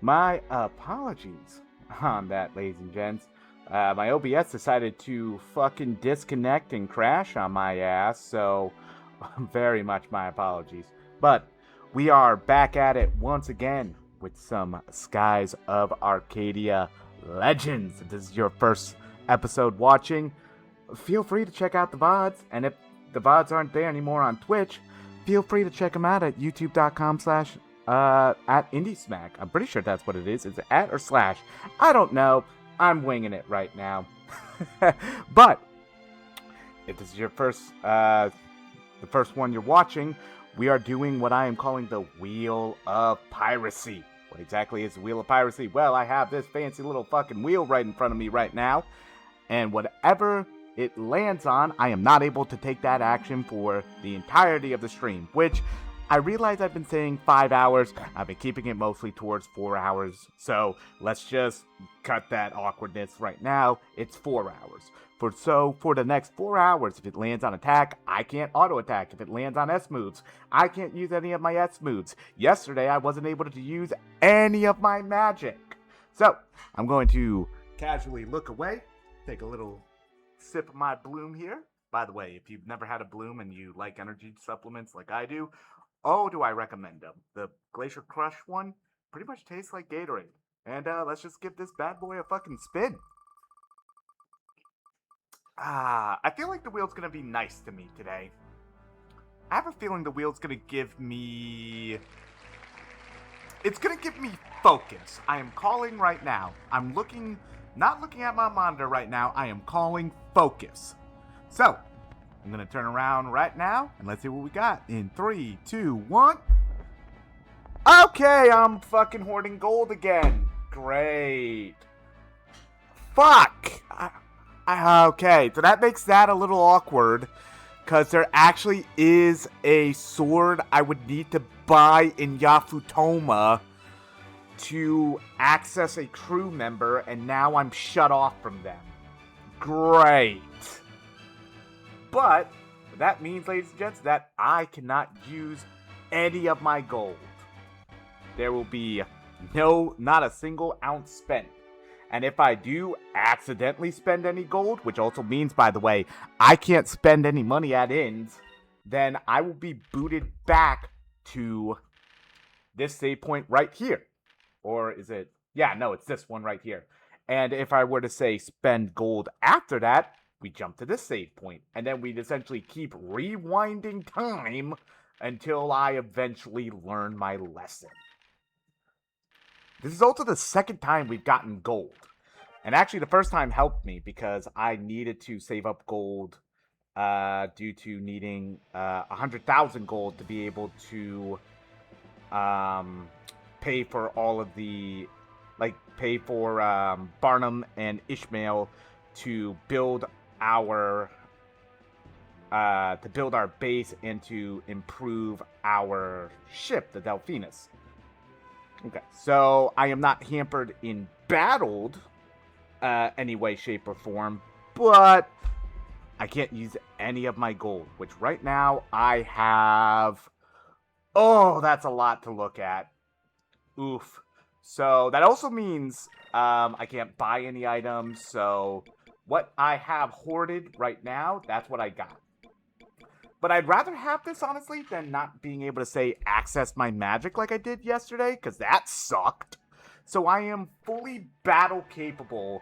My apologies on that, ladies and gents. My OBS decided to fucking disconnect and crash on my ass, so very much my apologies. But we are back at it once again with some Skies of Arcadia Legends. If this is your first episode watching, feel free to check out the VODs, and if the VODs aren't there anymore on Twitch, feel free to check them out at youtube.com/, at IndieSmack. I'm pretty sure that's what it is. It's at or slash. I don't know. I'm winging it right now. But if this is your the first one you're watching, we are doing what I am calling the Wheel of Piracy. What exactly is the Wheel of Piracy? Well, I have this fancy little fucking wheel right in front of me right now, and whatever it lands on, I am not able to take that action for the entirety of the stream, which I realize I've been saying 5 hours. I've been keeping it mostly towards 4 hours. So let's just cut that awkwardness right now. It's 4 hours. For the next 4 hours, if it lands on attack, I can't auto attack. If it lands on S moves, I can't use any of my S moves. Yesterday, I wasn't able to use any of my magic. So I'm going to casually look away, take a little sip of my bloom here. By the way, if you've never had a bloom and you like energy supplements like I do, oh, do I recommend them. The Glacier Crush one pretty much tastes like Gatorade. And let's just give this bad boy a fucking spin. I feel like the wheel's gonna be nice to me today. I have a feeling the wheel's gonna give me... It's gonna give me focus. I am calling right now. I'm not looking at my monitor right now. I am calling focus. So, I'm gonna turn around right now, and let's see what we got in 3, 2, 1. Okay, I'm fucking hoarding gold again. Great. Fuck! Okay, so that makes that a little awkward, because there actually is a sword I would need to buy in Yafutoma to access a crew member, and now I'm shut off from them. Great. But that means, ladies and gents, that I cannot use any of my gold. There will be not a single ounce spent. And if I do accidentally spend any gold, which also means, by the way, I can't spend any money at inns, then I will be booted back to this save point right here. Or is it? Yeah, no, it's this one right here. And if I were to say spend gold after that, we jump to this save point, and then we'd essentially keep rewinding time until I eventually learn my lesson. This is also the second time we've gotten gold. And actually, the first time helped me because I needed to save up gold due to needing 100,000 gold to be able to pay for all of the... pay for Barnum and Ishmael to build our base and to improve our ship, the Delphinus. Okay, so I am not hampered in battled any way, shape, or form, but I can't use any of my gold, which right now I have... Oh, that's a lot to look at. Oof. So that also means I can't buy any items, so what I have hoarded right now, that's what I got. But I'd rather have this, honestly, than not being able to, say, access my magic like I did yesterday, because that sucked. So I am fully battle capable,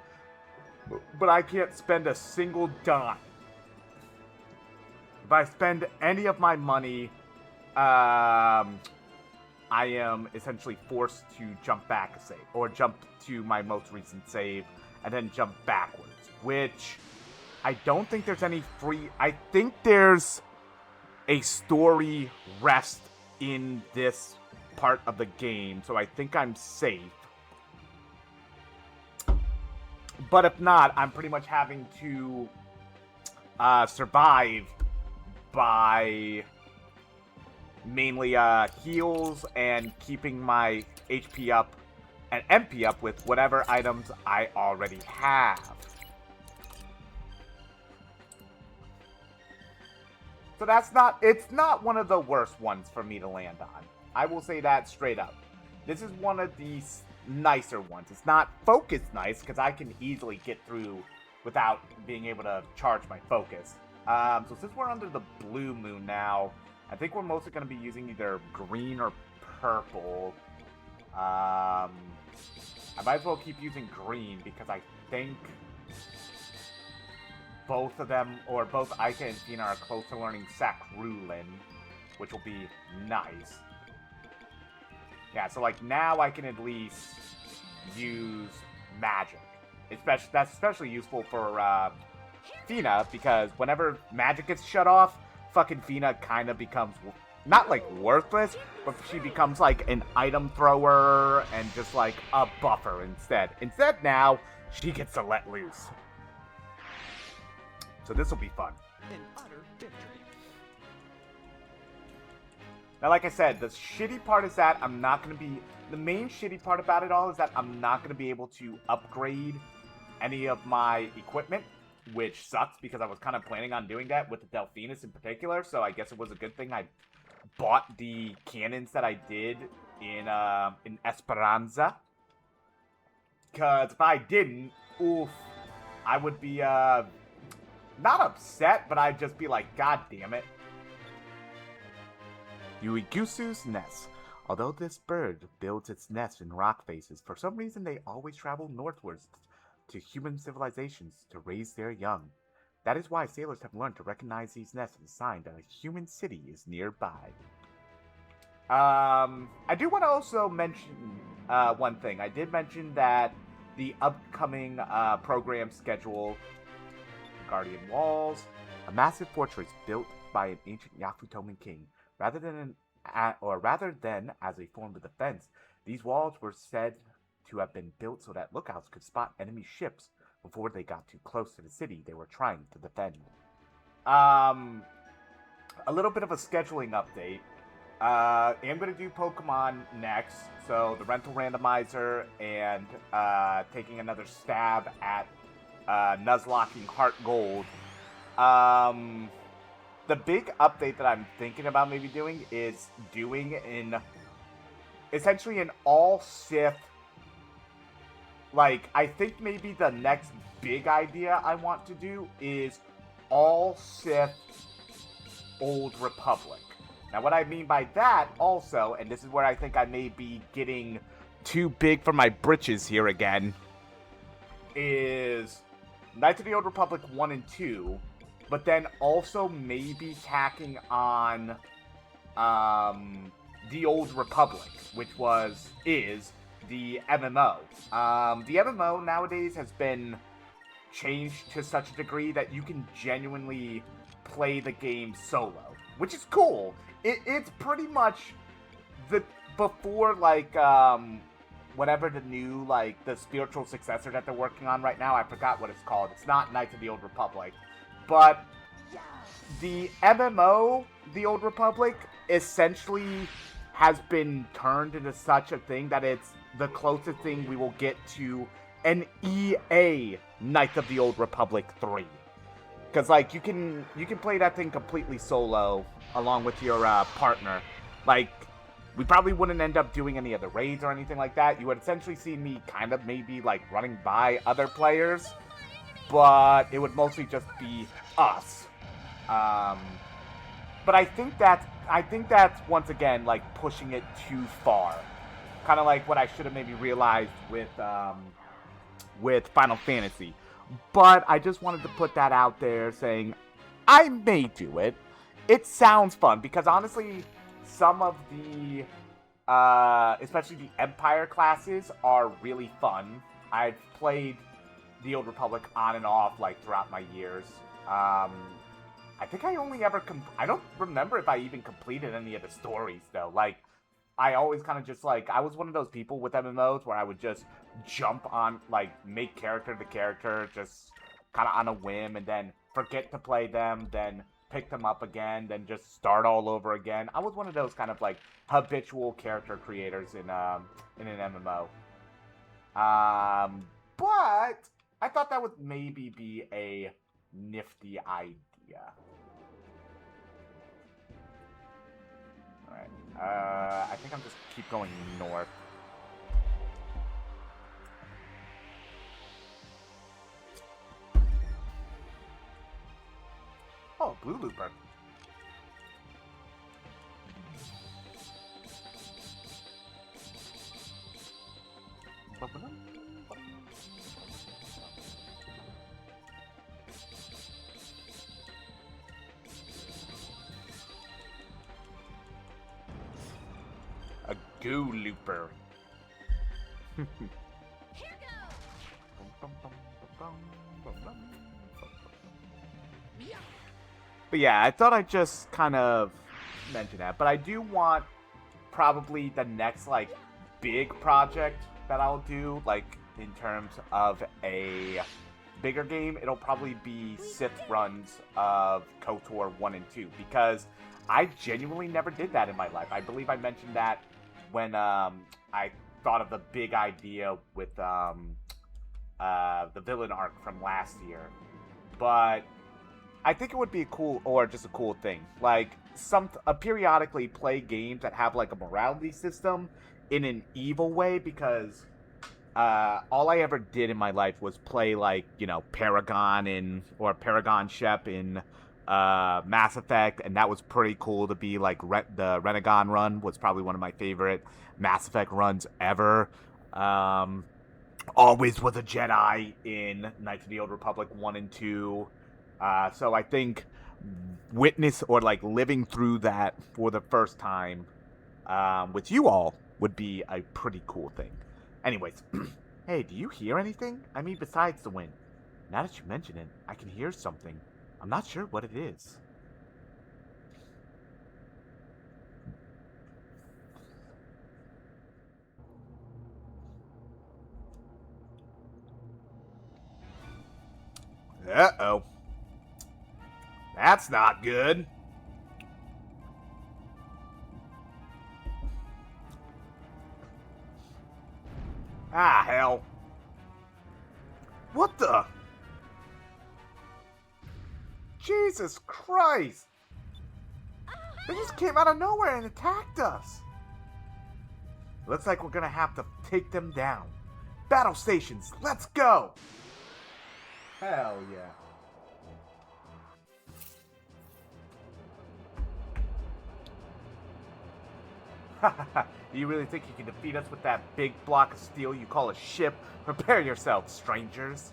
but I can't spend a single dime. If I spend any of my money, I am essentially forced to jump back a save, or jump to my most recent save, and then jump backwards, which I don't think there's any free... I think there's a story rest in this part of the game, so I think I'm safe. But if not, I'm pretty much having to survive by mainly heals and keeping my HP up and MP up with whatever items I already have. So it's not one of the worst ones for me to land on. I will say that straight up. This is one of the nicer ones. It's not focused nice, because I can easily get through without being able to charge my focus. So since we're under the blue moon now, I think we're mostly going to be using either green or purple. I might as well keep using green, because I think both of them, or both Aika and Fina, are close to learning Sakrulin, which will be nice. Yeah, so like now I can at least use magic. That's especially useful for Fina, because whenever magic gets shut off, fucking Fina kind of becomes, not like worthless, but she becomes like an item thrower and just like a buffer instead. Instead now, she gets to let loose. So this will be fun. An utter victory. Now, like I said, the shitty part is that I'm not going to be... The main shitty part about it all is that I'm not going to be able to upgrade any of my equipment, which sucks because I was kind of planning on doing that with the Delphinus in particular, so I guess it was a good thing I bought the cannons that I did in Esperanza. Because if I didn't, oof, I would be, not upset, but I'd just be like, God damn it. Uigusu's nest. Although this bird builds its nest in rock faces, for some reason they always travel northwards to human civilizations to raise their young. That is why sailors have learned to recognize these nests as a sign that a human city is nearby. I do want to also mention one thing. I did mention that the upcoming program schedule, Guardian Walls, a massive fortress built by an ancient Yafutoman king. Rather than as a form of defense, these walls were said to have been built so that lookouts could spot enemy ships before they got too close to the city they were trying to defend. A little bit of a scheduling update. I'm going to do Pokemon next, so the rental randomizer and taking another stab at Nuzlocking Heart Gold. The big update that I'm thinking about maybe doing is doing essentially an all Sith. Like, I think maybe the next big idea I want to do is all Sith Old Republic. Now, what I mean by that also, and this is where I think I may be getting too big for my britches here again, is Knights of the Old Republic 1 and 2, but then also maybe tacking on the Old Republic, which is the MMO. The MMO nowadays has been changed to such a degree that you can genuinely play the game solo, which is cool. It's pretty much before, like, whatever the new, like, the spiritual successor that they're working on right now. I forgot what it's called. It's not Knights of the Old Republic. But the MMO, the Old Republic, essentially has been turned into such a thing that it's the closest thing we will get to an EA Knights of the Old Republic 3. Because, like, you can play that thing completely solo along with your partner. Like, we probably wouldn't end up doing any of the raids or anything like that. You would essentially see me kind of maybe, like, running by other players. But it would mostly just be us. But I think that's once again, like, pushing it too far. Kind of like what I should have maybe realized with Final Fantasy. But I just wanted to put that out there saying, I may do it. It sounds fun, because honestly, some of the, especially the Empire classes are really fun. I've played the Old Republic on and off, like, throughout my years. I think I only ever, I don't remember if I even completed any of the stories, though. Like, I always kind of just, like, I was one of those people with MMOs where I would just jump on, like, make character to character, just kind of on a whim, and then forget to play them, then pick them up again, then just start all over again. I was one of those kind of, like, habitual character creators in an MMO. But I thought that would maybe be a nifty idea. Alright, I think I'm just keep going north. Oh, blue looper. A goo looper. But yeah, I thought I'd just kind of mention that. But I do want probably the next, like, big project that I'll do, like, in terms of a bigger game, it'll probably be Sith runs of KOTOR 1 and 2, because I genuinely never did that in my life. I believe I mentioned that when I thought of the big idea with the villain arc from last year. But I think it would be a cool, or just a cool thing, like periodically play games that have like a morality system in an evil way, because all I ever did in my life was play, like, Paragon or Paragon Shep in Mass Effect, and that was pretty cool to be like the Renegon run was probably one of my favorite Mass Effect runs ever. Always was a Jedi in Knights of the Old Republic 1 and 2. So I think witness or like living through that for the first time with you all would be a pretty cool thing. Anyways, hey, do you hear anything? I mean, besides the wind. Now that you mention it, I can hear something. I'm not sure what it is. Uh-oh. That's not good. Ah, hell. What the? Jesus Christ! They just came out of nowhere and attacked us. Looks like we're gonna have to take them down. Battle stations, let's go! Hell yeah. Do you really think you can defeat us with that big block of steel you call a ship? Prepare yourselves, strangers.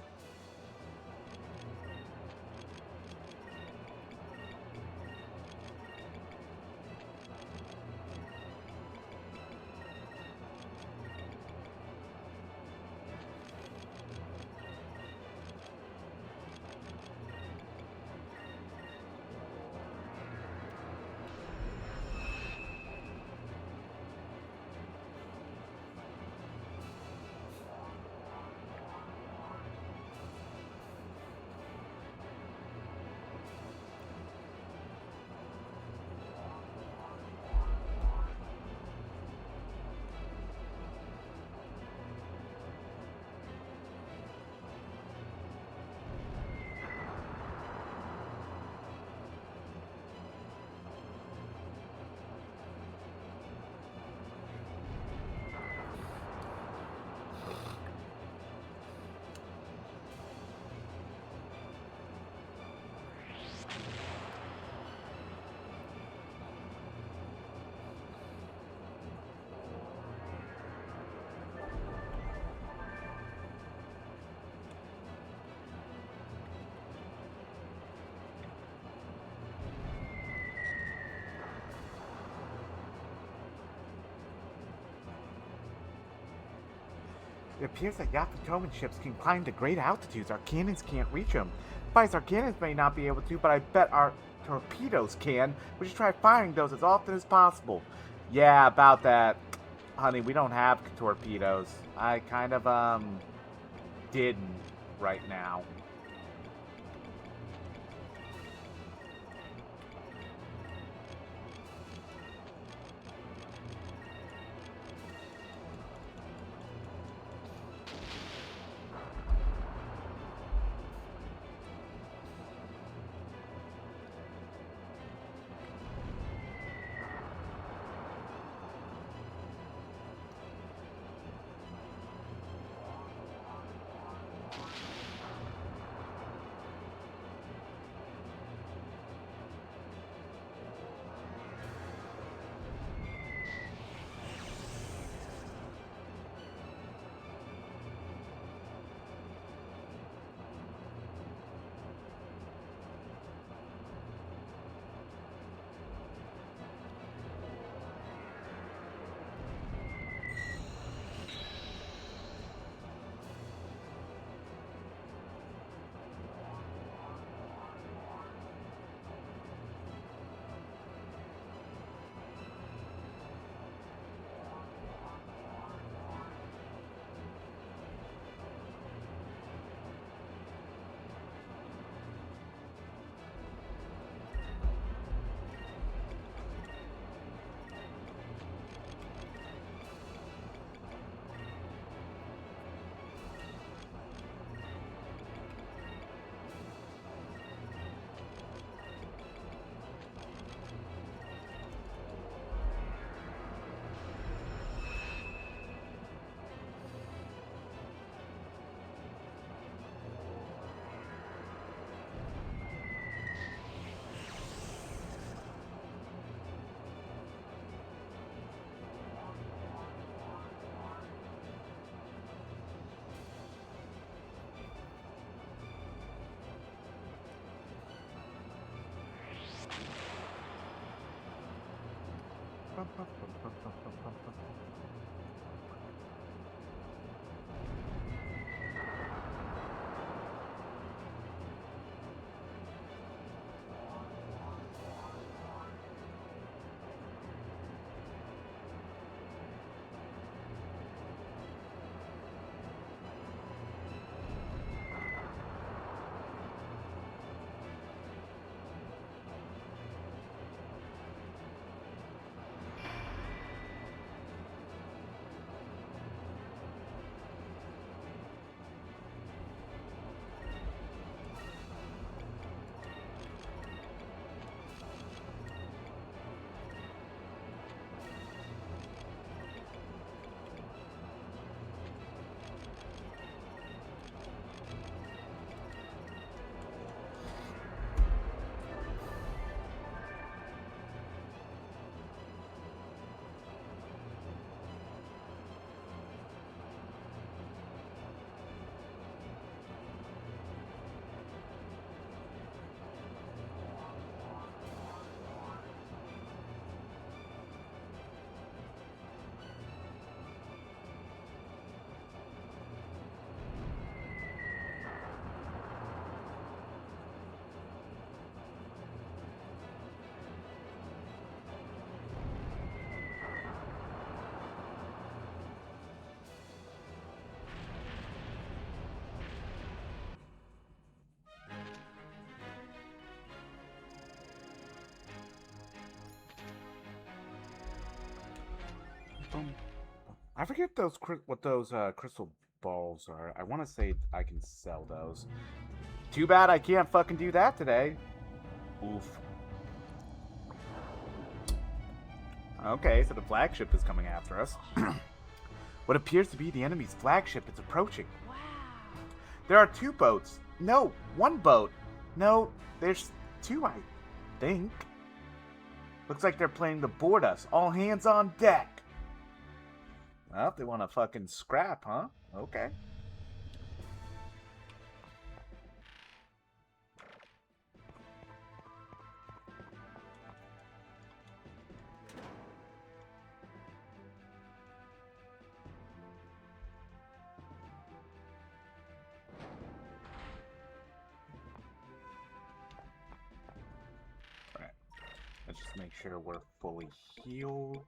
It appears that Yapatoman ships can climb to great altitudes. Our cannons can't reach them. Besides, our cannons may not be able to, but I bet our torpedoes can. We should try firing those as often as possible. Yeah, about that. Honey, we don't have torpedoes. I kind of, didn't right now. I forget what those crystal balls are. I want to say I can sell those. Too bad I can't fucking do that today. Oof. Okay, so the flagship is coming after us. What appears to be the enemy's flagship is approaching. Wow. There are two boats. No, one boat. No, there's two, I think. Looks like they're planning to board us. All hands on deck. Well, if they want to fucking scrap, huh? Okay. Alright. Let's just make sure we're fully healed.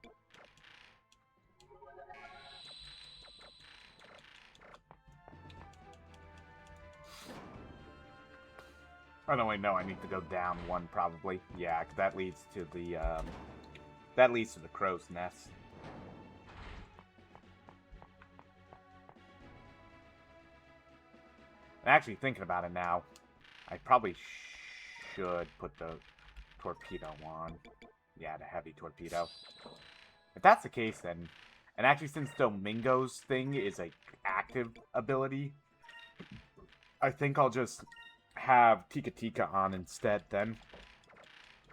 Oh, no, wait, no, I need to go down one, probably. Yeah, 'cause that leads to the crow's nest. And actually, thinking about it now, I probably should put the torpedo on. Yeah, the heavy torpedo. If that's the case, then... And actually, since Domingo's thing is a active ability, I think I'll just have Tika Tika on instead then.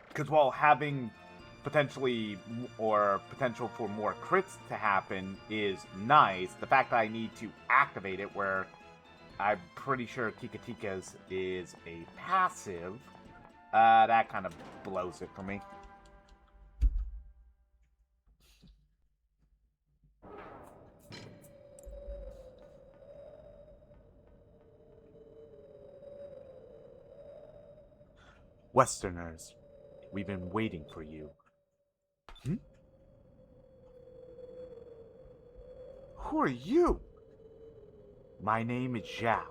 Because while having potentially or potential for more crits to happen is nice, the fact that I need to activate it where I'm pretty sure Tika Tika's is a passive, that kind of blows it for me. Westerners, we've been waiting for you. Hmm? Who are you? My name is Zhao.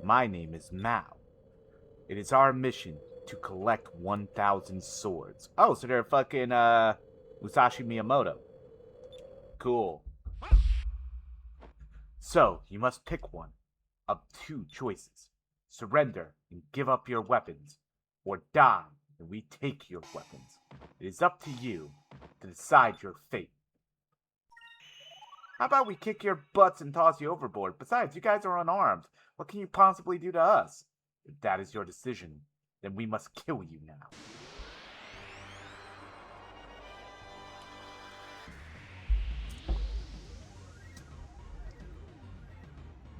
My name is Mao. It is our mission to collect 1,000 swords. Oh, so they're fucking, Musashi Miyamoto. Cool. So, you must pick one of two choices. Surrender and give up your weapons, or die and we take your weapons. It is up to you to decide your fate. How about we kick your butts and toss you overboard? Besides, you guys are unarmed. What can you possibly do to us? If that is your decision, then we must kill you now.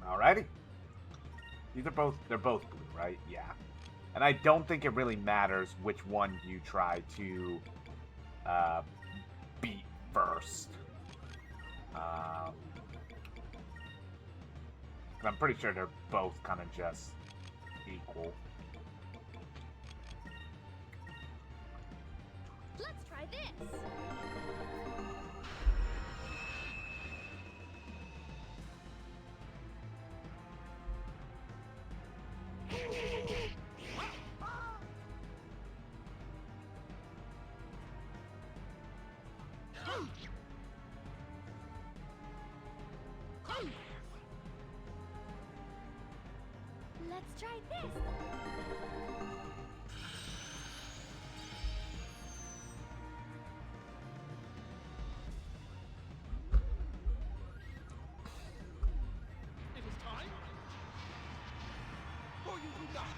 Alrighty. They're both blue, right? Yeah. And I don't think it really matters which one you try to beat first. I'm pretty sure they're both kind of just equal. Let's try this. Let's try this. It is time for you to die.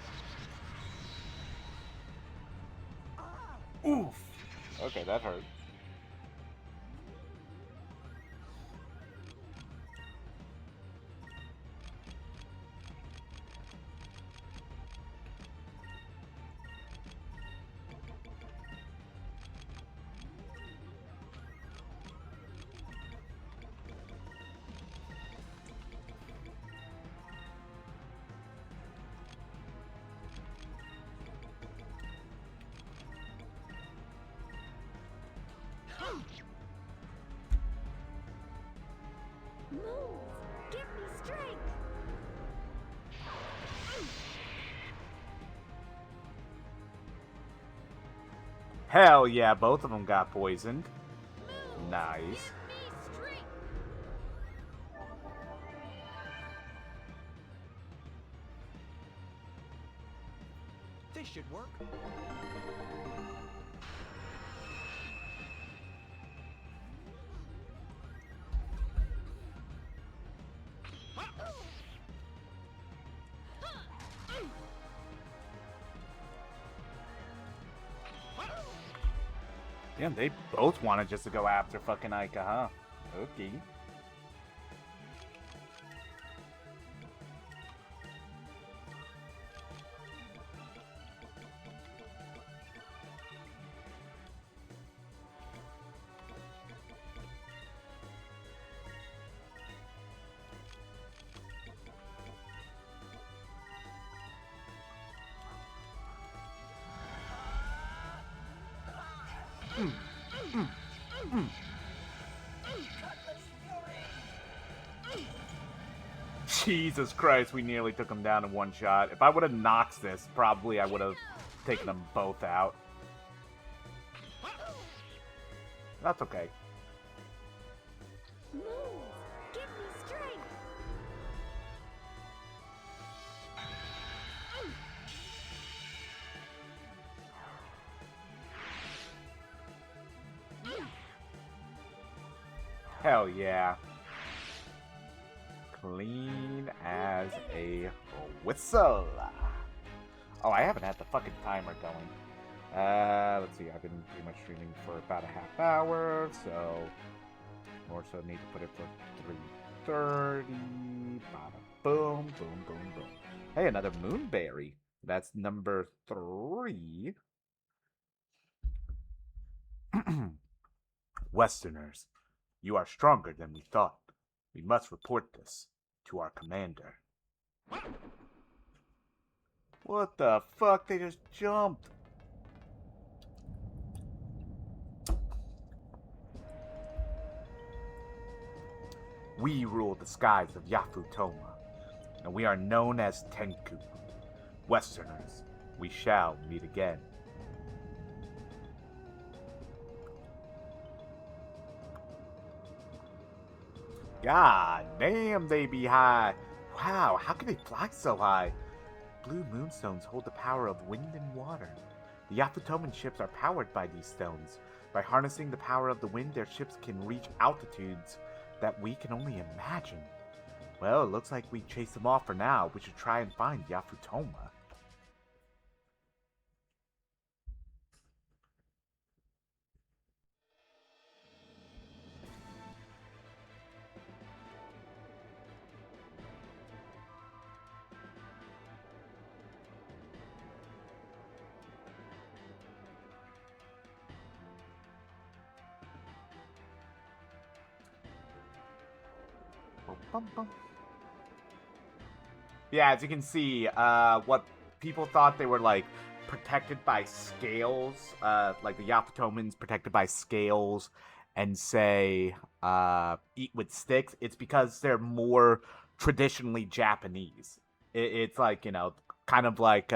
Oof. Okay, that hurt. Moves, give me strength. Hell yeah, both of them got poisoned. Moves, Nice. give me strength. This should work. Damn, they both wanted just to go after fucking Ica, huh? Okay. Jesus Christ, we nearly took him down in one shot. If I would have knocked this, probably I would have taken them both out. That's okay. Moves, give me strength. Hell yeah. Clean as a whistle. Oh, I haven't had the fucking timer going. Let's see, I've been pretty much streaming for about a half hour, so more so need to put it for 3:30. Bada boom, boom, boom, boom. Hey, another moonberry. That's number 3. Westerners, you are stronger than we thought. We must report this to our commander. What the fuck? They just jumped. We rule the skies of Yafutoma, and we are known as Tenku. Westerners, we shall meet again. God damn, they be high. Wow, how can they fly so high? Blue moonstones hold the power of wind and water. The Yafutoman ships are powered by these stones. By harnessing the power of the wind, their ships can reach altitudes that we can only imagine. Well, it looks like we chased them off for now. We should try and find Yafutoma. bum, bum. Yeah, as you can see, what people thought they were like protected by scales, like the Yafutomans protected by scales, and say eat with sticks. It's because they're more traditionally Japanese. It's like, you know, kind of like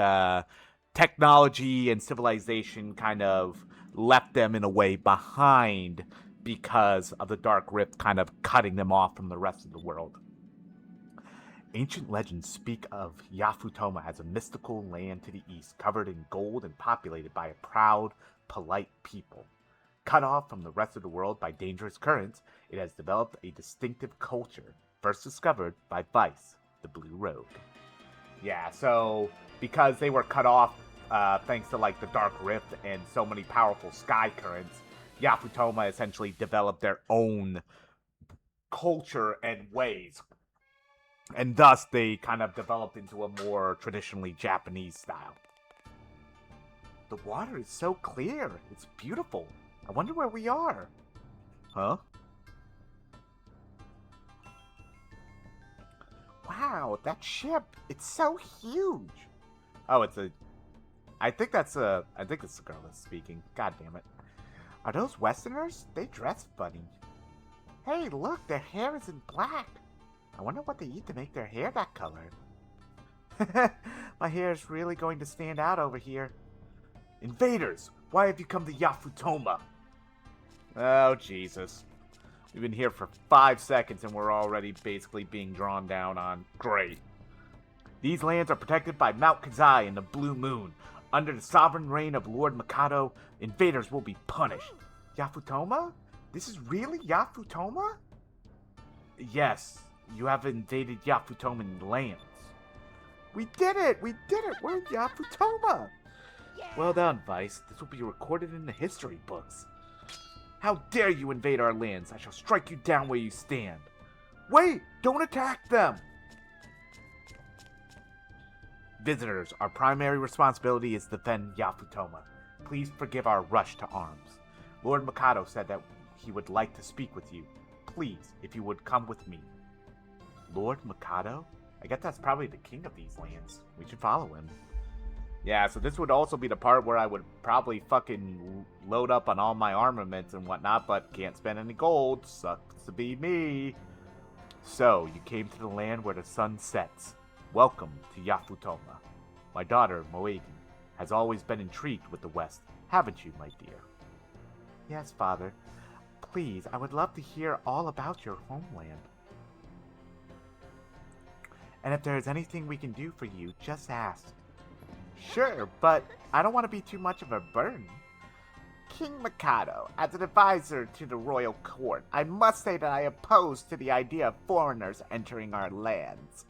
technology and civilization kind of left them in a way behind because of the Dark Rift kind of cutting them off from the rest of the world. Ancient legends speak of Yafutoma as a mystical land to the east, covered in gold and populated by a proud, polite people. Cut off from the rest of the world by dangerous currents, it has developed a distinctive culture, first discovered by Vice, the Blue Rogue. Yeah, so because they were cut off thanks to like the Dark Rift and so many powerful sky currents, Yafutoma essentially developed their own culture and ways. And thus, they kind of developed into a more traditionally Japanese style. The water is so clear. It's beautiful. I wonder where we are. Huh? Wow, that ship. It's so huge. Oh, it's a... I think it's the girl that's speaking. God damn it. Are those Westerners? They dress funny. Hey, look, their hair is in black. I wonder what they eat to make their hair that color. My hair is really going to stand out over here. Invaders! Why have you come to Yafutoma? Oh, Jesus. We've been here for 5 seconds and we're already basically being drawn down on. Great. These lands are protected by Mount Kazai and the Blue Moon. Under the sovereign reign of Lord Mikado, invaders will be punished. Yafutoma? This is really Yafutoma? Yes. You have invaded Yafutoman lands. We did it! We did it! We're in Yafutoma! Yeah. Well done, Vice. This will be recorded in the history books. How dare you invade our lands? I shall strike you down where you stand. Wait! Don't attack them! Visitors, our primary responsibility is to defend Yafutoma. Please forgive our rush to arms. Lord Mikado said that he would like to speak with you. Please, if you would come with me. Lord Mikado? I guess that's probably the king of these lands. We should follow him. Yeah, so this would also be the part where I would probably fucking load up on all my armaments and whatnot, but can't spend any gold. Sucks to be me. So, you came to the land where the sun sets. Welcome to Yafutoma. My daughter, Moegi, has always been intrigued with the West, haven't you, my dear? Yes, Father. Please, I would love to hear all about your homeland. And if there is anything we can do for you, just ask. Sure, but I don't want to be too much of a burden. King Mikado, as an advisor to the royal court, I must say that I oppose to the idea of foreigners entering our lands.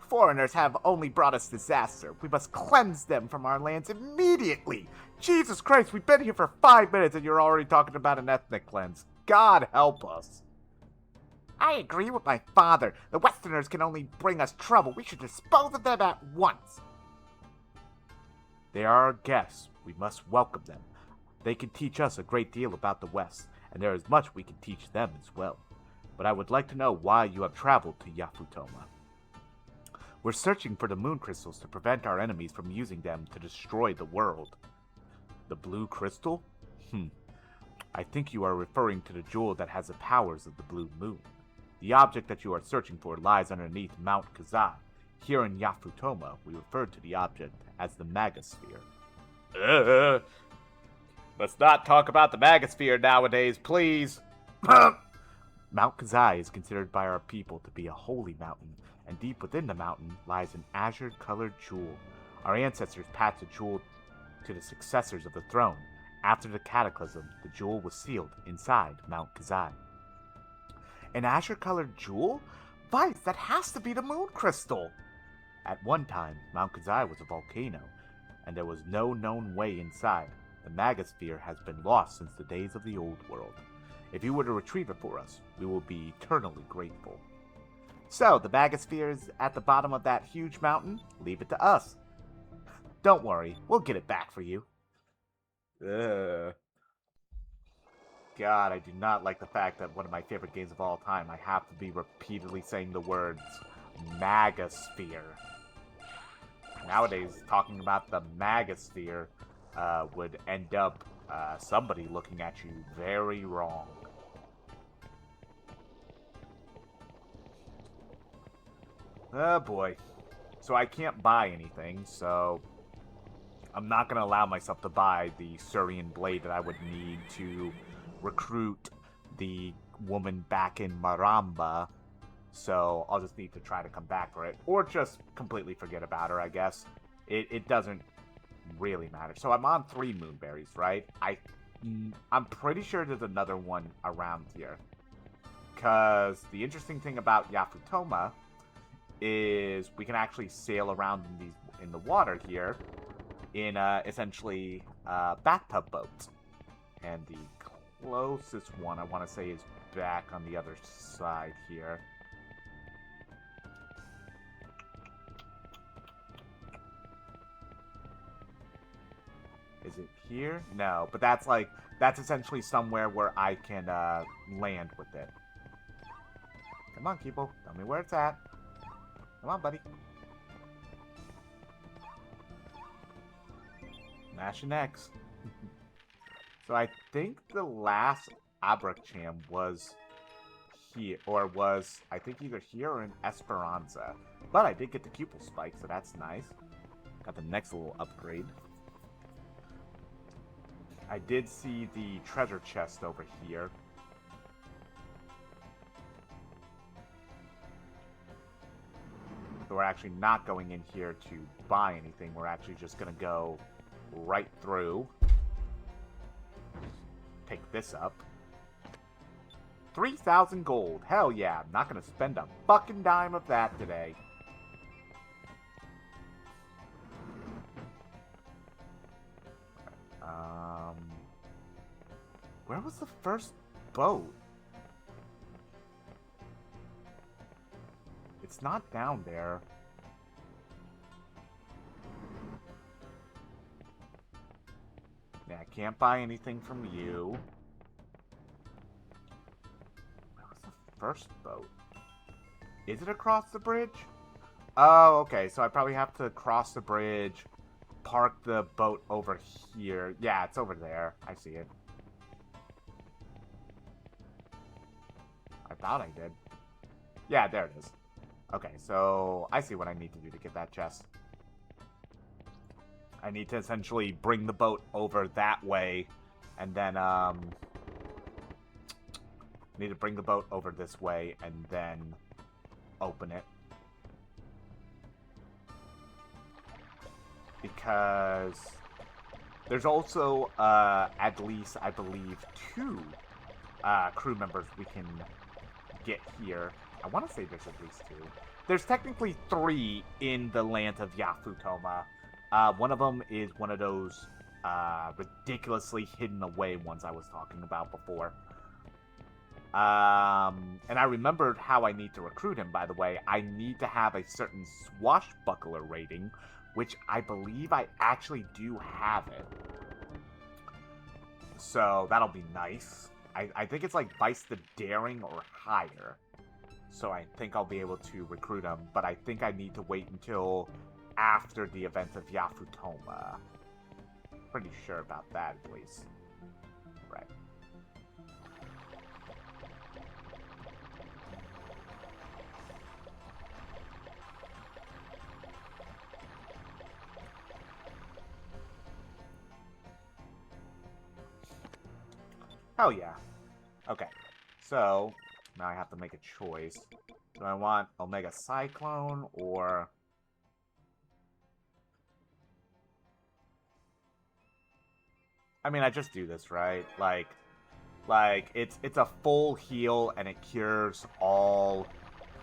Foreigners have only brought us disaster. We must cleanse them from our lands immediately. Jesus Christ, we've been here for 5 minutes and you're already talking about an ethnic cleanse. God help us. I agree with my father. The Westerners can only bring us trouble. We should dispose of them at once. They are our guests. We must welcome them. They can teach us a great deal about the West, and there is much we can teach them as well. But I would like to know why you have traveled to Yafutoma. We're searching for the moon crystals to prevent our enemies from using them to destroy the world. The blue crystal? I think you are referring to the jewel that has the powers of the blue moon. The object that you are searching for lies underneath Mount Kazai. Here in Yafutoma, we refer to the object as the Magasphere. Let's not talk about the Magasphere nowadays, please. Mount Kazai is considered by our people to be a holy mountain, and deep within the mountain lies an azure-colored jewel. Our ancestors passed the jewel to the successors of the throne. After the cataclysm, the jewel was sealed inside Mount Kazai. An azure-colored jewel? Vice, that has to be the moon crystal! At one time, Mount Kazai was a volcano, and there was no known way inside. The Magasphere has been lost since the days of the old world. If you were to retrieve it for us, we will be eternally grateful. So, the Magasphere is at the bottom of that huge mountain? Leave it to us. Don't worry, we'll get it back for you. God, I do not like the fact that one of my favorite games of all time, I have to be repeatedly saying the words Magasphere. Nowadays, talking about the Magasphere would end up somebody looking at you very wrong. Oh boy. So I can't buy anything, so I'm not going to allow myself to buy the Surian blade that I would need to recruit the woman back in Maramba. So I'll just need to try to come back for it. Or just completely forget about her, I guess. It doesn't really matter. So I'm on 3 moonberries, right? I'm pretty sure there's another one around here. Because the interesting thing about Yafutoma is we can actually sail around in the water here in essentially bathtub boats. And the closest one I want to say is back on the other side here. Is it here? No, but that's essentially somewhere where I can land with it. Come on, people. Tell me where it's at. Come on, buddy. Mash an X. So I think the last Abracham was here, or was, I think, either here or in Esperanza. But I did get the Cupel Spike, so that's nice. Got the next little upgrade. I did see the treasure chest over here. So we're actually not going in here to buy anything. We're actually just going to go right through. Take this up. 3,000 gold. Hell yeah. I'm not going to spend a fucking dime of that today. Where was the first boat? It's not down there. Yeah, I can't buy anything from you. Where was the first boat? Is it across the bridge? Oh, okay. So I probably have to cross the bridge, park the boat over here. Yeah, it's over there. I see it. I thought I did. Yeah, there it is. Okay, so I see what I need to do to get that chest. I need to essentially bring the boat over that way, and then, need to bring the boat over this way, and then open it. Because there's also, at least, I believe, 2 crew members we can get here. I want to say there's at least 2. There's technically 3 in the land of Yafutoma. One of them is one of those ridiculously hidden away ones I was talking about before. And I remembered how I need to recruit him, by the way. I need to have a certain swashbuckler rating, which I believe I actually do have it. So that'll be nice. I think it's like Vice the Daring or higher. So I think I'll be able to recruit him, but I think I need to wait until after the event of Yafutoma. Pretty sure about that, at least. Right. Hell yeah. Okay. So, now I have to make a choice. Do I want Omega Cyclone or... I mean, I just do this, right? Like it's a full heal and it cures all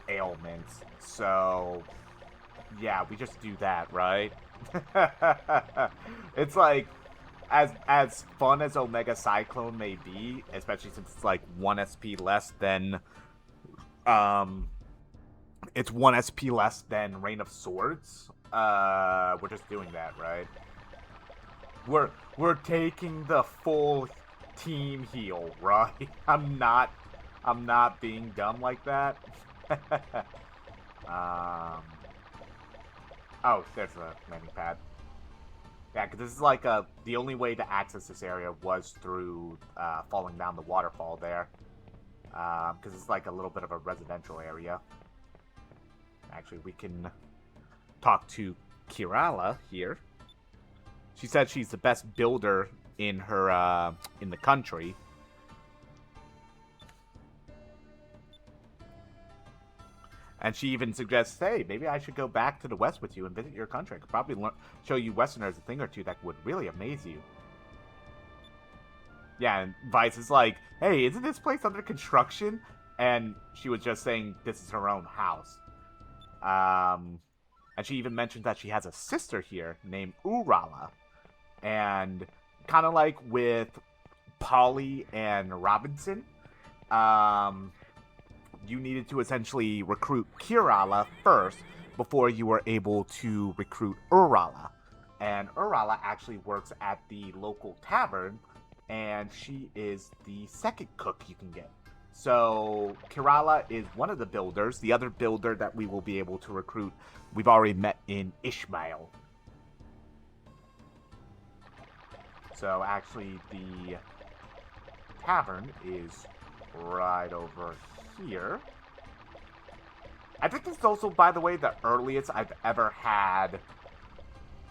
ailments. So, yeah, we just do that, right? It's like, as fun as Omega Cyclone may be, especially since it's like 1 SP less than, it's 1 SP less than Rain of Swords. We're just doing that, right? We're taking the full Team heal, right? I'm not being dumb like that. Oh, there's a landing pad. Yeah, because this is like the only way to access this area was through falling down the waterfall there. Because it's like a little bit of a residential area. Actually, we can talk to Kirala here. She said she's the best builder in her in the country. And she even suggests, hey, maybe I should go back to the West with you and visit your country. I could probably show you Westerners a thing or two that would really amaze you. Yeah, and Vice is like, hey, isn't this place under construction? And she was just saying this is her own house. And she even mentioned that she has a sister here named Urala. And kind of like with Polly and Robinson, you needed to essentially recruit Kirala first before you were able to recruit Urala. And Urala actually works at the local tavern, and she is the second cook you can get. So Kirala is one of the builders. The other builder that we will be able to recruit, we've already met in Ishmael. So actually the tavern is right over here. I think this is also, by the way, the earliest I've ever had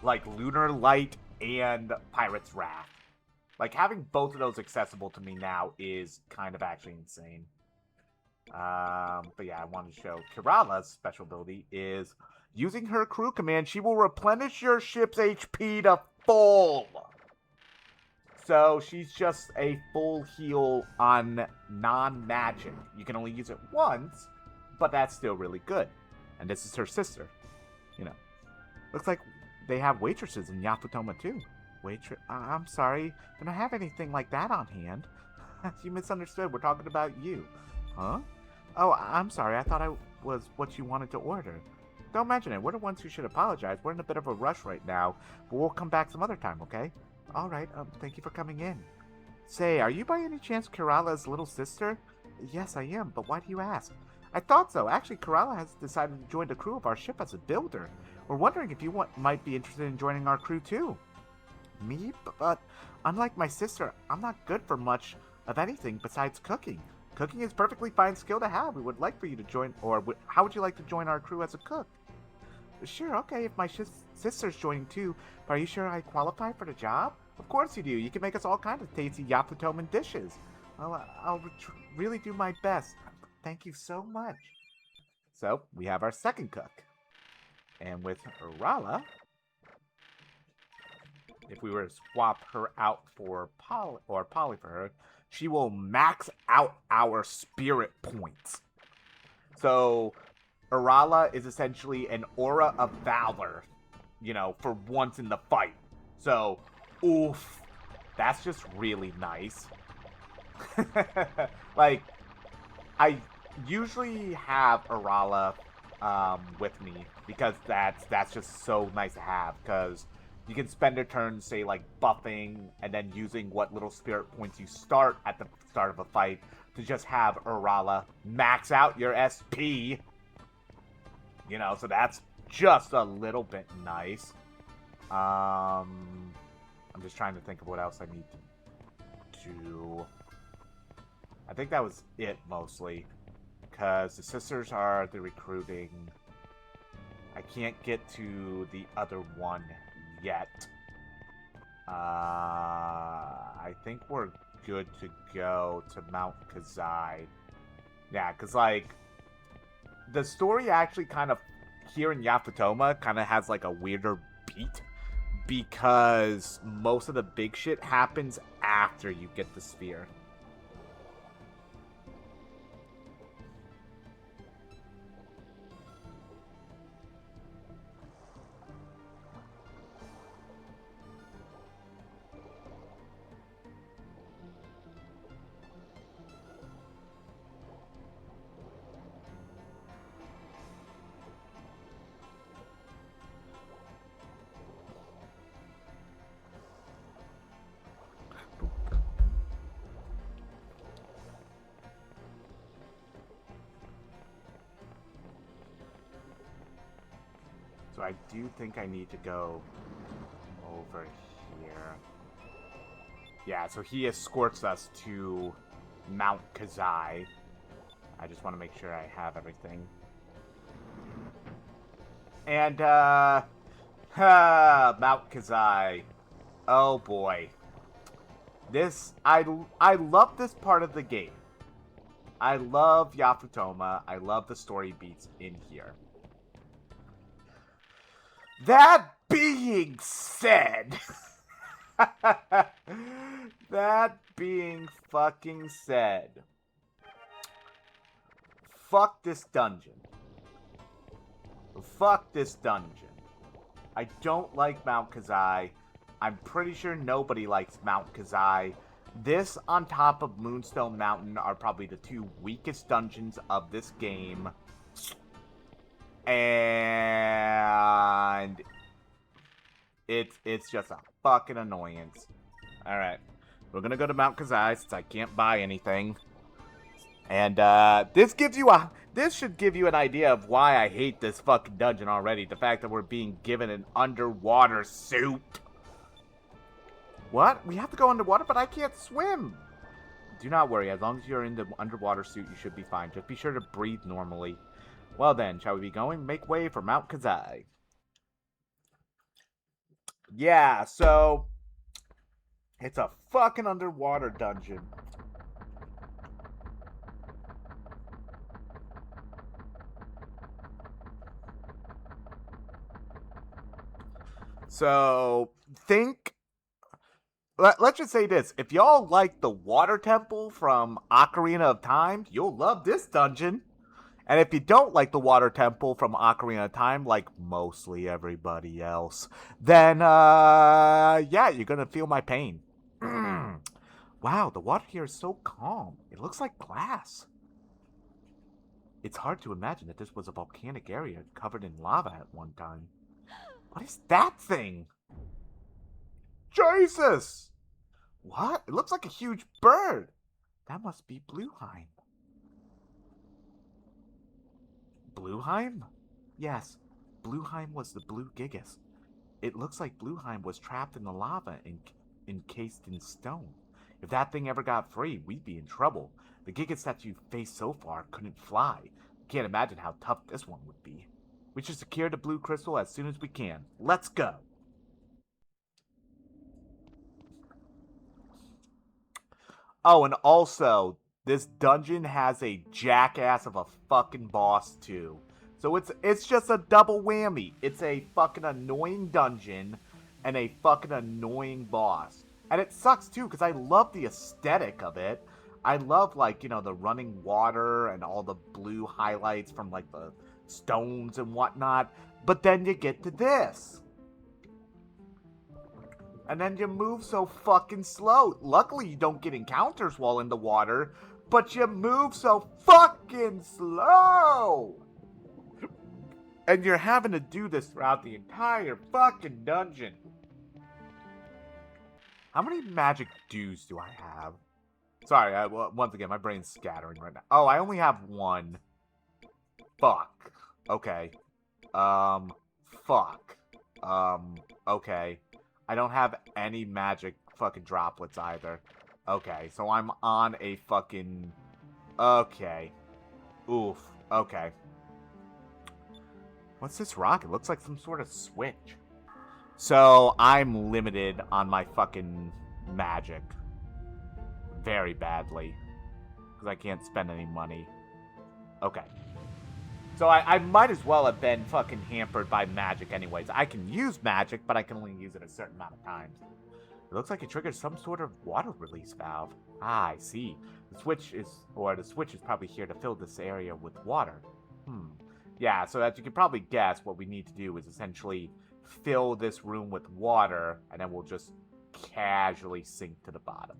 like Lunar Light and Pirate's Wrath. Like, having both of those accessible to me now is kind of actually insane. But yeah, I wanted to show Kirala's special ability is using her crew command, she will replenish your ship's HP to full. So she's just a full heal on non-magic. You can only use it once, but that's still really good. And this is her sister. You know. Looks like they have waitresses in Yafutoma too. I'm sorry. I don't have anything like that on hand. You misunderstood. We're talking about you. Huh? Oh, I'm sorry. I thought I was what you wanted to order. Don't mention it. We're the ones who should apologize. We're in a bit of a rush right now, but we'll come back some other time, okay? All right. Thank you for coming in. Say, are you by any chance Kirala's little sister? Yes, I am, but why do you ask? I thought so. Actually, Kirala has decided to join the crew of our ship as a builder. We're wondering if you might be interested in joining our crew too. Me? But unlike my sister, I'm not good for much of anything besides cooking. Cooking is perfectly fine skill to have. We would like for you to join, or how would you like to join our crew as a cook? Sure, okay, if my sister's joining too, but are you sure I qualify for the job? Of course you do. You can make us all kinds of tasty Yaputoman dishes. Well, I'll really do my best. Thank you so much. So, we have our second cook. And with Urala, if we were to swap her out for Polly for her, she will max out our spirit points. So, Urala is essentially an aura of valor, you know, for once in the fight. So, oof, that's just really nice. Like, I usually have Urala with me because that's just so nice to have, because you can spend a turn, say, like, buffing, and then using what little spirit points you start at the start of a fight to just have Urala max out your SP. You know, so that's just a little bit nice. I'm just trying to think of what else I need to do. I think that was it, mostly. Because the sisters are the recruiting. I can't get to the other one yet. I think we're good to go to Mount Kazai. Yeah, because, like, the story actually kind of, here in Yafutoma, kind of has, like, a weirder beat. Because most of the big shit happens after you get the spear. So I do think I need to go over here. Yeah, so he escorts us to Mount Kazai. I just want to make sure I have everything. And, Mount Kazai. Oh boy. I love this part of the game. I love Yafutoma. I love the story beats in here. That being said, that being fucking said, fuck this dungeon. Fuck this dungeon. I don't like Mount Kazai. I'm pretty sure nobody likes Mount Kazai. This on top of Moonstone Mountain are probably the two weakest dungeons of this game. And it's just a fucking annoyance. Alright. We're gonna go to Mount Kazai since I can't buy anything. And this should give you an idea of why I hate this fucking dungeon already. The fact that we're being given an underwater suit. What? We have to go underwater, but I can't swim. Do not worry. As long as you're in the underwater suit, you should be fine. Just be sure to breathe normally. Well then, shall we be going? Make way for Mount Kazai. Yeah, so it's a fucking underwater dungeon. So, let's just say this. If y'all like the water temple from Ocarina of Time, you'll love this dungeon. And if you don't like the water temple from Ocarina of Time, like mostly everybody else, then, yeah, you're gonna feel my pain. Wow, the water here is so calm. It looks like glass. It's hard to imagine that this was a volcanic area covered in lava at one time. What is that thing? Jesus! What? It looks like a huge bird. That must be Blueheim. Blueheim? Yes, Blueheim was the Blue Gigas. It looks like Blueheim was trapped in the lava and encased in stone. If that thing ever got free, we'd be in trouble. The Gigas that you've faced so far couldn't fly. Can't imagine how tough this one would be. We should secure the blue crystal as soon as we can. Let's go! Oh, and also, this dungeon has a jackass of a fucking boss, too. So it's just a double whammy. It's a fucking annoying dungeon and a fucking annoying boss. And it sucks, too, because I love the aesthetic of it. I love, like, you know, the running water and all the blue highlights from, like, the stones and whatnot. But then you get to this. And then you move so fucking slow. Luckily, you don't get encounters while in the water. But you move so fucking slow. And you're having to do this throughout the entire fucking dungeon. How many magic dews do I have? Sorry, once again, my brain's scattering right now. Oh, I only have one. Fuck. Okay. Fuck. Okay. I don't have any magic fucking droplets either. Okay, so I'm on a fucking... Okay. Oof. Okay. What's this rock? It looks like some sort of switch. So, I'm limited on my fucking magic. Very badly. Because I can't spend any money. Okay. So I might as well have been fucking hampered by magic anyways. I can use magic, but I can only use it a certain amount of times. It looks like it triggers some sort of water release valve. Ah, I see. The switch is probably here to fill this area with water. Yeah, so as you can probably guess, what we need to do is essentially fill this room with water, and then we'll just casually sink to the bottom.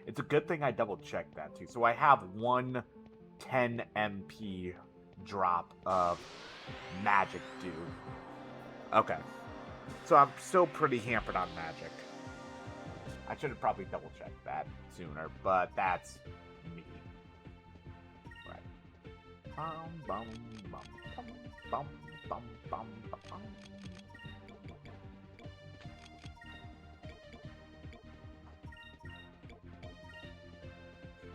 It's a good thing I double-checked that, too. So I have one 10 MP drop of magic dew. Okay. So I'm still pretty hampered on magic. I should have probably double-checked that sooner, but that's me. Right. Bum, bum, bum, bum, bum, bum, bum, bum.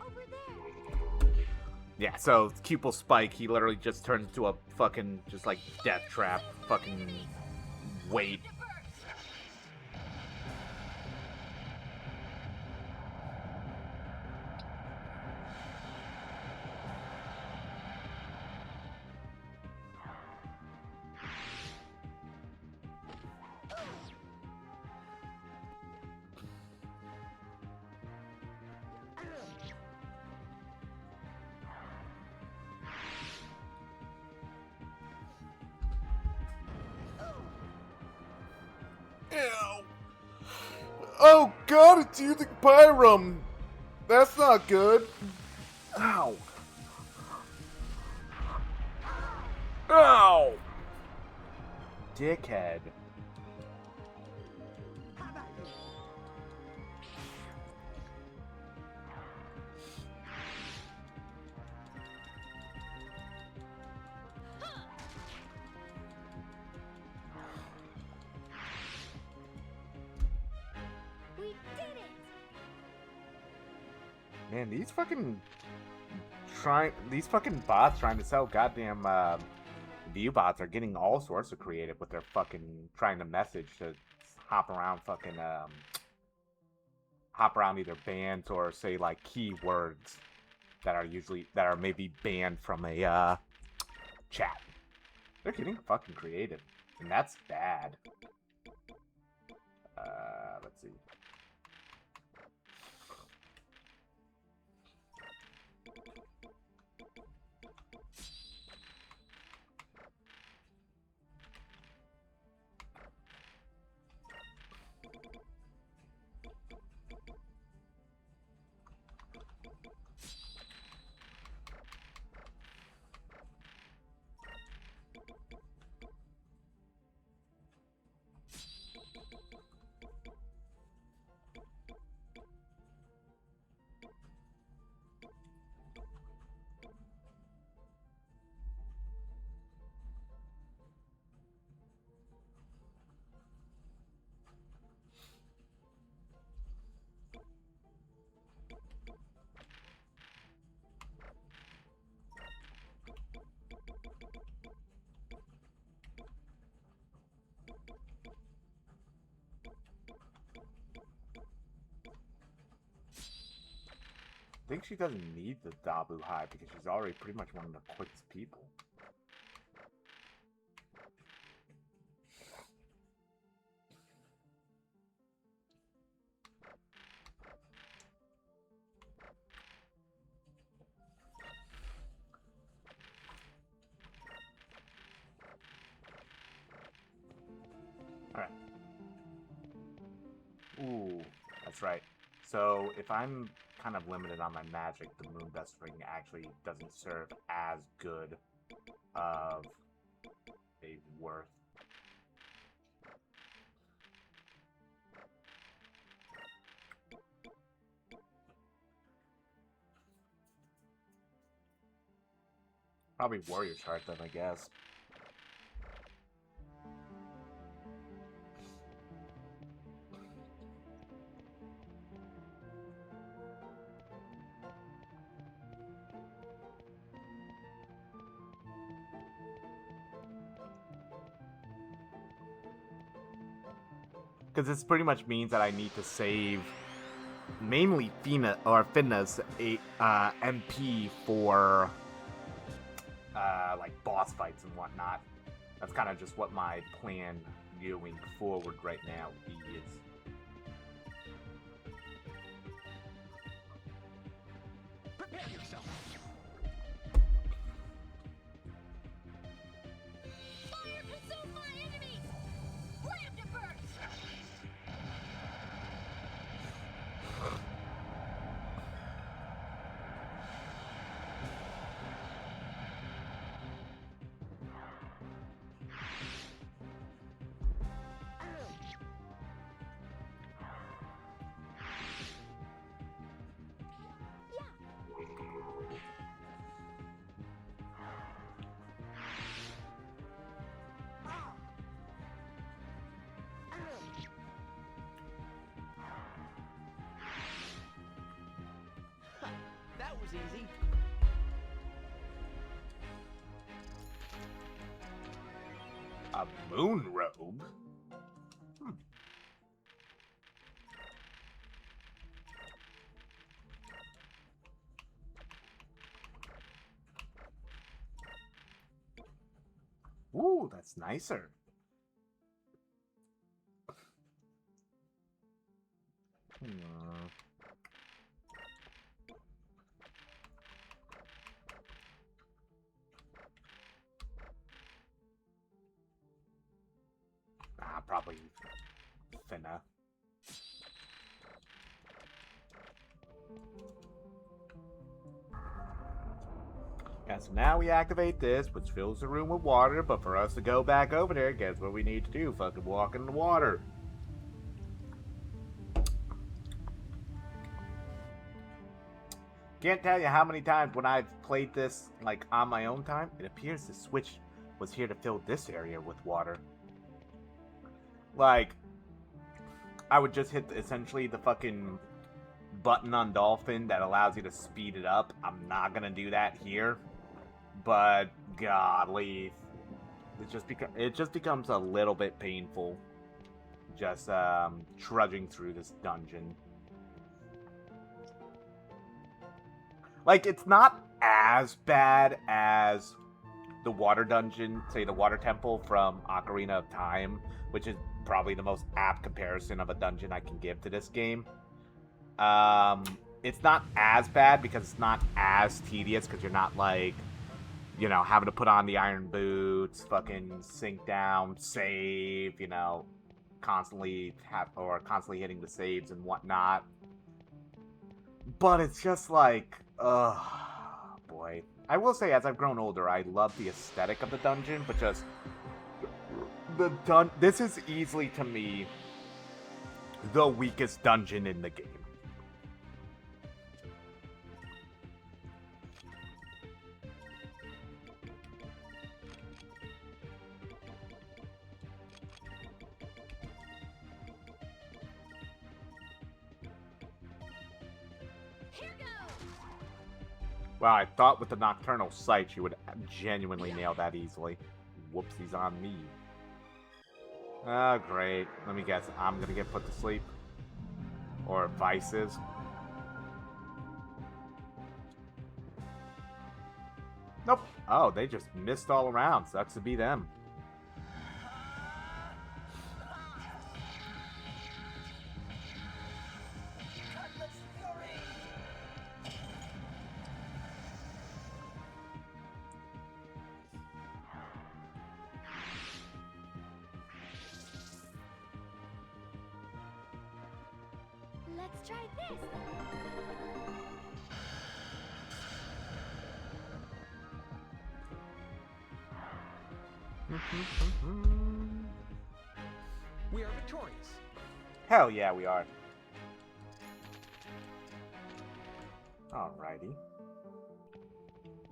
Over there. Yeah, so Cupil Spike, he literally just turns into a fucking, just like, death trap, fucking weight. Ew. Oh god, it's using Pyrum! That's not good. Ow. Ow! Dickhead. We did it. Man, these fucking bots trying to sell goddamn view bots are getting all sorts of creative with their fucking trying to message to hop around either bands or say like keywords that are maybe banned from a chat. They're getting fucking creative, and that's bad. Let's see. I think she doesn't need the Dabu High because she's already pretty much one of the quickest people. Alright. Ooh, that's right. So if I'm kind of limited on my magic, the Moondust Ring actually doesn't serve as good of a worth. Probably Warrior Chart then, I guess. Because this pretty much means that I need to save mainly Finna's MP for like boss fights and whatnot. That's kind of just what my plan going forward right now is. Prepare yourself. Fire consume my enemies. Slam to burst. was easy. A moon robe? Hmm. Ooh, that's nicer. Probably thinner. Yeah, so now we activate this, which fills the room with water, but for us to go back over there, guess what we need to do? Fucking walk in the water. Can't tell you how many times when I've played this, like, on my own time, it appears the switch was here to fill this area with water. Like, I would just hit essentially the fucking button on Dolphin that allows you to speed it up. I'm not gonna do that here, but godly, it just becomes a little bit painful, just trudging through this dungeon. Like, it's not as bad as the water dungeon, say the water temple from Ocarina of Time, which is probably the most apt comparison of a dungeon I can give to this game. It's not as bad because it's not as tedious, because you're not, like, you know, having to put on the iron boots, fucking sink down, save, you know, constantly hitting the saves and whatnot. But it's just like, boy. I will say, as I've grown older, I love the aesthetic of the dungeon, but just this is easily, to me, the weakest dungeon in the game. Here goes. Well, I thought with the Nocturnal Sight you would genuinely nail that easily. Whoopsies on me. Oh, great. Let me guess. I'm gonna get put to sleep. Or Vices. Nope. Oh, they just missed all around. Sucks to be them. Let's try this. We are victorious. Hell yeah, we are. Alrighty.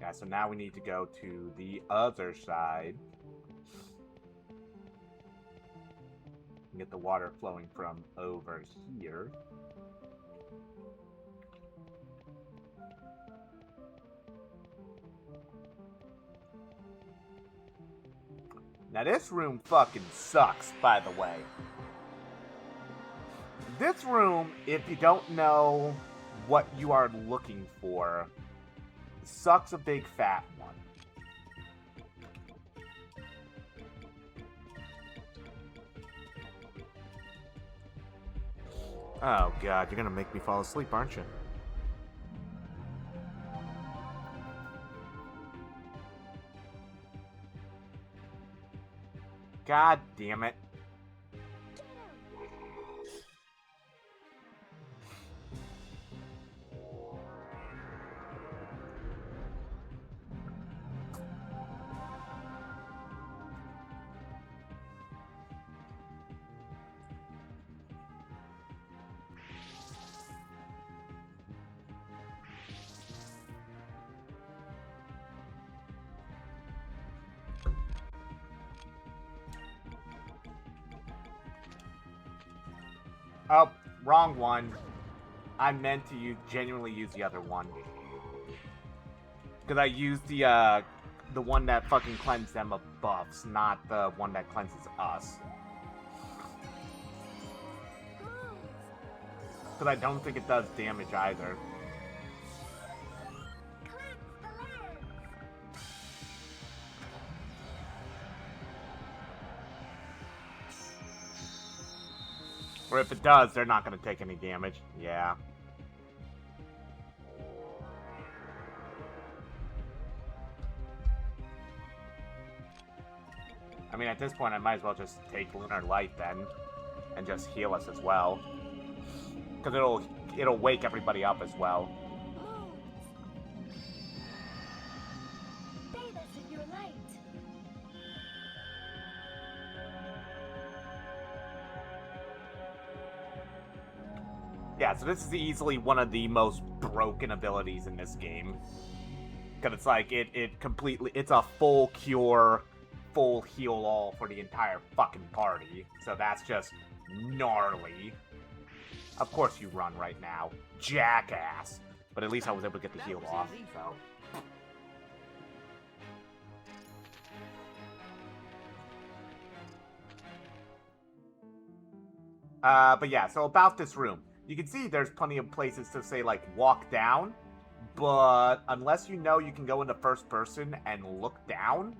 Yeah, so now we need to go to the other side. Get the water flowing from over here. Now this room fucking sucks, by the way. This room, if you don't know what you are looking for, sucks a big fat one. Oh god, you're gonna make me fall asleep, aren't you? God damn it. Oh, wrong one. I meant to genuinely use the other one. Because I used the one that fucking cleansed them of buffs, not the one that cleanses us. Because I don't think it does damage either. Or if it does, they're not going to take any damage. Yeah. I mean, at this point, I might as well just take Lunar Light then. And just heal us as well. Because it'll wake everybody up as well. Bathe us in your light. Yeah, so this is easily one of the most broken abilities in this game. Because it's like, it completely, it's a full cure, full heal all for the entire fucking party. So that's just gnarly. Of course you run right now, jackass. But at least I was able to get the heal off, so. But yeah, so about this room. You can see there's plenty of places to say, like, walk down. But unless you know you can go into first person and look down,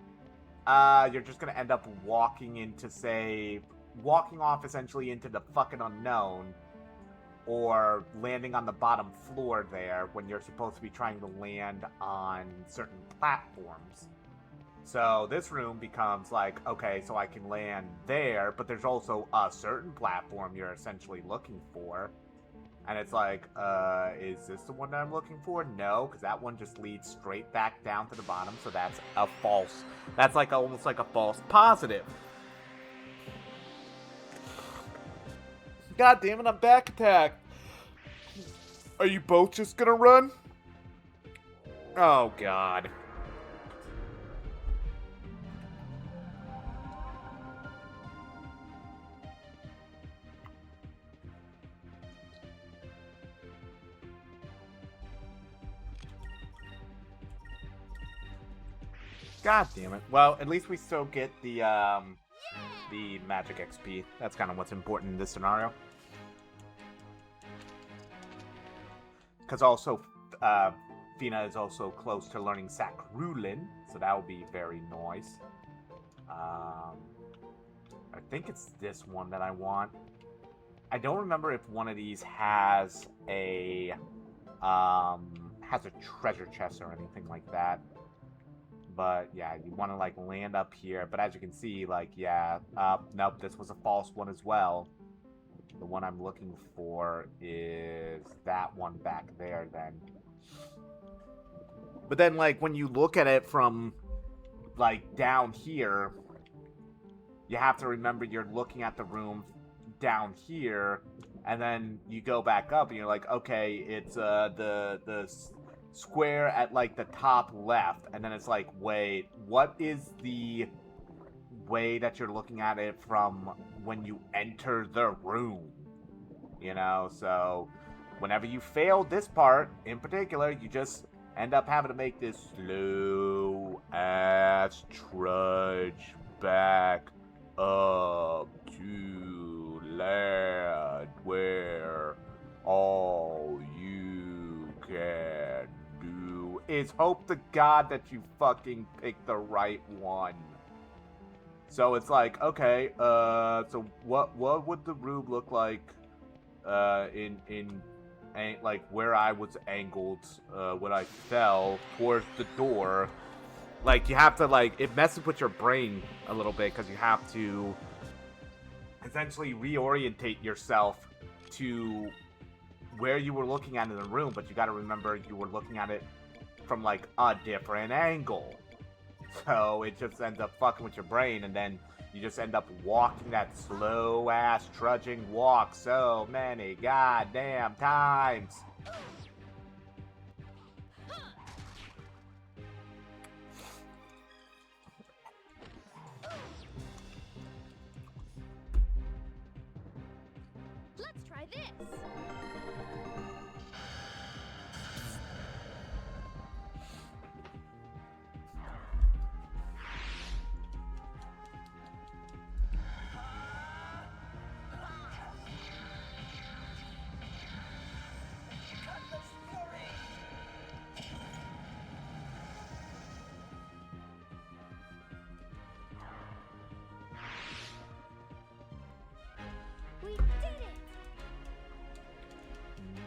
you're just gonna end up walking into, say, walking off essentially into the fucking unknown. Or landing on the bottom floor there when you're supposed to be trying to land on certain platforms. So this room becomes like, okay, so I can land there, but there's also a certain platform you're essentially looking for. And it's like, is this the one that I'm looking for? No, because that one just leads straight back down to the bottom, so that's a false. That's like almost like a false positive. God damn it, I'm back attacked. Are you both just gonna run? Oh, God. God damn it. Well, at least we still get the magic XP. That's kind of what's important in this scenario. Because also, Fina is also close to learning Sakrulin, so that will be very nice. I think it's this one that I want. I don't remember if one of these has a treasure chest or anything like that. But yeah, you want to like land up here. But as you can see, like, yeah, nope, this was a false one as well. The one I'm looking for is that one back there then. But then, like, when you look at it from, like, down here, you have to remember you're looking at the room down here, and then you go back up, and you're like, okay, it's the square at, like, the top left, and then it's like, wait, what is the way that you're looking at it from when you enter the room? You know, so whenever you fail this part in particular, you just end up having to make this slow ass trudge back up to land where all you can do is hope to God that you fucking pick the right one. So it's like, okay, so what would the room look like in like where I was angled when I fell towards the door? Like, you have to, like, it messes with your brain a little bit because you have to essentially reorientate yourself to where you were looking at in the room, but you got to remember you were looking at it from like a different angle. So it just ends up fucking with your brain, and then you just end up walking that slow-ass trudging walk so many goddamn times. Let's try this.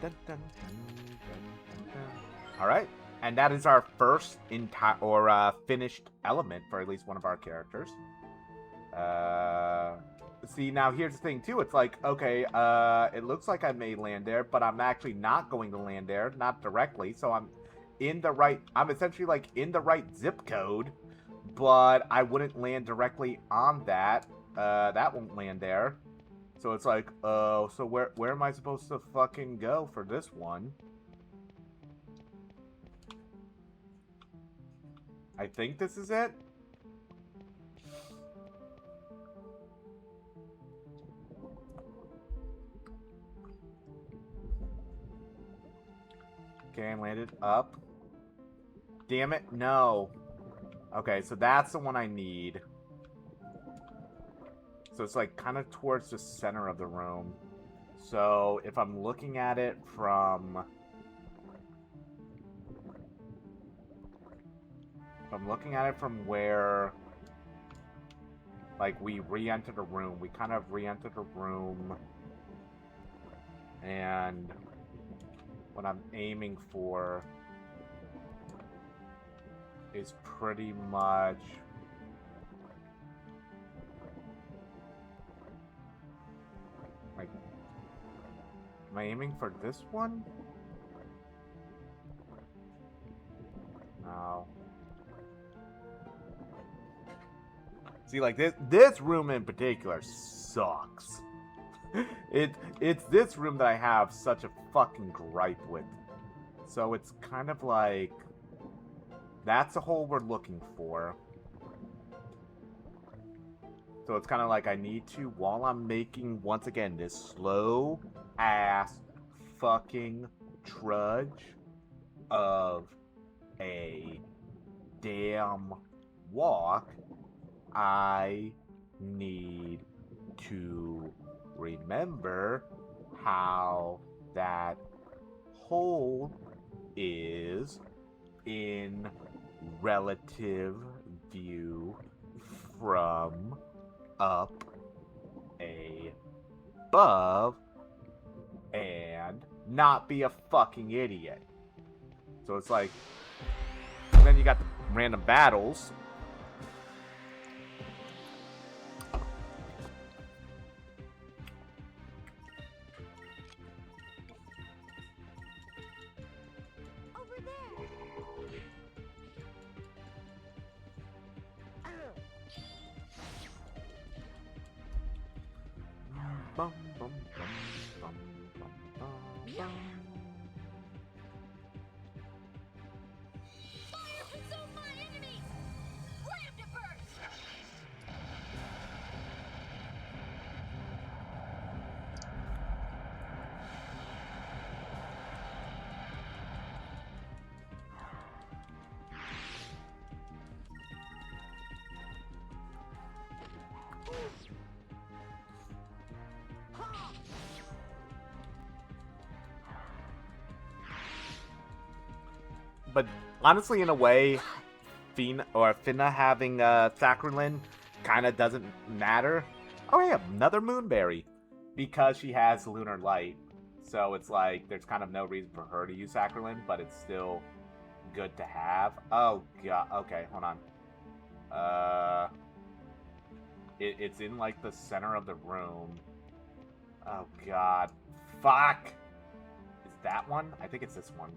dun, dun, dun. All right, and that is our first finished element for at least one of our characters. See, now here's the thing too. It's like, okay, it looks like I may land there, but I'm actually not going to land there, not directly. So I'm essentially like in the right zip code, but I wouldn't land directly on that. That won't land there. So it's like, so where am I supposed to fucking go for this one? I think this is it. Okay, I landed up. Damn it, no. Okay, so that's the one I need. So it's like kind of towards the center of the room. So if I'm looking at it from... If I'm looking at it from where... Like we re-entered a room. We kind of re-entered a room. And... What I'm aiming for... is pretty much... Like, am I aiming for this one? No. See, like this room in particular sucks. It's this room that I have such a fucking gripe with. So it's kind of like that's the hole we're looking for. So it's kind of like I need to, while I'm making, once again, this slow-ass fucking trudge of a damn walk, I need to remember how that hole is in relative view from up above and not be a fucking idiot. So it's like, then you got the random battles. Over there. Bum, bum, bum, bum, bum, bum, bum. Fire consume my enemies! Slam to burst! But honestly, in a way, Finna having Sacralin kind of doesn't matter. Oh yeah, another Moonberry, because she has Lunar Light. So it's like there's kind of no reason for her to use Sacralin, but it's still good to have. Oh god. Okay, hold on. It's in like the center of the room. Oh god. Fuck. Is that one? I think it's this one.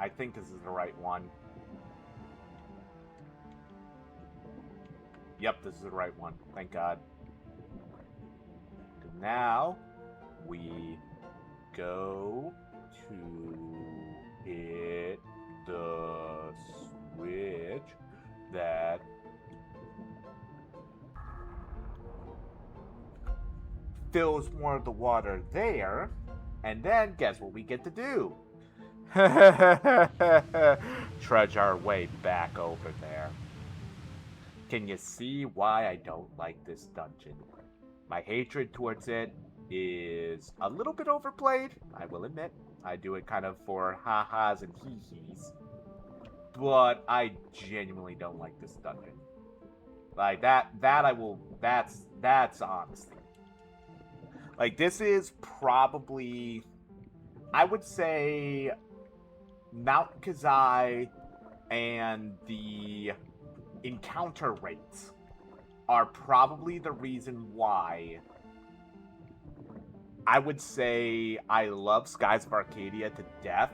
I think this is the right one. Yep, this is the right one. Thank God. Now, we go to hit the switch that fills more of the water there, and then guess what we get to do? Trudge our way back over there. Can you see why I don't like this dungeon? My hatred towards it is a little bit overplayed, I will admit. I do it kind of for ha-has and hee-hees. But I genuinely don't like this dungeon. Like that I will. That's honestly. Like this is probably, I would say, Mount Kazai and the encounter rates are probably the reason why I would say I love Skies of Arcadia to death.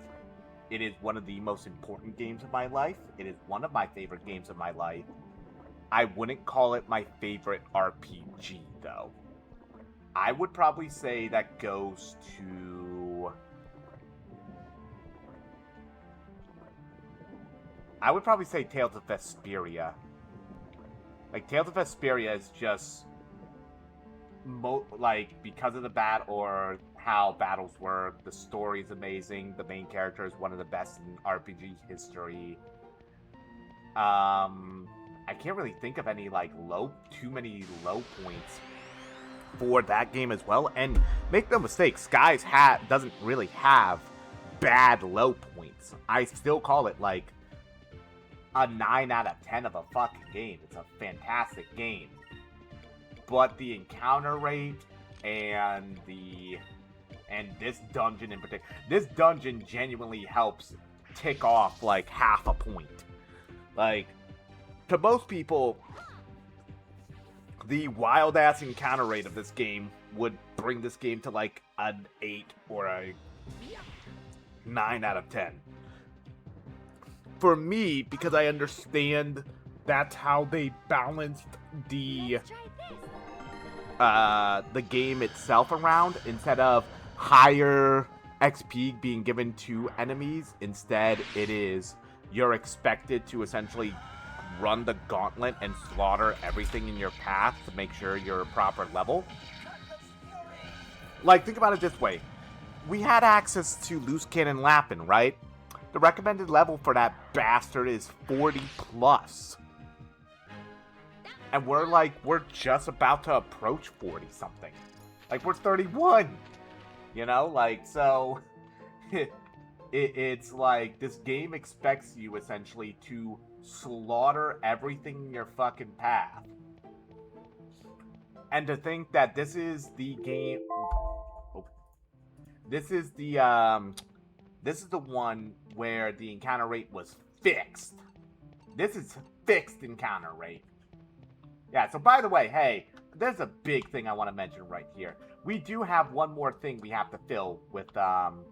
It is one of the most important games of my life. It is one of my favorite games of my life. I wouldn't call it my favorite RPG, though. I would probably say that goes to... I would probably say Tales of Vesperia. Like, Tales of Vesperia is just... because of the or how battles work, the story is amazing, the main character is one of the best in RPG history. I can't really think of any, too many low points for that game as well. And make no mistake, Skies doesn't really have bad low points. I still call it, a 9 out of 10 of a fucking game. It's a fantastic game. But the encounter rate and this dungeon in particular, this dungeon genuinely helps tick off half a point. To most people, the wild ass encounter rate of this game would bring this game to an 8 or a 9 out of 10. For me, because I understand that's how they balanced the game itself around. Instead of higher XP being given to enemies, instead it is you're expected to essentially run the gauntlet and slaughter everything in your path to make sure you're a proper level. Think about it this way. We had access to Loose Cannon Lappin, right? The recommended level for that bastard is 40 plus. And we're just about to approach 40 something. We're 31. You know, so it's this game expects you essentially to slaughter everything in your fucking path. And to think that this is the game, this is the one where the encounter rate was fixed. This is fixed encounter rate. Yeah, so by the way, hey, there's a big thing I want to mention right here. We do have one more thing we have to fill with, fill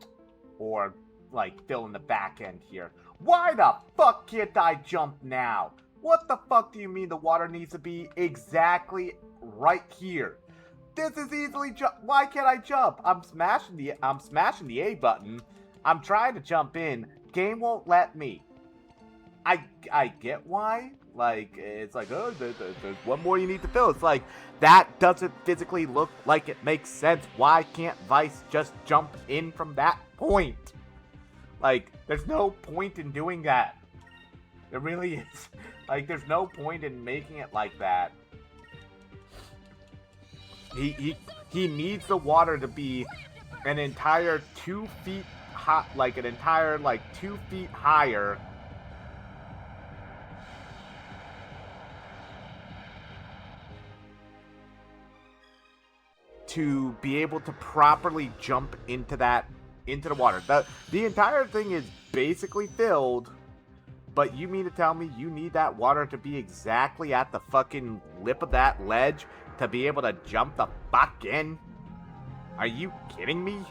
in the back end here. Why the fuck can't I jump now? What the fuck do you mean the water needs to be exactly right here? This is easily why can't I jump? I'm smashing the A button. I'm trying to jump in. Game won't let me. I get why. It's oh, there's one more you need to fill. It's that doesn't physically look like it makes sense. Why can't Vice just jump in from that point? There's no point in doing that. There really is. There's no point in making it like that. He needs the water to be an entire 2 feet high, an entire 2 feet higher. To be able to properly jump into the water. The entire thing is basically filled, but you mean to tell me you need that water to be exactly at the fucking lip of that ledge to be able to jump the fuck in? Are you kidding me?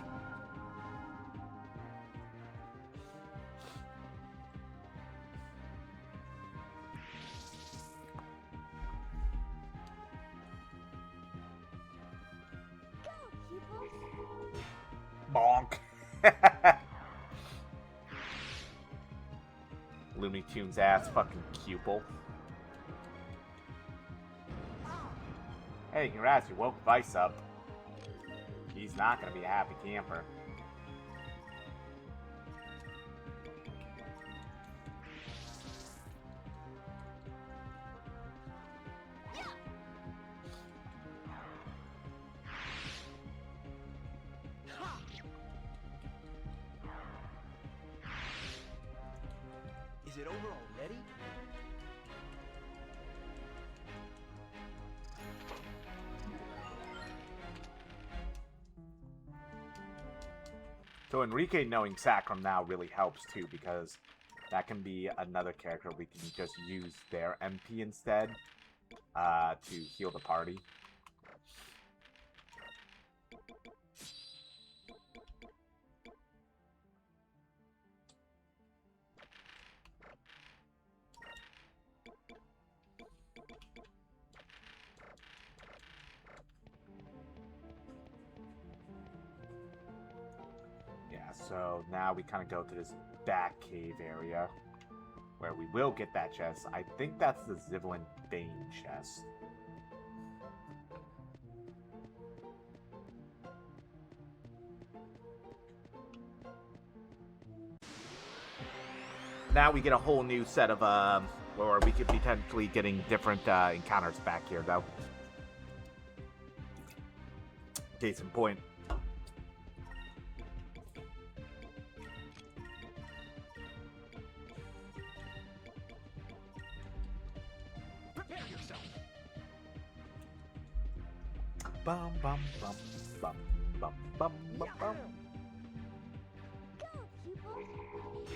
Bonk. Looney Tunes ass fucking pupil. Hey, congrats, you woke Vice up. He's not gonna be a happy camper. Is it over already? So Enrique knowing Sacrum now really helps too, because that can be another character we can just use their MP instead to heal the party. So now we kind of go to this back cave area where we will get that chest. I think that's the Zivelin Bane chest. Now we get a whole new set of, or we could be potentially getting different encounters back here, though. Case in point. Bum bum bum bum bum bum bum bum. Go, pupils.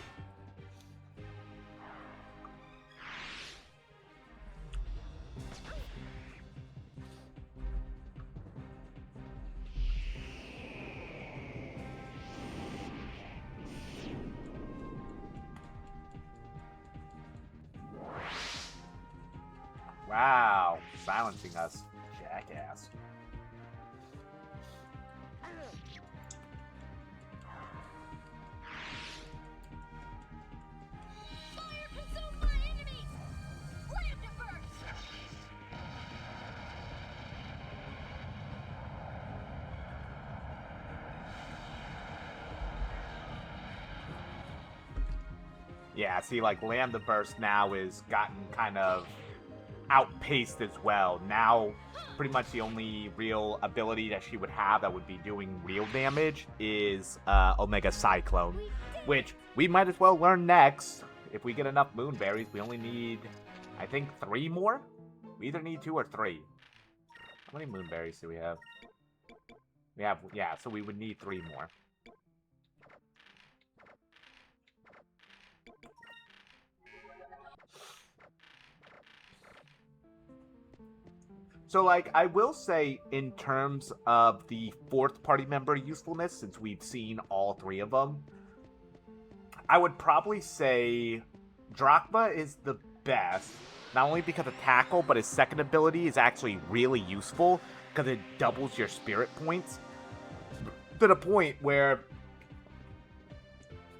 Wow, silencing us, jackass. Fire consume my enemies! Slam to burst! Yeah, see, like, Lambda Burst now is gotten kind of outpaced as well. Now, pretty much the only real ability that she would have that would be doing real damage is Omega Cyclone, which we might as well learn next. If we get enough Moonberries, we only need, I think, 3 more? We either need 2 or 3. How many Moonberries do we have? We have, yeah, so we would need 3 more. So, like, I will say, in terms of the 4th party member usefulness, since we've seen all 3 of them, I would probably say Drachma is the best, not only because of tackle, but his second ability is actually really useful, because it doubles your spirit points, to the point where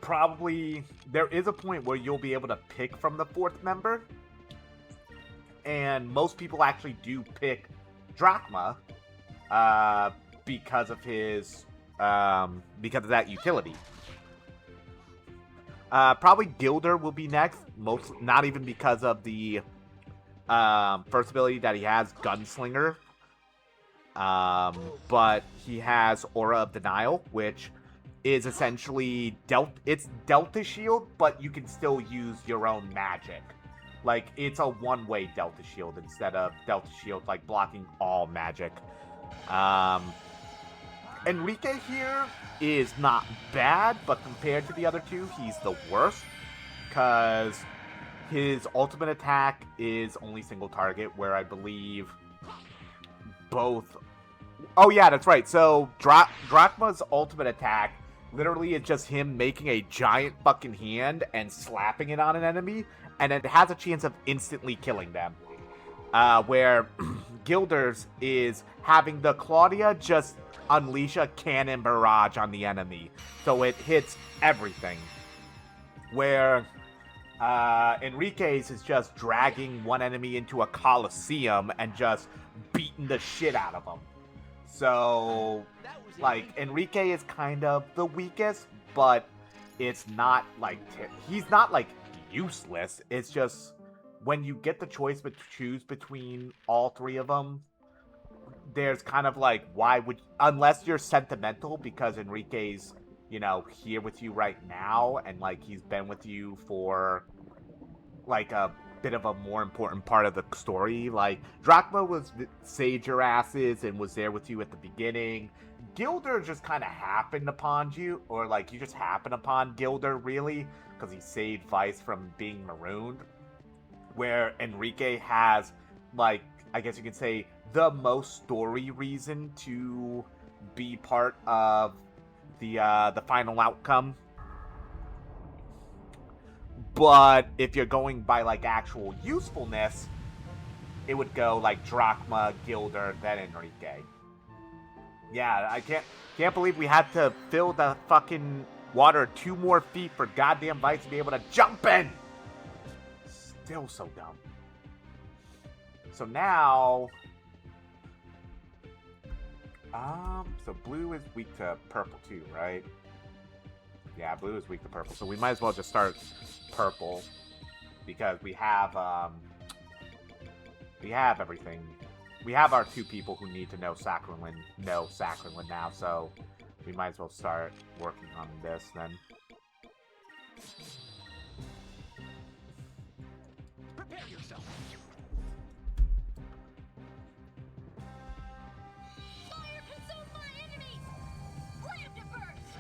probably there is a point where you'll be able to pick from the 4th member, and most people actually do pick Drachma because of his because of that utility. Probably Gilder will be next, not even because of the first ability that he has, Gunslinger, but he has Aura of Denial, which is essentially it's Delta Shield, but you can still use your own magic. Like, it's a one-way Delta Shield instead of Delta Shield, like, blocking all magic. Enrique here is not bad, but compared to the other 2, he's the worst. Because his ultimate attack is only single target, where I believe both... Oh, yeah, that's right. So, Drachma's ultimate attack literally is just him making a giant fucking hand and slapping it on an enemy, and it has a chance of instantly killing them. Where Gilder's is having the Claudia just unleash a cannon barrage on the enemy, so it hits everything. Where Enrique's is just dragging one enemy into a coliseum and just beating the shit out of them. So, like, Enrique is kind of the weakest, but it's not like he's not like useless. It's just when you get the choice to choose between all 3 of them, there's kind of like, why would, unless you're sentimental because Enrique's, you know, here with you right now, and like he's been with you for like a bit of a more important part of the story. Like, Drachma was saved your asses and was there with you at the beginning. Gilder just kind of happened upon you, or like you just happened upon Gilder really, because he saved Vice from being marooned. Where Enrique has, like, I guess you could say, the most story reason to be part of the final outcome. But if you're going by like actual usefulness, it would go like Drachma, Gilder, then Enrique. Yeah, I can't believe we had to fill the fucking water 2 more feet for goddamn Vice to be able to jump in. Still so dumb. So now, so blue is weak to purple too, right? Yeah, blue is weak to purple. So we might as well just start purple because we have everything. We have our 2 people who need to know Saccharin now, so we might as well start working on this then. Prepare yourself. Fire consume my enemies! Slam to burst!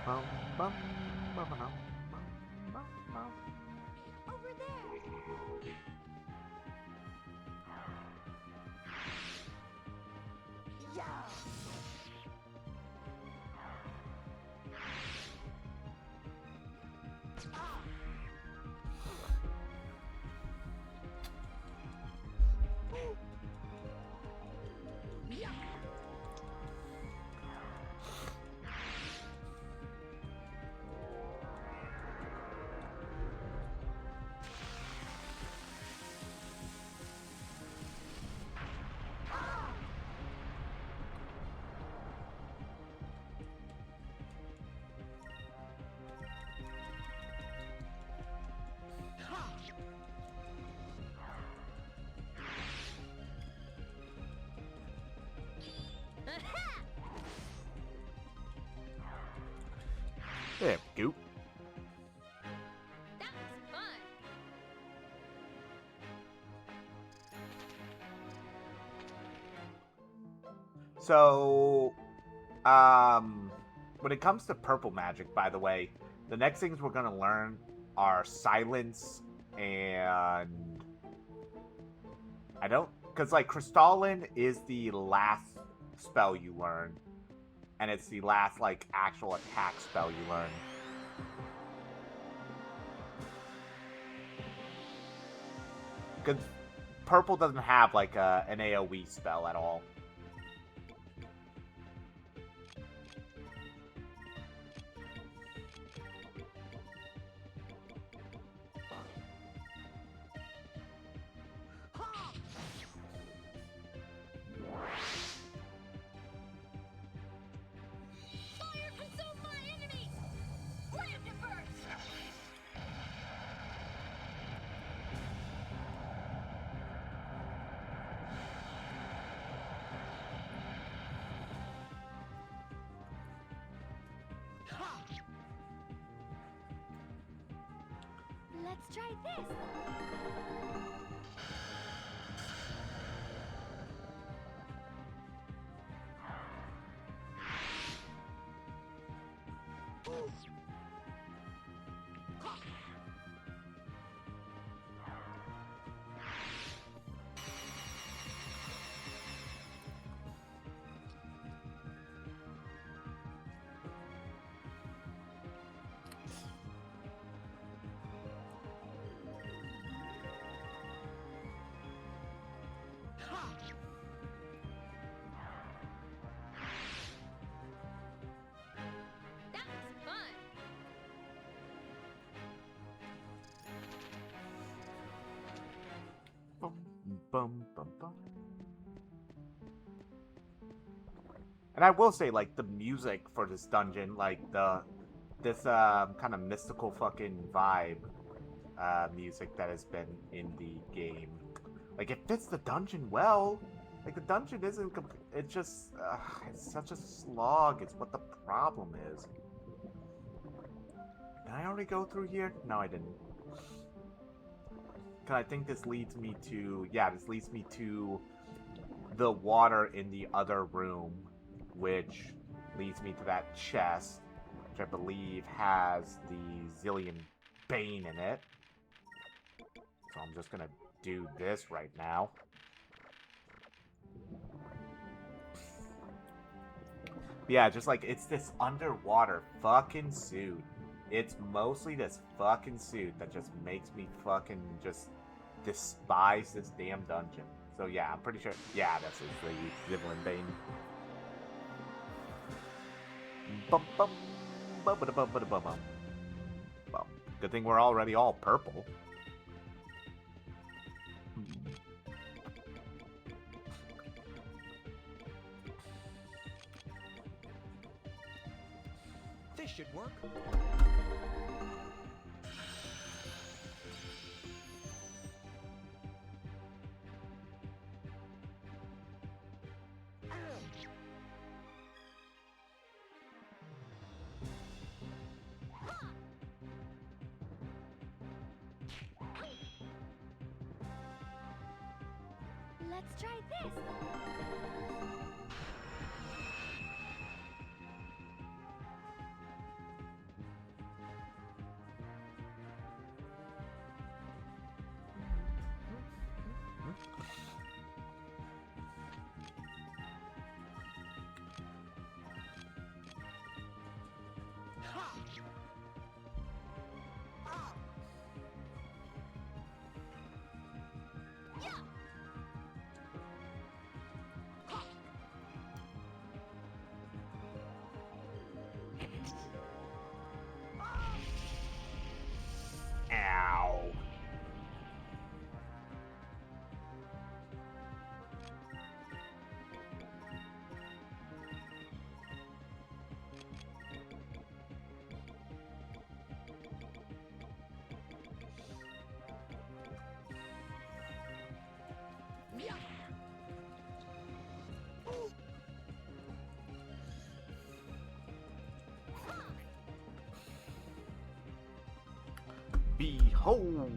Bum, bum, bum, bum, bum, bum, bum. Over there! Yeah. There we go. That was fun! So, when it comes to purple magic, by the way, the next things we're gonna learn are silence and because like Crystalline is the last spell you learn, and it's the last like actual attack spell you learn. Because purple doesn't have like an AoE spell at all. Fire consume my enemies! Slam to burst! Let's try this! That was fun! Bum, bum, bum, bum. And I will say, like, the music for this dungeon, like, this kind of mystical fucking vibe music that has been in the game. Like, it fits the dungeon well. Like, the dungeon isn't... It's just... it's such a slog. It's what the problem is. Did I already go through here? No, I didn't. 'Cause I think this leads me to... Yeah, this leads me to the water in the other room, which leads me to that chest, which I believe has the Zillion Bane in it. So I'm just gonna do this right now. Yeah, just like, it's this underwater fucking suit. It's mostly this fucking suit that just makes me fucking just despise this damn dungeon. So yeah, I'm pretty sure, yeah, this is the Zillion Bane. Bum, bum, bum, bum, bum, bum, bum, bum. Well, good thing we're already all purple. This should work. Let's try this. Ow. Behold.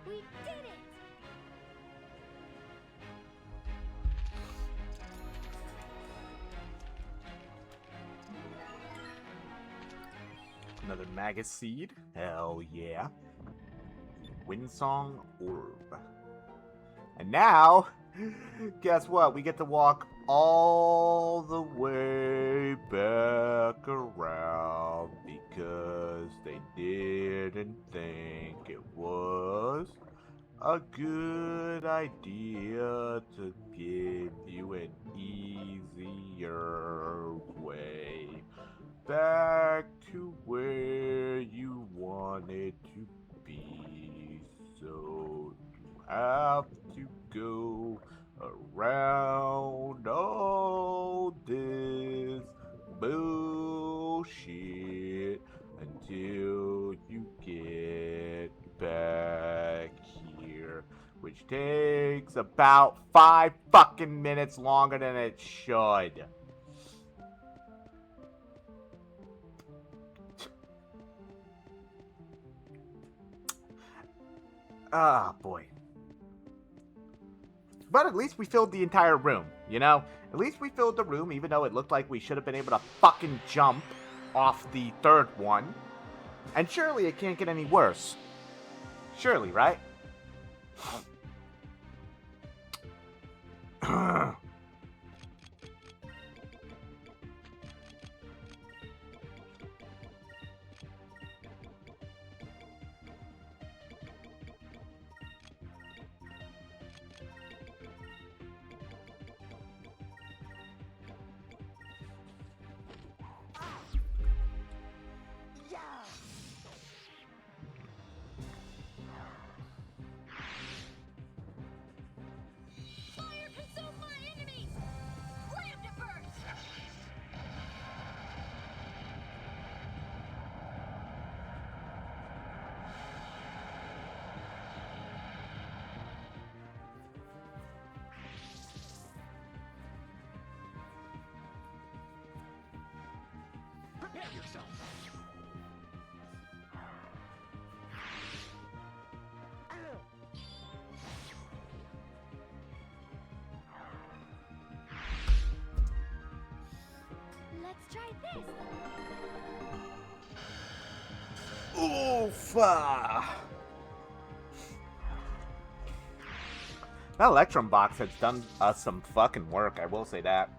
We did it! Another Magus Seed. Hell yeah. Windsong Orb. And now, guess what? We get to walk all the way back around because they didn't think it was a good idea to give you an easier way back to where you wanted to be. So you have to go around all this bullshit until you get back here, which takes about 5 fucking minutes longer than it should. Ah, boy. But at least we filled the entire room, you know? At least we filled the room, even though it looked like we should have been able to fucking jump off the third one. And surely it can't get any worse. Surely, right? Fire consume my yourself. Let's try this. Oof! That Electrum box has done us some fucking work, I will say that.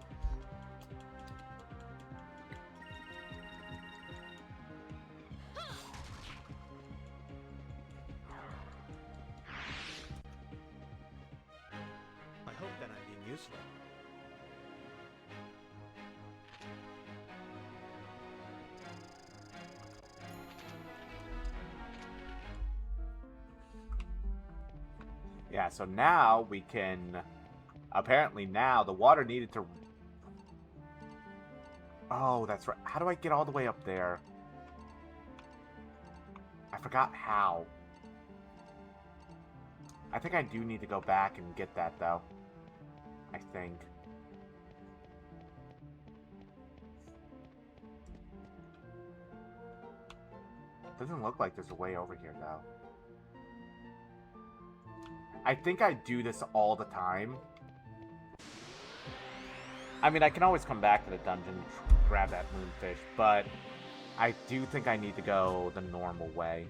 I hope that I'm being useful. Yeah, so now we can... Apparently now, the water needed to... Oh, that's right. How do I get all the way up there? I forgot how. I think I do need to go back and get that, though. I think. Doesn't look like there's a way over here, though. I think I do this all the time. I mean, I can always come back to the dungeon, grab that moonfish, but I do think I need to go the normal way.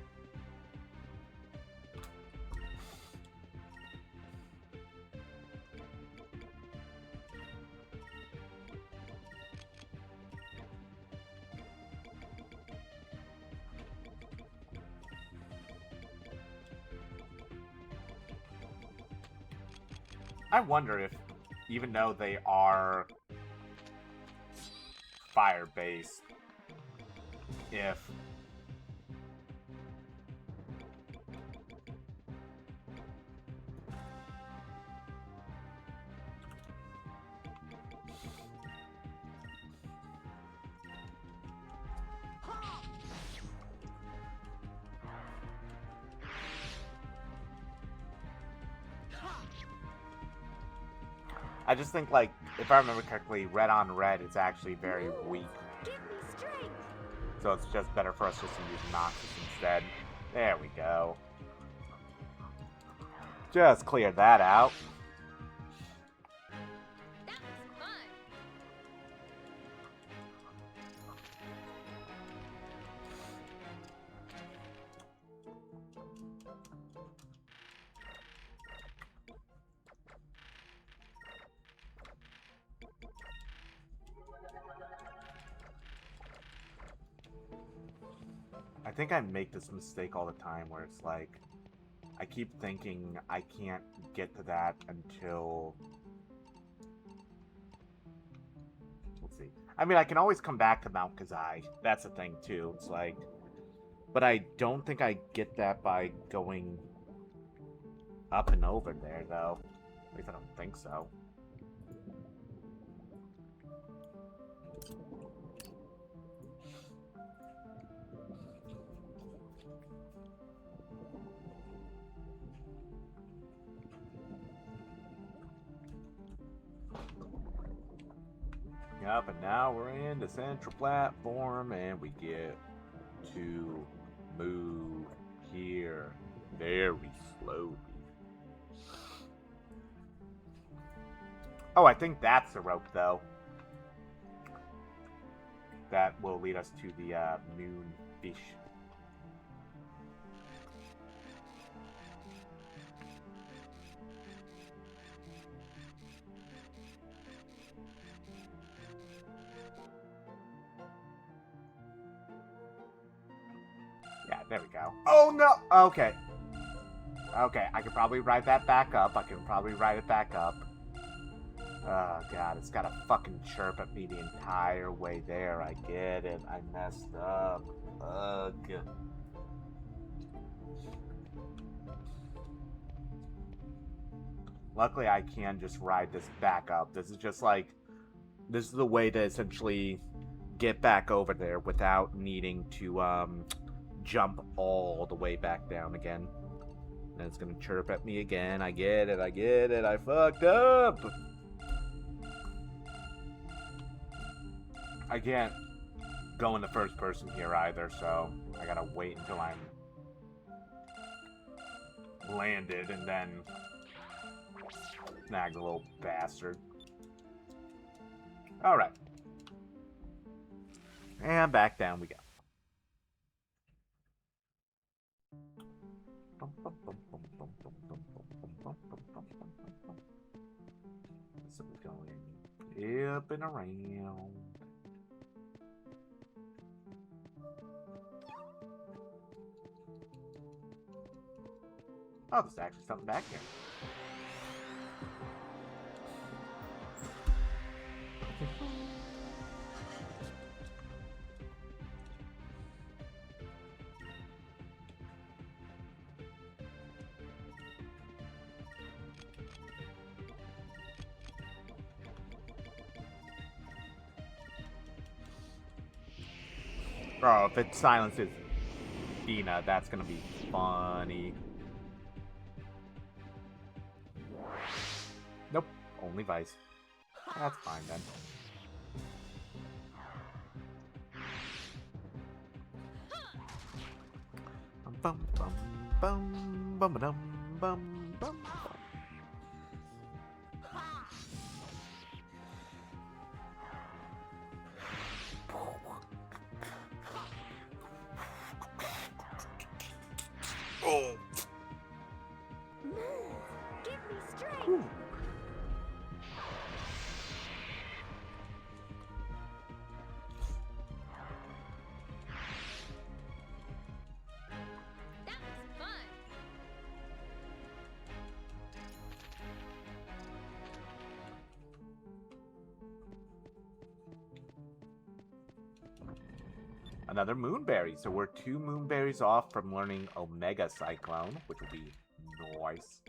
I wonder if, even though they are fire-based, if... I just think, like, if I remember correctly, red on red is actually very weak. Give me strength. So it's just better for us just to use Noxus instead. There we go. Just cleared that out. That was fun. I think I make this mistake all the time where it's like, I keep thinking I can't get to that until... Let's see. I mean, I can always come back to Mount Kazai. That's the thing, too. It's like... But I don't think I get that by going up and over there, though. At least I don't think so. Yep, and now we're in the central platform, and we get to move here very slowly. Oh, I think that's the rope, though. That will lead us to the moon fish. Yeah, there we go. Oh, no! Okay. Okay, I can probably ride that back up. Oh, God, it's gotta fucking chirp at me the entire way there. I get it. I messed up. Ugh. Luckily, I can just ride this back up. This is just like... This is the way to essentially get back over there without needing to, jump all the way back down again. And it's gonna chirp at me again. I get it. I fucked up! Again, go in the first person here either, so I gotta wait until I'm landed and then snag the little bastard. Alright. And back down we go. So we're going up and around. Oh, there's actually something back here. Oh, if it silences Dina, that's gonna be funny. Nope, only Vice. That's fine then. Bum bum bum bum bum bum bum. Oh. Give me strength. That was fun. Another moonberry. So we're 2 moonberries off from learning Omega Cyclone, which will be nice.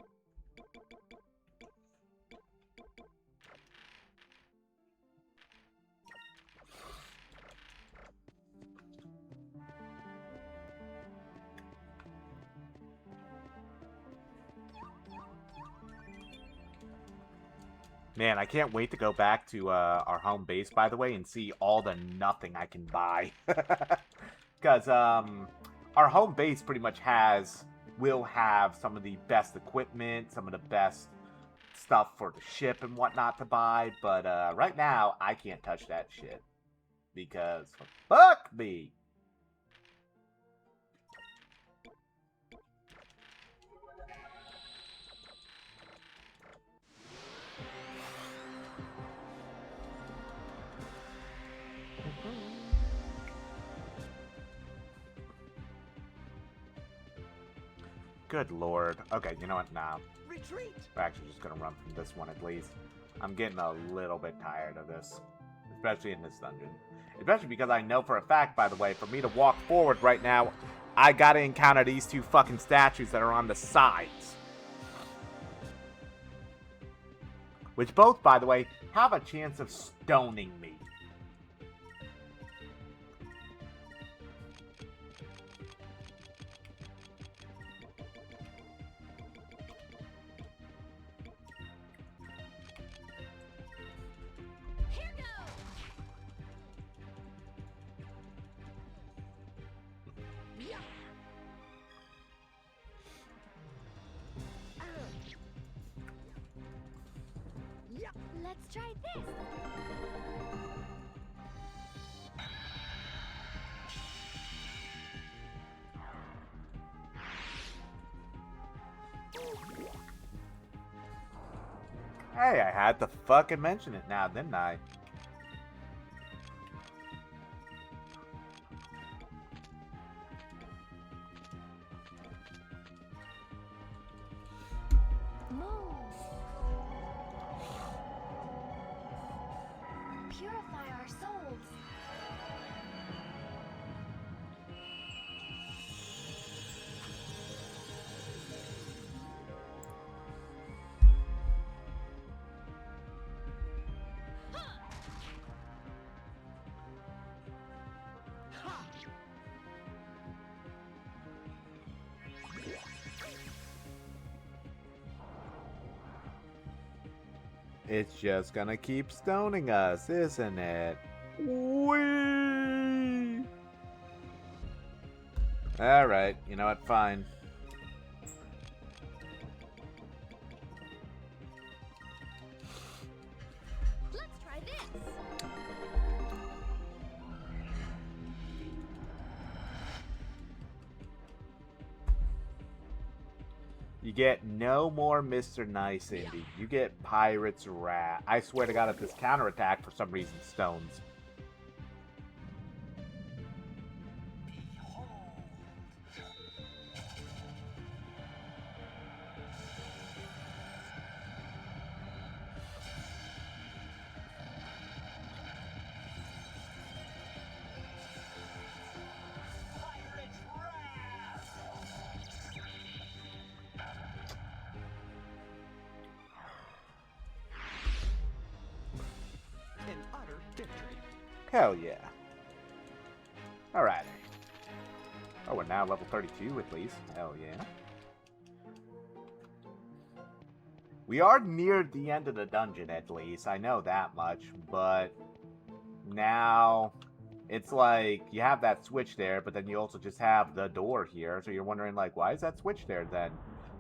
Man, I can't wait to go back to our home base, by the way, and see all the nothing I can buy. Because our home base pretty much will have some of the best equipment, some of the best stuff for the ship and whatnot to buy. But right now, I can't touch that shit. Because, fuck me. Good lord. Okay, you know what? Nah. Retreat! We're actually just gonna run from this one at least. I'm getting a little bit tired of this. Especially in this dungeon. Especially because I know for a fact, by the way, for me to walk forward right now, I gotta encounter these 2 fucking statues that are on the sides. Which both, by the way, have a chance of stoning me. Here goes. Yeah. Yeah. Let's try this. Hey, I had to fucking mention it now, didn't I? Move. Purify our souls. It's just gonna keep stoning us, isn't it? Whee! Alright, you know what? Fine. Let's try this. You get no more Mr. Nice, Indy. You get Pirate's Wrath. I swear to God, if this counterattack for some reason stones. An utter victory. Hell yeah. Alright. Oh, we're now level 32 at least. Hell yeah. We are near the end of the dungeon at least. I know that much. But now it's like you have that switch there, but then you also just have the door here. So you're wondering like, why is that switch there then?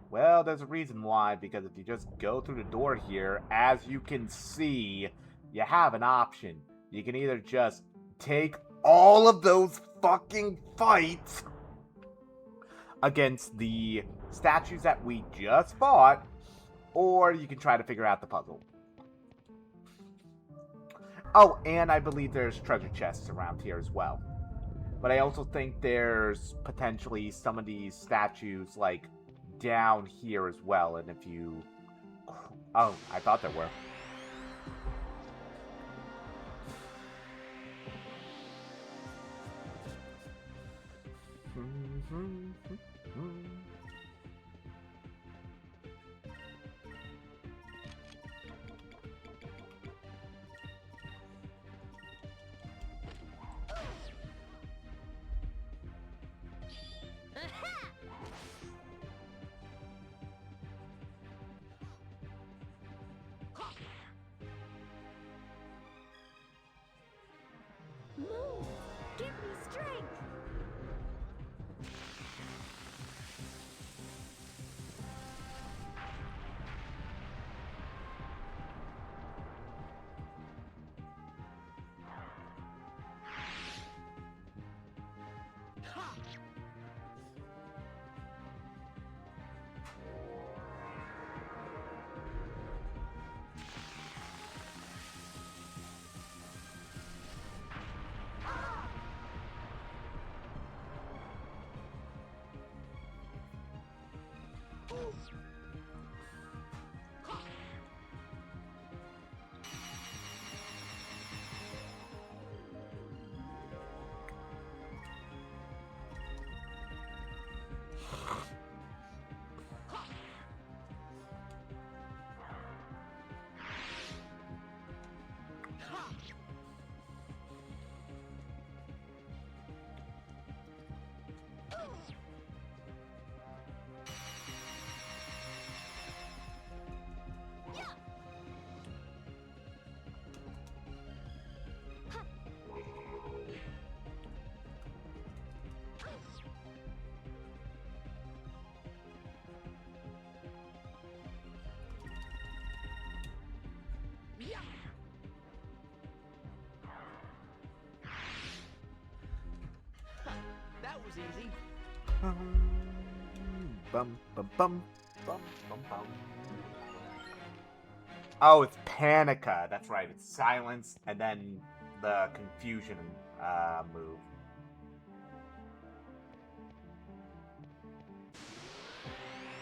Well, there's a reason why. Because if you just go through the door here, as you can see, you have an option. You can either just take all of those fucking fights against the statues that we just fought, or you can try to figure out the puzzle. Oh, and I believe there's treasure chests around here as well. But I also think there's potentially some of these statues, like, down here as well, and if you... Oh, I thought there were. Move. Give me strength. That was easy. Bum, bum, bum, bum, bum, bum. Oh, it's Panica. That's right. It's silence and then the confusion move.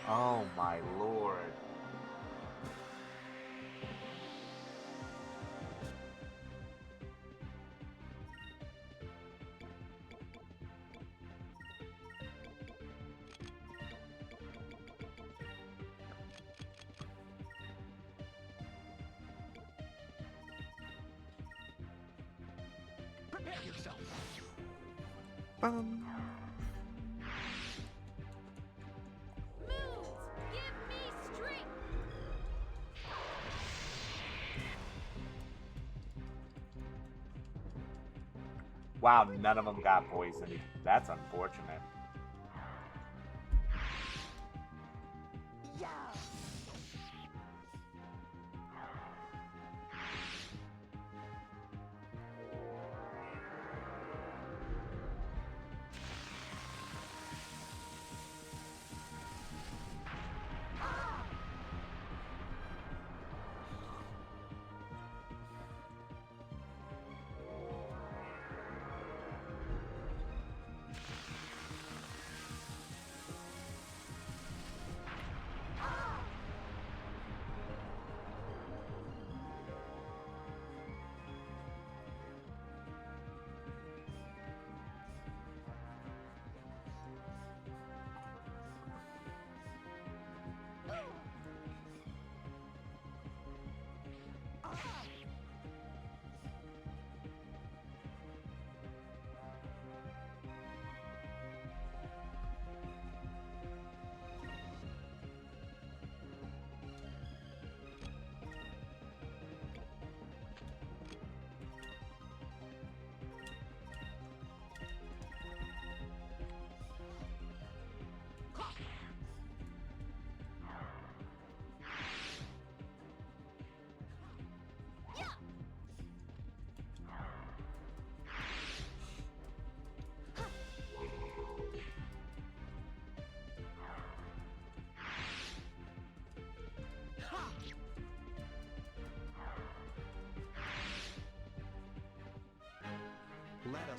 Oh my lord. Prepare yourself. Bum. Moves. Give me strength. Wow, none of them got poisoned. That's unfortunate.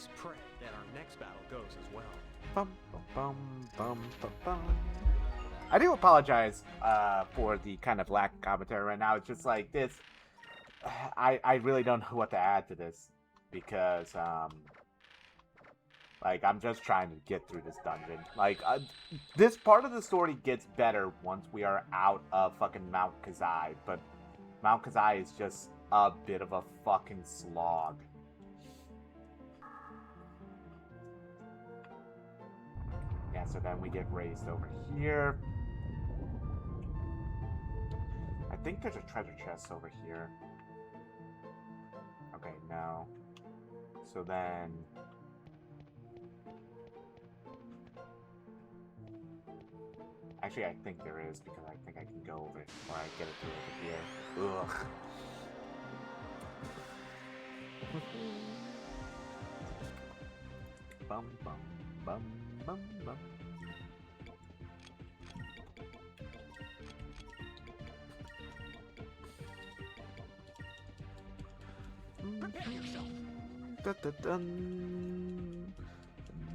Let's pray that our next battle goes as well. Bum, bum, bum, bum, bum, bum. I do apologize for the kind of lack of commentary right now. It's just like this. I really don't know what to add to this because like I'm just trying to get through this dungeon. Like this part of the story gets better once we are out of fucking Mount Kazai, but Mount Kazai is just a bit of a fucking slog. Yeah, so then we get raised over here. I think there's a treasure chest over here. Okay, no. So then... Actually, I think there is, because I think I can go over it, or I get it through over here. Ugh. Bum, bum, bum, bum, bum. Prepare yourself. Dun, dun, dun.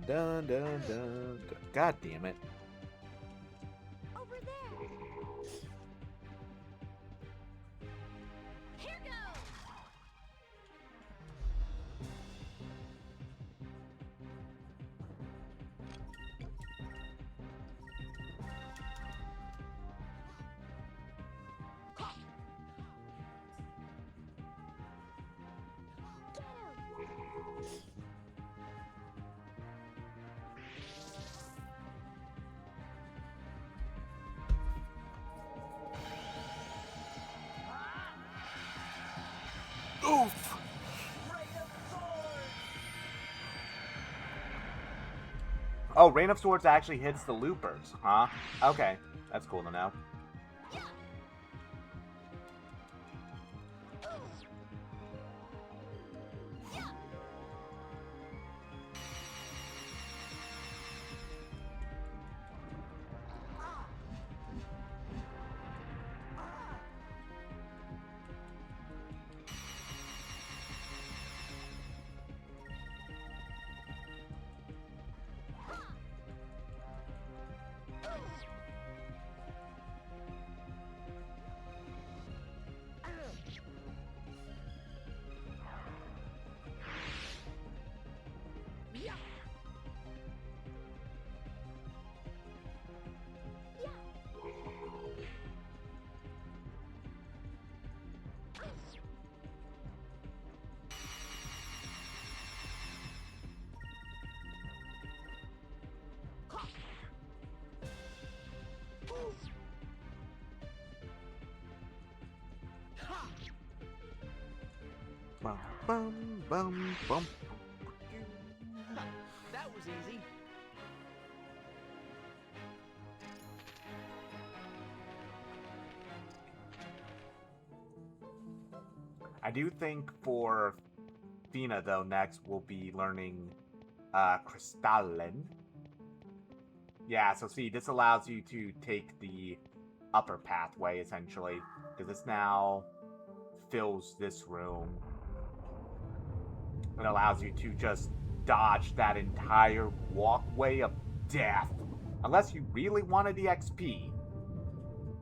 Dun, dun, dun, dun. God damn it. Over there. Here goes. Get him. Oof! Oh, Rain of Swords actually hits the loopers, huh? Okay, that's cool to know. Bum, bum, bum, bum. That was easy. I do think for Fina, though, next we'll be learning Crystalline. Yeah, so see, this allows you to take the upper pathway, essentially, because this now fills this room. It allows you to just dodge that entire walkway of death. Unless you really wanted the XP.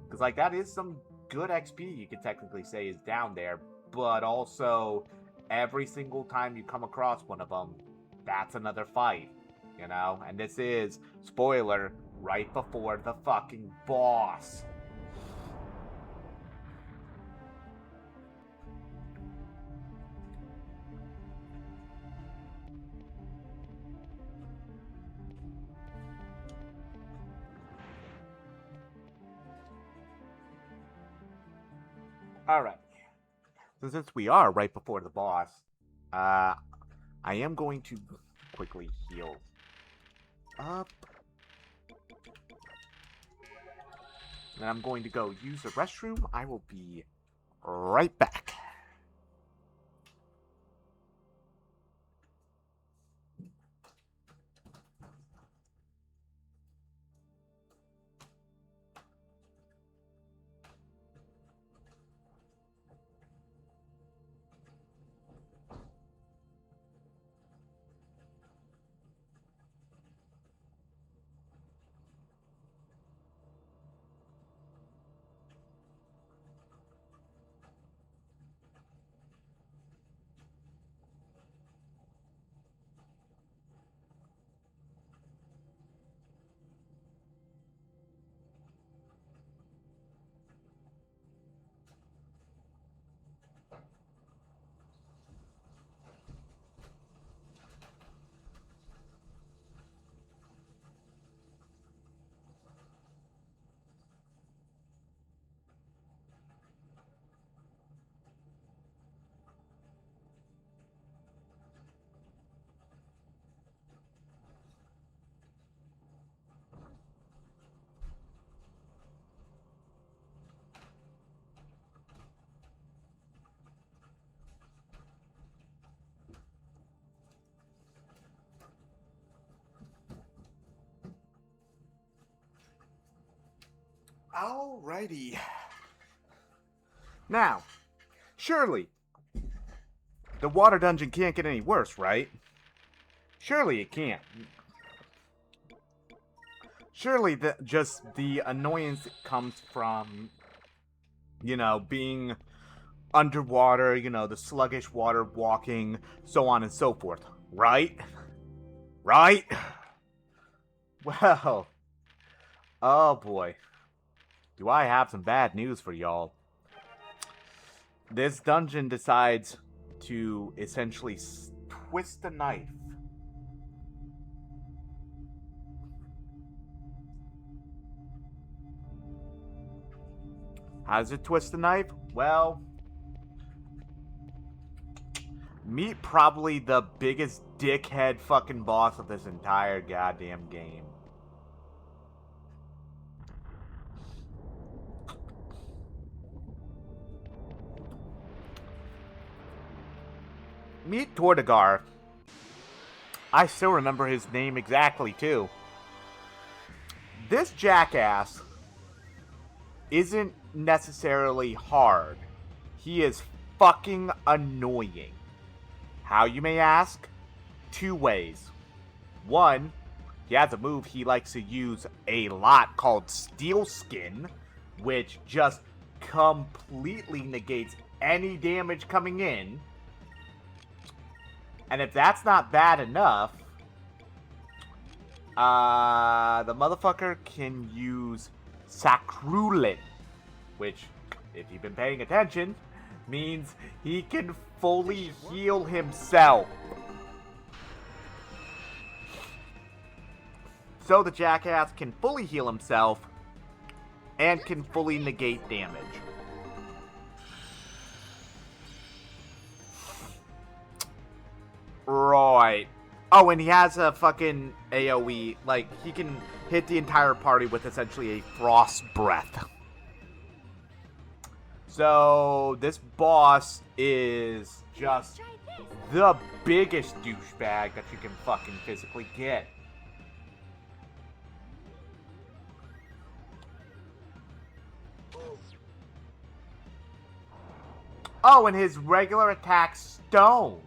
Because, like, that is some good XP you could technically say is down there. But also, every single time you come across one of them, that's another fight. You know? And this is, spoiler, right before the fucking boss. Alright. So since we are right before the boss, I am going to quickly heal up. Then I'm going to go use the restroom. I will be right back. Alrighty. Now, surely, the water dungeon can't get any worse, right? Surely it can't. Surely just the annoyance comes from, being underwater, the sluggish water walking, so on and so forth. Right? Right? Well, oh boy. Do I have some bad news for y'all. This dungeon decides to essentially twist a knife. How does it twist the knife? Well, meet probably the biggest dickhead fucking boss of this entire goddamn game. Meet Tortigar. I still remember his name exactly, too. This jackass isn't necessarily hard. He is fucking annoying. How, you may ask? 2 ways. One, he has a move he likes to use a lot called Steel Skin, which just completely negates any damage coming in. And if that's not bad enough, the motherfucker can use Sacrulin, which, if you've been paying attention, means he can fully heal himself. So the jackass can fully heal himself and can fully negate damage. Right. Oh, and he has a fucking AoE. Like, he can hit the entire party with essentially a frost breath. So, this boss is just the biggest douchebag that you can fucking physically get. Oh, and his regular attack, Stone.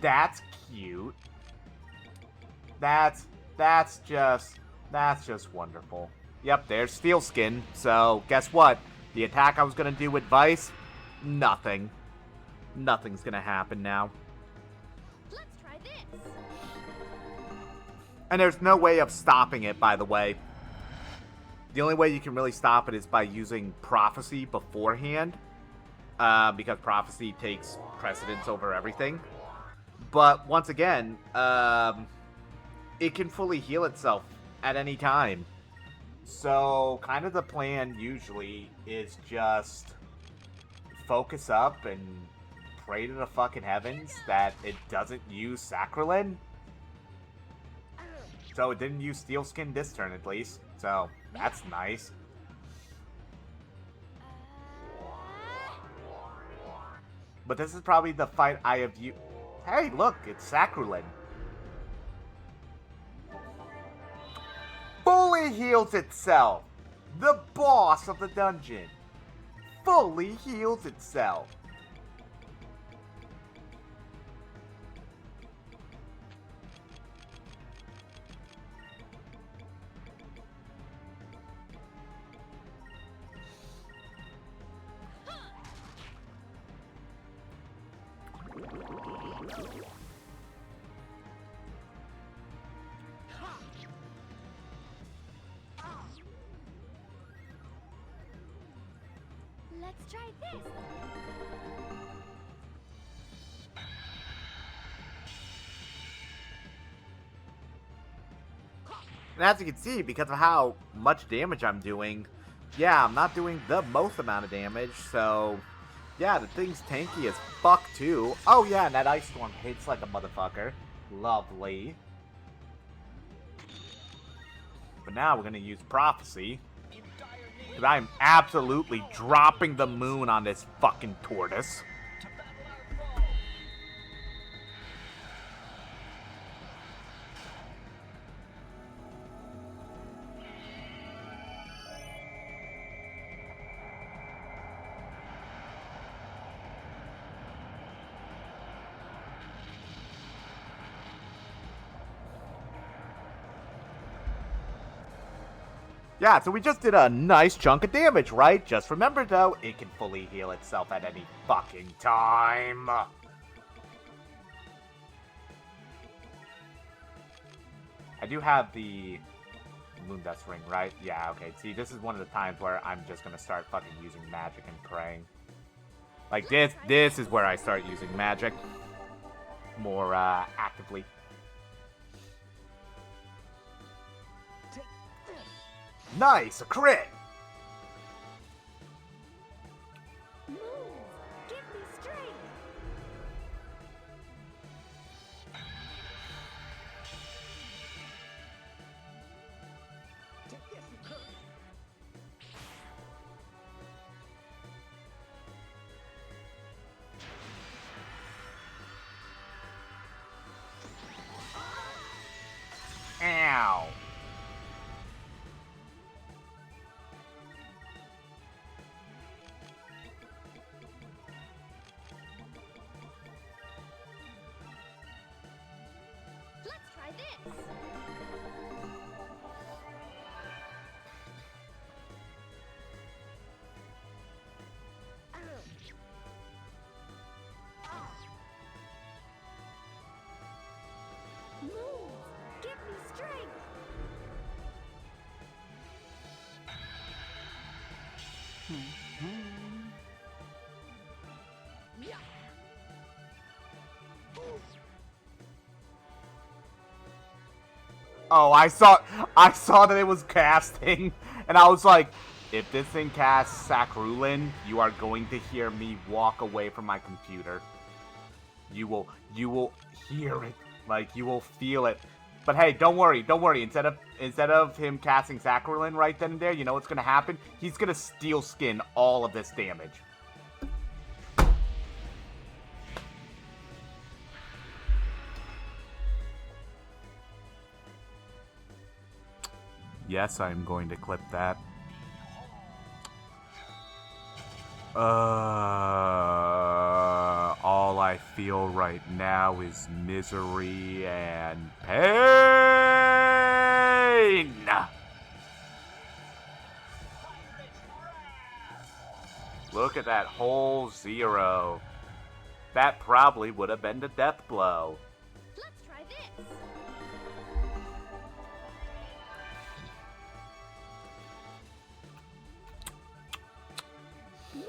That's cute. That's just wonderful. Yep, there's Steel Skin. So, guess what? The attack I was gonna do with Vice, nothing. Nothing's gonna happen now. Let's try this. And there's no way of stopping it, by the way. The only way you can really stop it is by using Prophecy beforehand. Because Prophecy takes precedence over everything. But once again, it can fully heal itself at any time. So, kind of the plan usually is just focus up and pray to the fucking heavens that it doesn't use Sacralin. So it didn't use Steel Skin this turn at least. So, that's nice. But this is probably the fight I have used. Hey, look, it's Sacralin. Fully heals itself. The boss of the dungeon. Fully heals itself. Let's try this. And as you can see, because of how much damage I'm doing, yeah, I'm not doing the most amount of damage, so yeah, the thing's tanky as fuck too. Oh yeah, and that Ice Storm hits like a motherfucker. Lovely. But now we're gonna use Prophecy. Because I am absolutely dropping the moon on this fucking tortoise. Yeah, so we just did a nice chunk of damage, right? Just remember, though, it can fully heal itself at any fucking time. I do have the Moondust Ring, right? Yeah, okay. See, this is one of the times where I'm just gonna start fucking using magic and praying. Like, this is where I start using magic more, actively. Nice! A crit! Move! Give me strength! Ow! Let's try this! Move! Give me strength! Oh, I saw that it was casting, and I was like, if this thing casts Sakrulin, you are going to hear me walk away from my computer. You will hear it, like you will feel it. But hey, don't worry. Instead of him casting Sakrulin right then and there, you know what's gonna happen? He's gonna steel skin all of this damage. Yes, I'm going to clip that. All I feel right now is misery and pain. Look at that whole 0. That probably would have been the death blow. Let's try this! Move!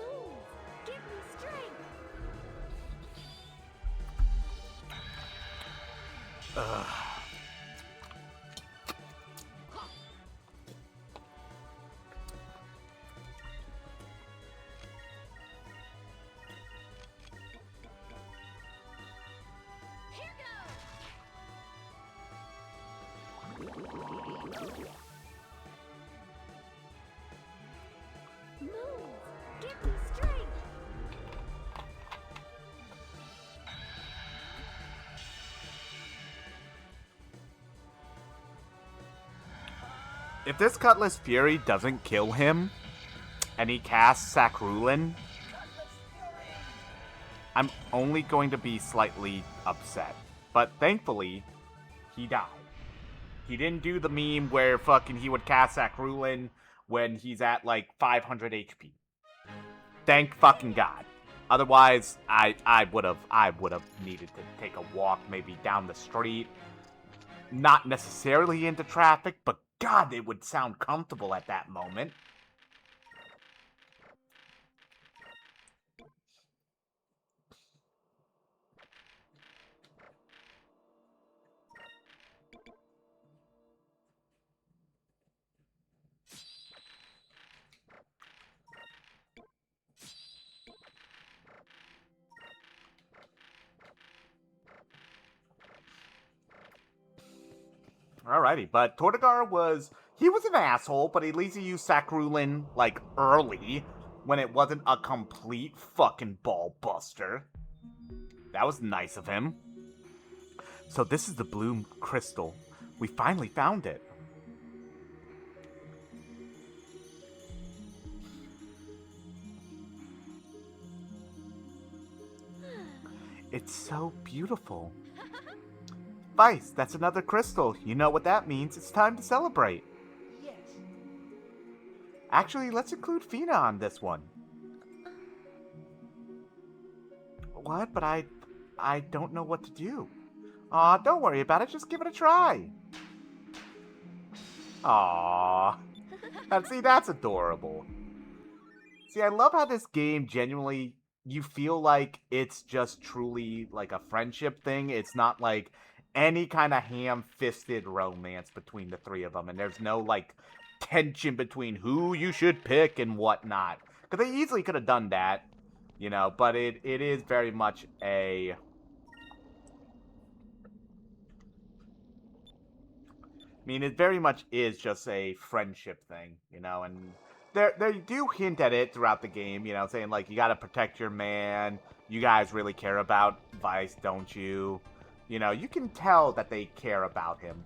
Give me strength! Here goes! Move! Give me strength! If this Cutlass Fury doesn't kill him, and he casts Sakrulin, I'm only going to be slightly upset. But thankfully, he died. He didn't do the meme where fucking he would cast Sakrulin when he's at like 500 HP. Thank fucking God. Otherwise, I would have needed to take a walk maybe down the street. Not necessarily into traffic, but God, it would sound comfortable at that moment. Alrighty, but Tortigar was an asshole, but at least he used Sakrulin, like, early, when it wasn't a complete fucking ball buster. That was nice of him. So this is the blue crystal. We finally found it. It's so beautiful. Vice, that's another crystal. You know what that means. It's time to celebrate. Yes. Actually, let's include Fina on this one. What? But I don't know what to do. Aw, don't worry about it. Just give it a try. Aw. And see, that's adorable. See, I love how this game genuinely, you feel like it's just truly like a friendship thing. It's not like any kind of ham-fisted romance between the three of them. And there's no like tension between who you should pick and whatnot. Because they easily could have done that, you know, but it is very much a... I mean, it very much is just a friendship thing, you know, and they do hint at it throughout the game, you know, saying, like, you gotta protect your man, you guys really care about Vice, don't you? You know, you can tell that they care about him.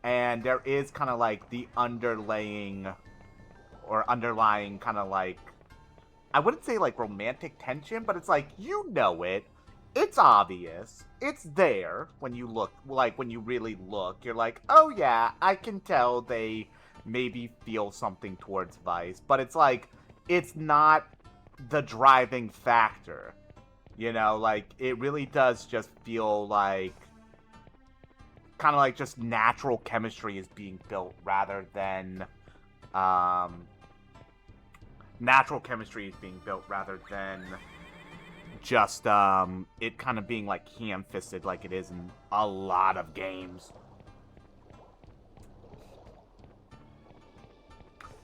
And there is kind of, like, the underlying kind of, like, I wouldn't say, like, romantic tension, but it's like, you know it. It's obvious. It's there when you look, like, when you really look. You're like, oh yeah, I can tell they maybe feel something towards Vice. But it's like, it's not the driving factor. You know, like, it really does just feel like, kind of like just natural chemistry is being built rather than, natural chemistry is being built rather than just it kind of being like ham-fisted like it is in a lot of games.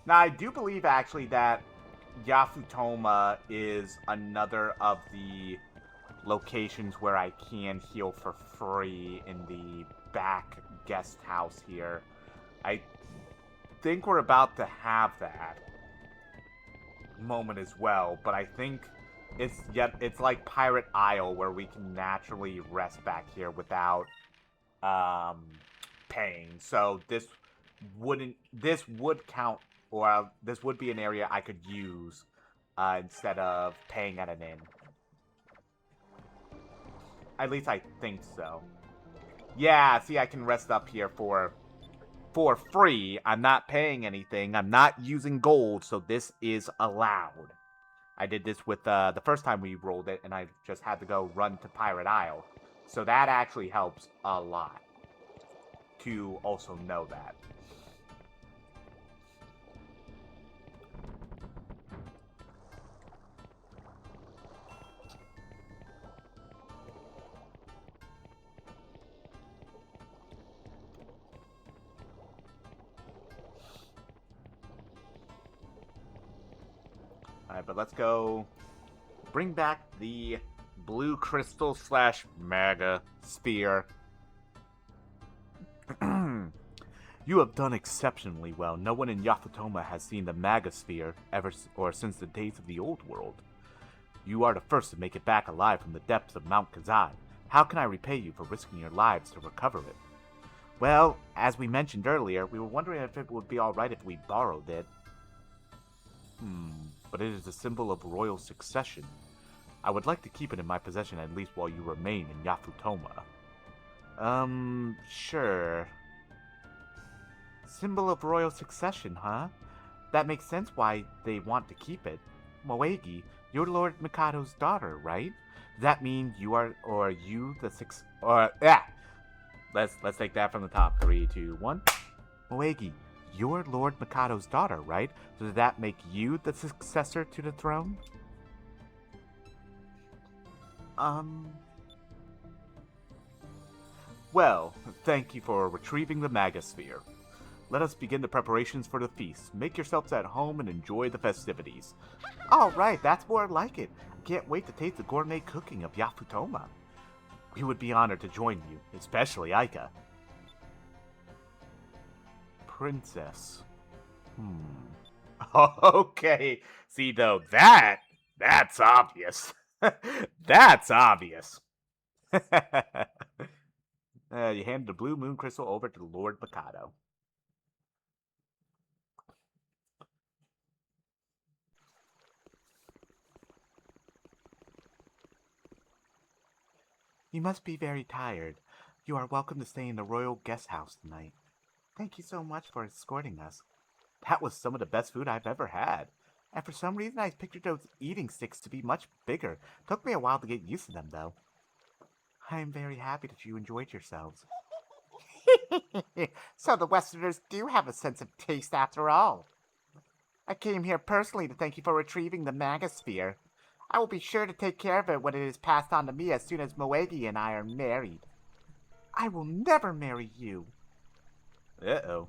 Now, I do believe actually that Yafutoma is another of the locations where I can heal for free in the back guest house here. I think we're about to have that moment as well, but I think it's like Pirate Isle where we can naturally rest back here without paying. So this would count, or this would be an area I could use instead of paying at an inn. At least I think so. Yeah, see, I can rest up here for free. I'm not paying anything. I'm not using gold, so this is allowed. I did this with the first time we rolled it, and I just had to go run to Pirate Isle. So that actually helps a lot to also know that. Alright, but let's go bring back the blue crystal / mega sphere. You have done exceptionally well. No one in Yafutoma has seen the Magasphere since the days of the old world. You are the first to make it back alive from the depths of Mount Kazai. How can I repay you for risking your lives to recover it? Well, as we mentioned earlier, we were wondering if it would be alright if we borrowed it. But it is a symbol of royal succession. I would like to keep it in my possession at least while you remain in Yafutoma. Sure. Symbol of royal succession, huh? That makes sense why they want to keep it. Moegi, you're Lord Mikado's daughter, right? Does that mean you are, or you the six, or, yeah! Let's take that from the top. 3, 2, 1. Moegi, you're Lord Mikado's daughter, right? So does that make you the successor to the throne? Well, thank you for retrieving the Magasphere. Let us begin the preparations for the feast. Make yourselves at home and enjoy the festivities. Alright, that's more like it. I can't wait to taste the gourmet cooking of Yafutoma. We would be honored to join you, especially Aika. Princess. Okay. See, though, that's obvious. That's obvious. You hand the blue moon crystal over to Lord Mikado. You must be very tired. You are welcome to stay in the royal guest house tonight. Thank you so much for escorting us. That was some of the best food I've ever had. And for some reason, I pictured those eating sticks to be much bigger. Took me a while to get used to them, though. I am very happy that you enjoyed yourselves. So the Westerners do have a sense of taste after all. I came here personally to thank you for retrieving the Magasphere. I will be sure to take care of it when it is passed on to me as soon as Moegi and I are married. I will never marry you. Uh-oh.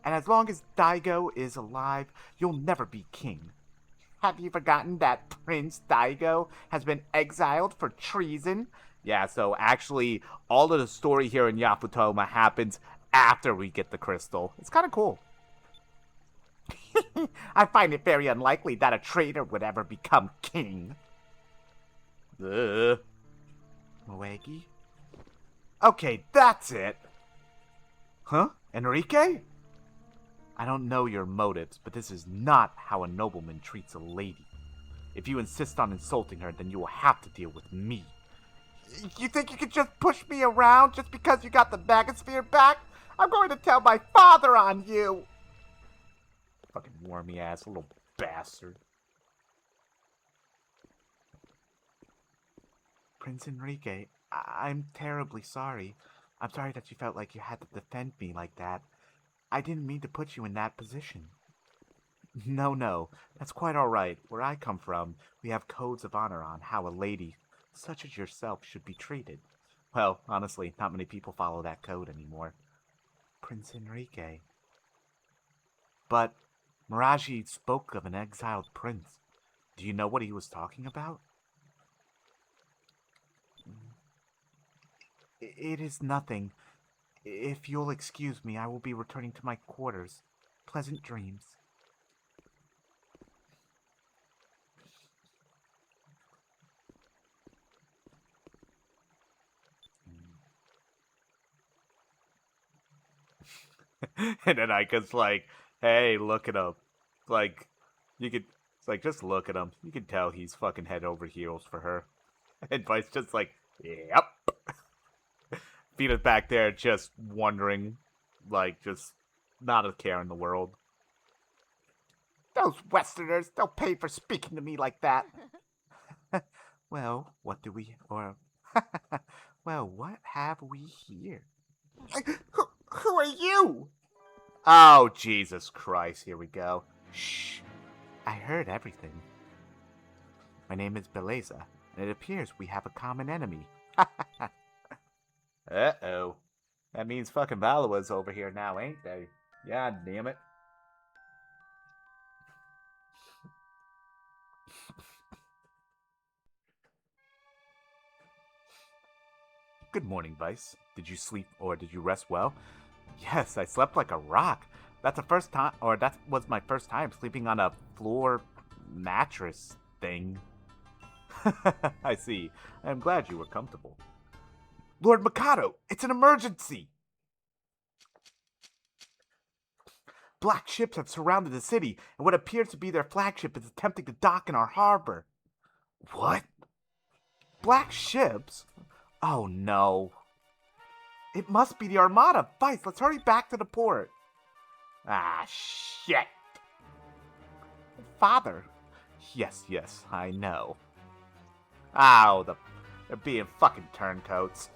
And as long as Daigo is alive, you'll never be king. Have you forgotten that Prince Daigo has been exiled for treason? Yeah, so actually, all of the story here in Yafutoma happens after we get the crystal. It's kind of cool. I find it very unlikely that a traitor would ever become king. Moegi? Okay, that's it. Huh? Enrique? I don't know your motives, but this is not how a nobleman treats a lady. If you insist on insulting her, then you will have to deal with me. You think you could just push me around just because you got the Magasphere back? I'm going to tell my father on you! Fucking wormy ass little bastard. Prince Enrique, I'm terribly sorry. I'm sorry that you felt like you had to defend me like that. I didn't mean to put you in that position. No, that's quite all right. Where I come from, we have codes of honor on how a lady, such as yourself, should be treated. Well, honestly, not many people follow that code anymore. Prince Enrique. But Miraji spoke of an exiled prince. Do you know what he was talking about? It is nothing. If you'll excuse me, I will be returning to my quarters. Pleasant dreams. And then Aika's like, hey, look at him. Like, you could, it's like, just look at him. You can tell he's fucking head over heels for her. And Vice just like, yep. Vita's back there just wondering, like, just not a care in the world. Those Westerners, they'll pay for speaking to me like that. Well, what do we, or, well, what have we here? Who are you? Oh, Jesus Christ, here we go. Shh, I heard everything. My name is Beleza, and it appears we have a common enemy. Uh-oh. That means fucking Valawa's over here now, ain't they? Yeah, damn it. Good morning, Vice. Did you sleep or did you rest well? Yes, I slept like a rock. That was my first time sleeping on a floor mattress thing. I see. I'm glad you were comfortable. Lord Mikado, it's an emergency! Black ships have surrounded the city, and what appears to be their flagship is attempting to dock in our harbor. What? Black ships? Oh no. It must be the Armada. Vice, let's hurry back to the port. Ah, shit. Father. Yes, I know. Ow, they're being fucking turncoats.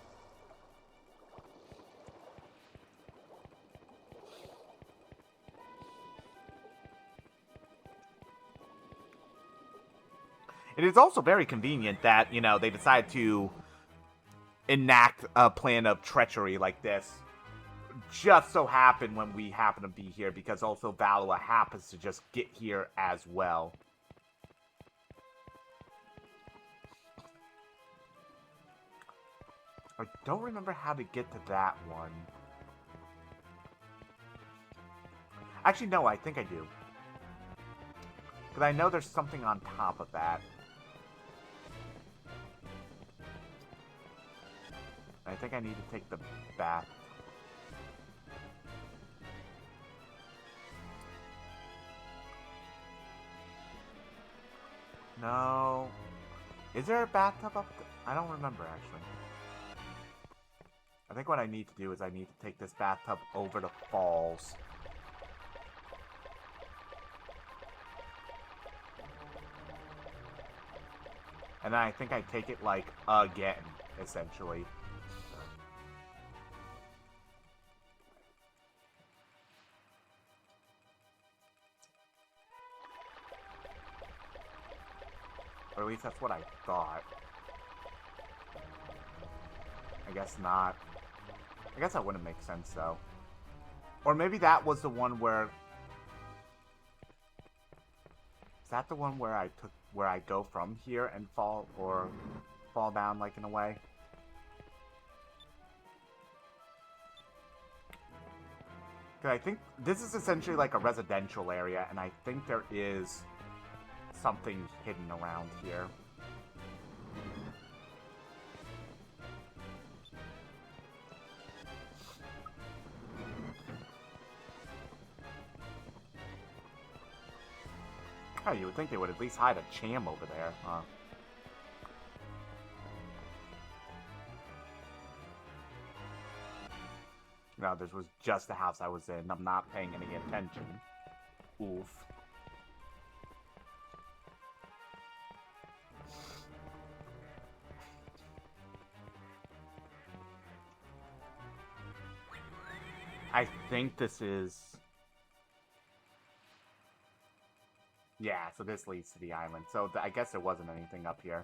It is also very convenient that, they decide to enact a plan of treachery like this. Just so happen when we happen to be here, because also Valua happens to just get here as well. I don't remember how to get to that one. Actually, no, I think I do. Because I know there's something on top of that. I think I need to take the bath. No. Is there a bathtub up there? I don't remember, actually. I think what I need to do is I need to take this bathtub over the falls. And then I think I take it, like, again, essentially. Or at least that's what I thought. I guess not. I guess that wouldn't make sense, though. Or maybe that was the one where... Is that the one where I go from here and fall, or fall down, like, in a way? Because I think this is essentially like a residential area, and I think there is something hidden around here. Oh, you would think they would at least hide a cham over there, huh? No, this was just the house I was in. I'm not paying any attention. Oof. I think this is... Yeah, so this leads to the island. So I guess there wasn't anything up here.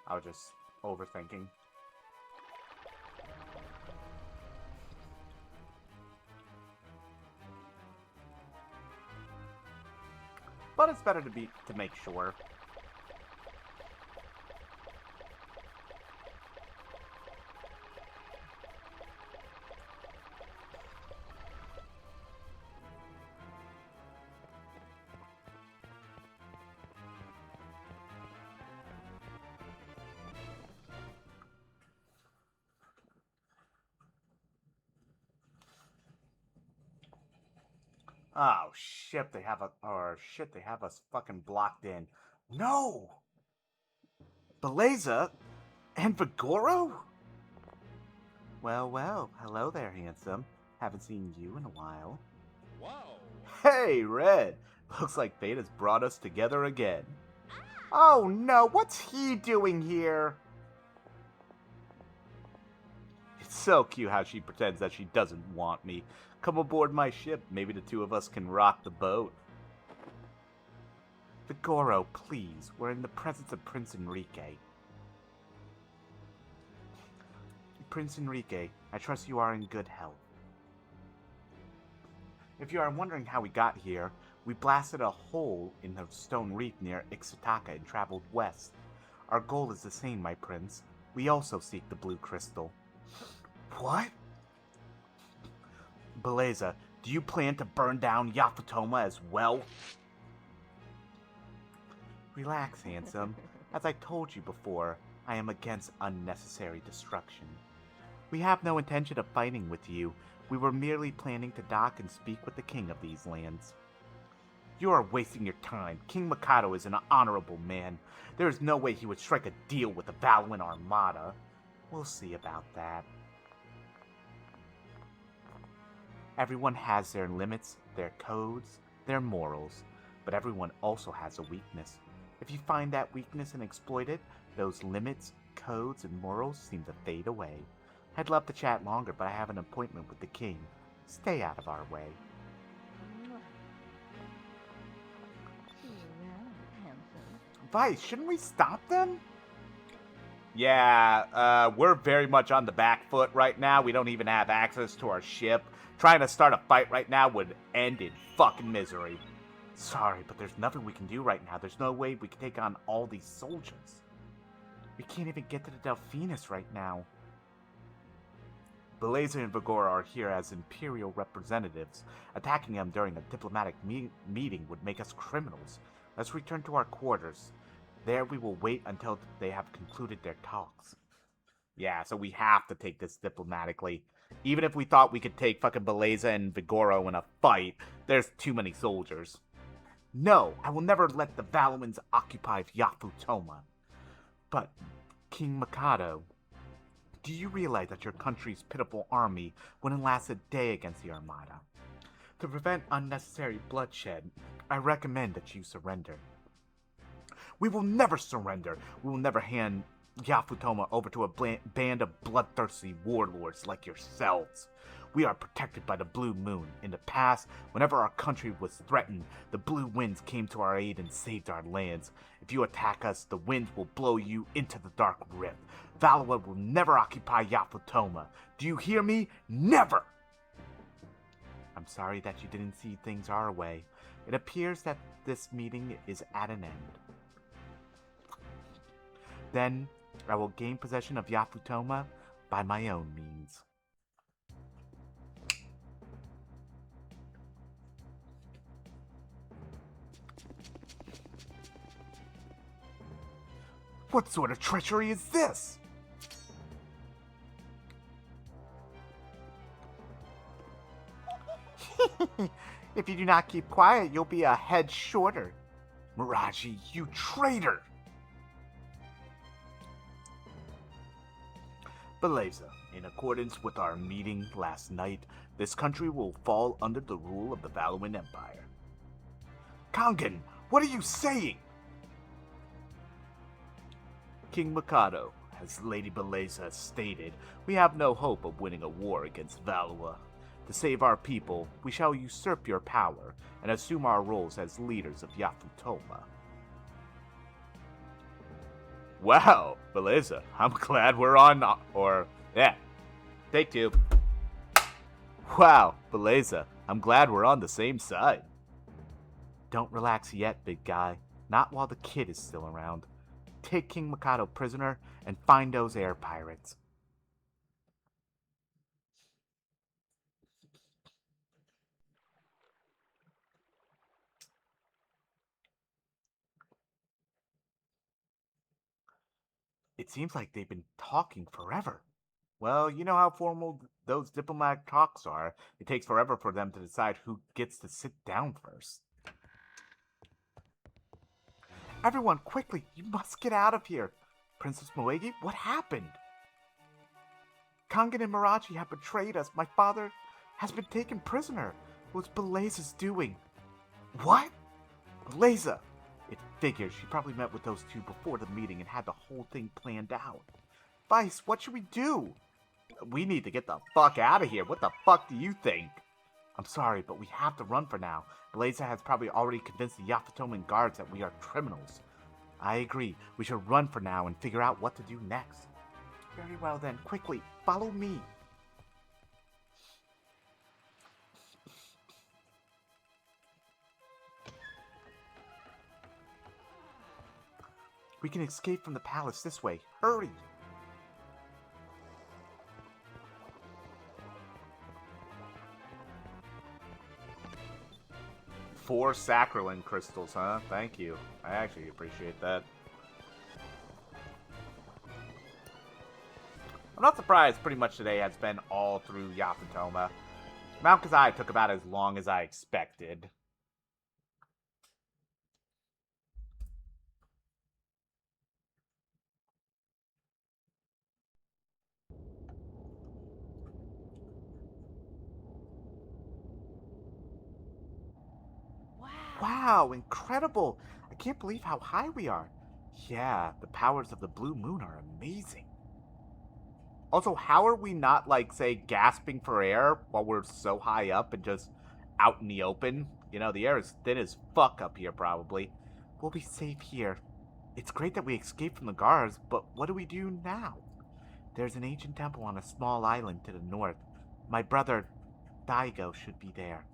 I was just overthinking. But it's better to make sure. Oh shit, they have they have us fucking blocked in. No! Beleza and Vigoro? Well, well, hello there, handsome. Haven't seen you in a while. Wow. Hey, Red! Looks like fate has brought us together again. Oh no, what's he doing here? It's so cute how she pretends that she doesn't want me. Come aboard my ship. Maybe the two of us can rock the boat. Vigoro, please. We're in the presence of Prince Enrique. Prince Enrique, I trust you are in good health. If you are wondering how we got here, we blasted a hole in the stone reef near Ixutaka and traveled west. Our goal is the same, my prince. We also seek the blue crystal. What? Beleza, do you plan to burn down Yafutoma as well? Relax, handsome. As I told you before, I am against unnecessary destruction. We have no intention of fighting with you. We were merely planning to dock and speak with the king of these lands. You are wasting your time. King Mikado is an honorable man. There is no way he would strike a deal with the Valorant Armada. We'll see about that. Everyone has their limits, their codes, their morals, but everyone also has a weakness. If you find that weakness and exploit it, those limits, codes, and morals seem to fade away. I'd love to chat longer, but I have an appointment with the king. Stay out of our way. Vice, shouldn't we stop them? Yeah, we're very much on the back foot right now. We don't even have access to our ship. Trying to start a fight right now would end in fucking misery. Sorry, but there's nothing we can do right now. There's no way we can take on all these soldiers. We can't even get to the Delphinus right now. Beleza and Vigoro are here as Imperial representatives. Attacking them during a diplomatic meeting would make us criminals. Let's return to our quarters. There we will wait until they have concluded their talks. Yeah, so we have to take this diplomatically. Even if we thought we could take fucking Beleza and Vigoro in a fight, there's too many soldiers. No, I will never let the Valorans occupy Yafutoma. But, King Mikado, do you realize that your country's pitiful army wouldn't last a day against the Armada? To prevent unnecessary bloodshed, I recommend that you surrender. We will never surrender. We will never hand Yafutoma over to a band of bloodthirsty warlords like yourselves. We are protected by the Blue Moon. In the past, whenever our country was threatened, the Blue Winds came to our aid and saved our lands. If you attack us, the winds will blow you into the Dark Rift. Valua will never occupy Yafutoma. Do you hear me? Never! I'm sorry that you didn't see things our way. It appears that this meeting is at an end. Then, I will gain possession of Yafutoma by my own means. What sort of treachery is this? If you do not keep quiet, you'll be a head shorter. Miraji, you traitor! Beleza, in accordance with our meeting last night, this country will fall under the rule of the Valuan Empire. Kangen, what are you saying? King Mikado, as Lady Beleza has stated, we have no hope of winning a war against Valua. To save our people, we shall usurp your power and assume our roles as leaders of Yafutoma. Wow, Beleza, I'm glad we're on, take two. Wow, Beleza, I'm glad we're on the same side. Don't relax yet, big guy. Not while the kid is still around. Take King Mikado prisoner and find those air pirates. It seems like they've been talking forever. Well, you know how formal those diplomatic talks are. It takes forever for them to decide who gets to sit down first. Everyone, quickly, you must get out of here. Princess Moegi, what happened? Kangen and Miraji have betrayed us. My father has been taken prisoner. What's Beleza's doing? What? Beleza! It figures she probably met with those two before the meeting and had the whole thing planned out. Vice, what should we do? We need to get the fuck out of here. What the fuck do you think? I'm sorry, but we have to run for now. Beleza has probably already convinced the Yafutoman guards that we are criminals. I agree. We should run for now and figure out what to do next. Very well then. Quickly, follow me. We can escape from the palace this way. Hurry! Four Sacralin crystals, huh? Thank you. I actually appreciate that. I'm not surprised pretty much today has been all through Yafutoma. Mount Kazai took about as long as I expected. Wow, incredible! I can't believe how high we are. Yeah, the powers of the Blue Moon are amazing. Also, how are we not, like, say, gasping for air while we're so high up and just out in the open? You know, the air is thin as fuck up here, probably. We'll be safe here. It's great that we escaped from the guards, but what do we do now? There's an ancient temple on a small island to the north. My brother, Daigo, should be there.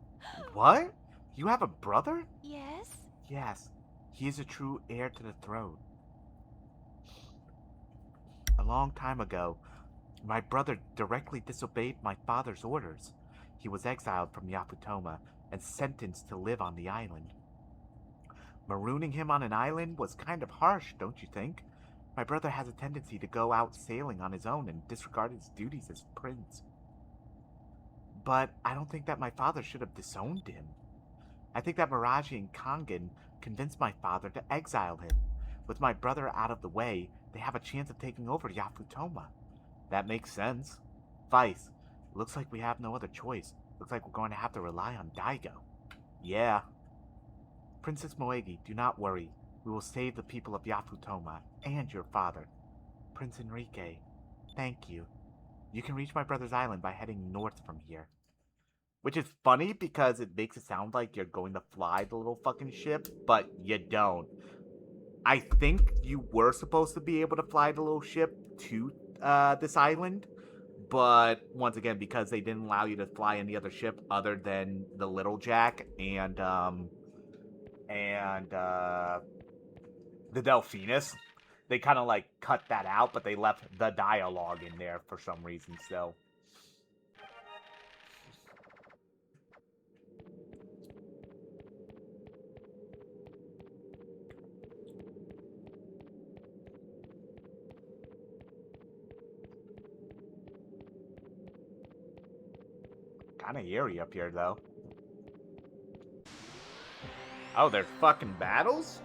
What? You have a brother? Yes? Yes. He is a true heir to the throne. A long time ago, my brother directly disobeyed my father's orders. He was exiled from Yafutoma and sentenced to live on the island. Marooning him on an island was kind of harsh, don't you think? My brother has a tendency to go out sailing on his own and disregard his duties as prince. But I don't think that my father should have disowned him. I think that Miraji and Kangen convinced my father to exile him. With my brother out of the way, they have a chance of taking over Yafutoma. That makes sense. Vice, looks like we have no other choice. Looks like we're going to have to rely on Daigo. Yeah. Princess Moegi, do not worry. We will save the people of Yafutoma and your father, Prince Enrique. Thank you. You can reach my brother's island by heading north from here. Which is funny because it makes it sound like you're going to fly the little fucking ship, but you don't. I think you were supposed to be able to fly the little ship to this island, but once again, because they didn't allow you to fly any other ship other than the Little Jack and the Delphinus, they kind of like cut that out, but they left the dialogue in there for some reason. So. Kind of eerie up here, though. Oh, there's fucking battles?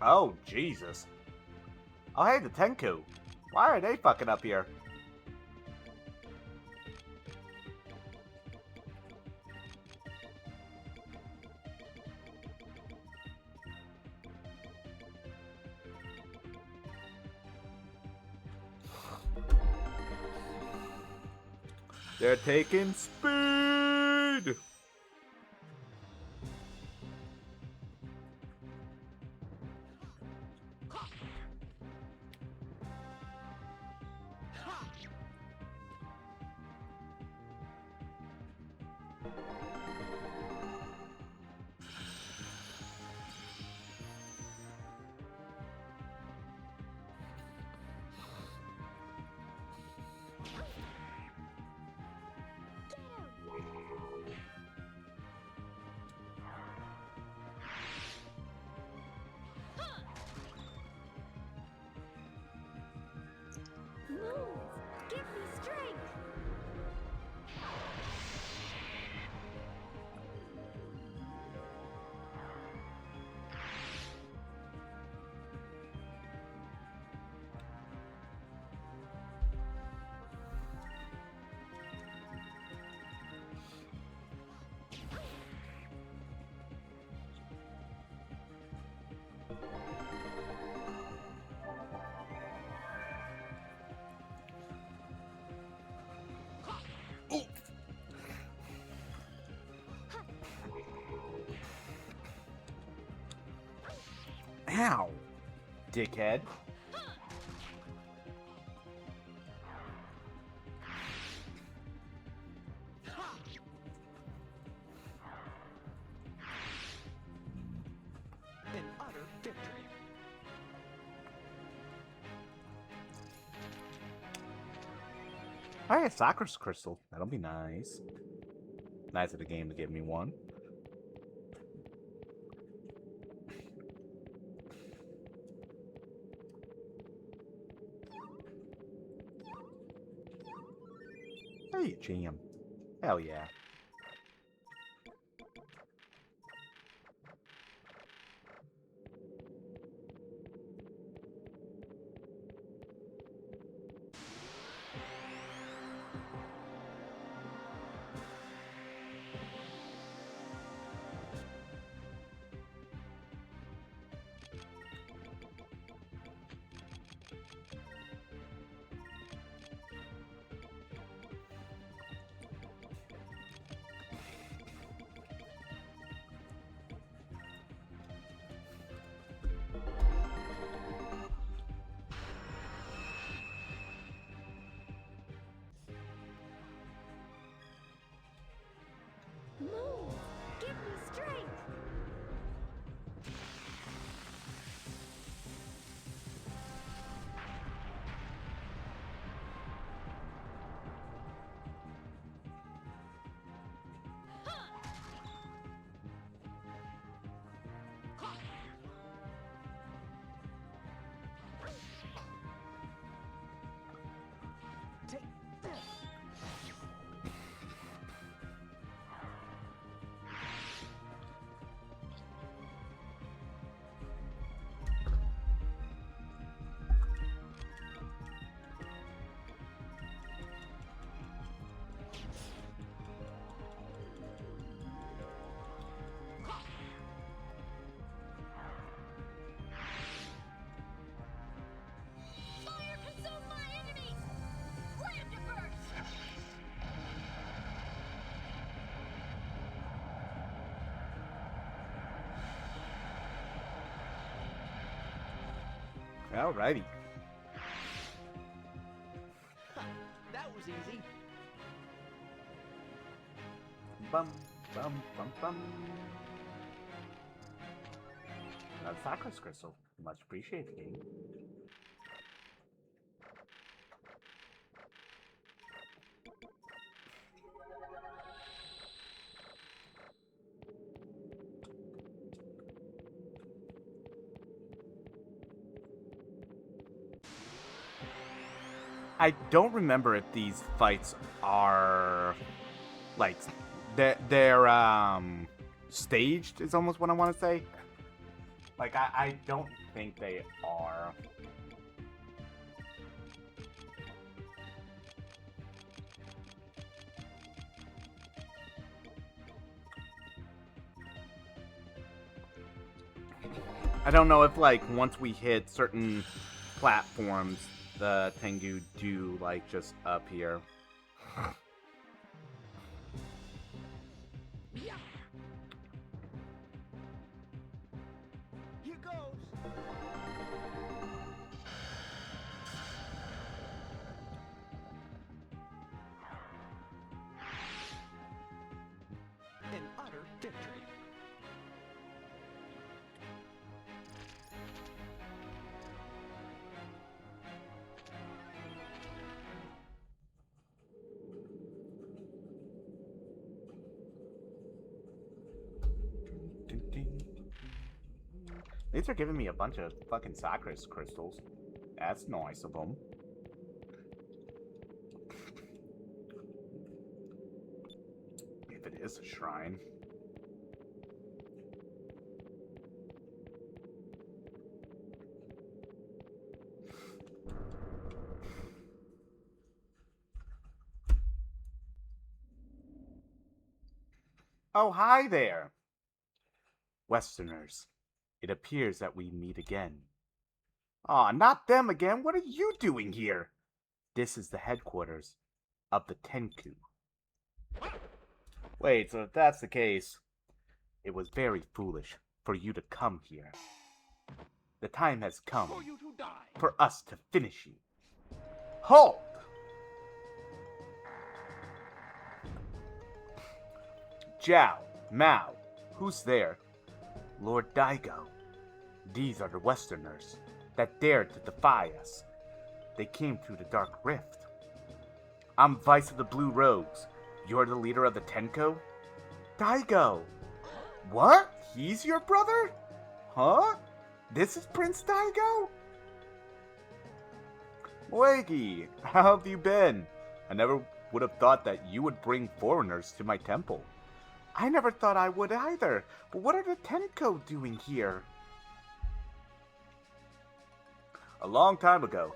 Oh, Jesus. Oh, hey, the Tenku. Why are they fucking up here? They're taking speed! Move! Give me strength! Ow, dickhead. An utter victory. Hey, a Sakura's crystal. That'll be nice. Nice of the game to give me one. Hey, jam. Hell yeah. Alrighty. That was easy. Bum, bum, bum, bum. Another Sakura's crystal. Much appreciated, game. I don't remember if these fights are like they're staged is almost what I want to say. Like I don't think they are. I don't know if like once we hit certain platforms the Tengu do like just appear. Here goes. An utter victory. These are giving me a bunch of fucking Sakura's crystals. That's nice of them. If it is a shrine. Oh, hi there! Westerners. It appears that we meet again. Aw, not them again. What are you doing here? This is the headquarters of the Tenku. Wait, so if that's the case, it was very foolish for you to come here. The time has come For you to die. for us to finish you. Halt! Jiao, Mao, who's there? Lord Daigo. These are the Westerners that dared to defy us. They came through the Dark Rift. I'm Vice of the Blue Rogues. You're the leader of the Tenko? Daigo! What? He's your brother? Huh? This is Prince Daigo? Moegi, how have you been? I never would have thought that you would bring foreigners to my temple. I never thought I would either. But what are the Tenko doing here? A long time ago,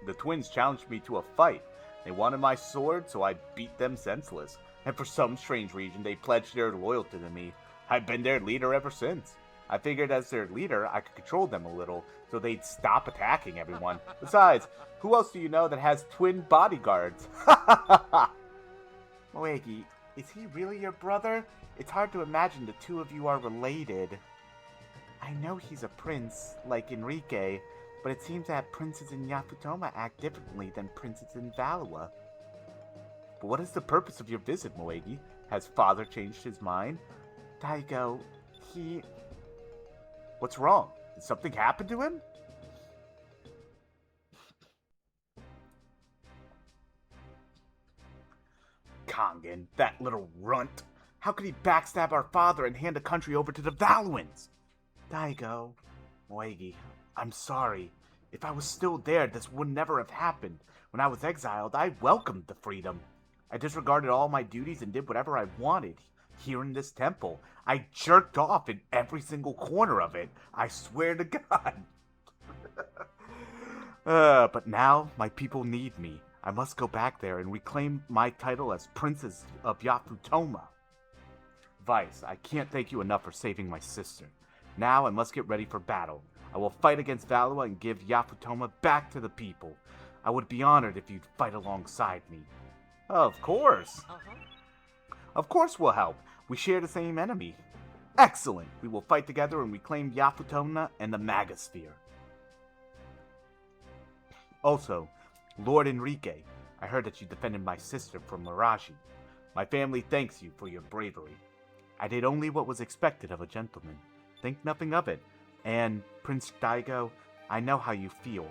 the twins challenged me to a fight. They wanted my sword, so I beat them senseless. And for some strange reason, they pledged their loyalty to me. I've been their leader ever since. I figured as their leader, I could control them a little, so they'd stop attacking everyone. Besides, who else do you know that has twin bodyguards? Moegi, is he really your brother? It's hard to imagine the two of you are related. I know he's a prince, like Enrique, but it seems that princes in Yafutoma act differently than princes in Valua. But what is the purpose of your visit, Moegi? Has father changed his mind? Daigo, he... What's wrong? Did something happen to him? Kongan, that little runt. How could he backstab our father and hand the country over to the Valuans? Daigo, Moegi, I'm sorry. If I was still there, this would never have happened. When I was exiled, I welcomed the freedom. I disregarded all my duties and did whatever I wanted. Here in this temple, I jerked off in every single corner of it. I swear to God. But now, my people need me. I must go back there and reclaim my title as Princess of Yafutoma. Vice, I can't thank you enough for saving my sister. Now I must get ready for battle. I will fight against Valua and give Yafutoma back to the people. I would be honored if you'd fight alongside me. Of course. Of course we'll help. We share the same enemy. Excellent. We will fight together and reclaim Yafutoma and the Magasphere. Also, Lord Enrique, I heard that you defended my sister from Miraji. My family thanks you for your bravery. I did only what was expected of a gentleman. Think nothing of it. And, Prince Daigo, I know how you feel.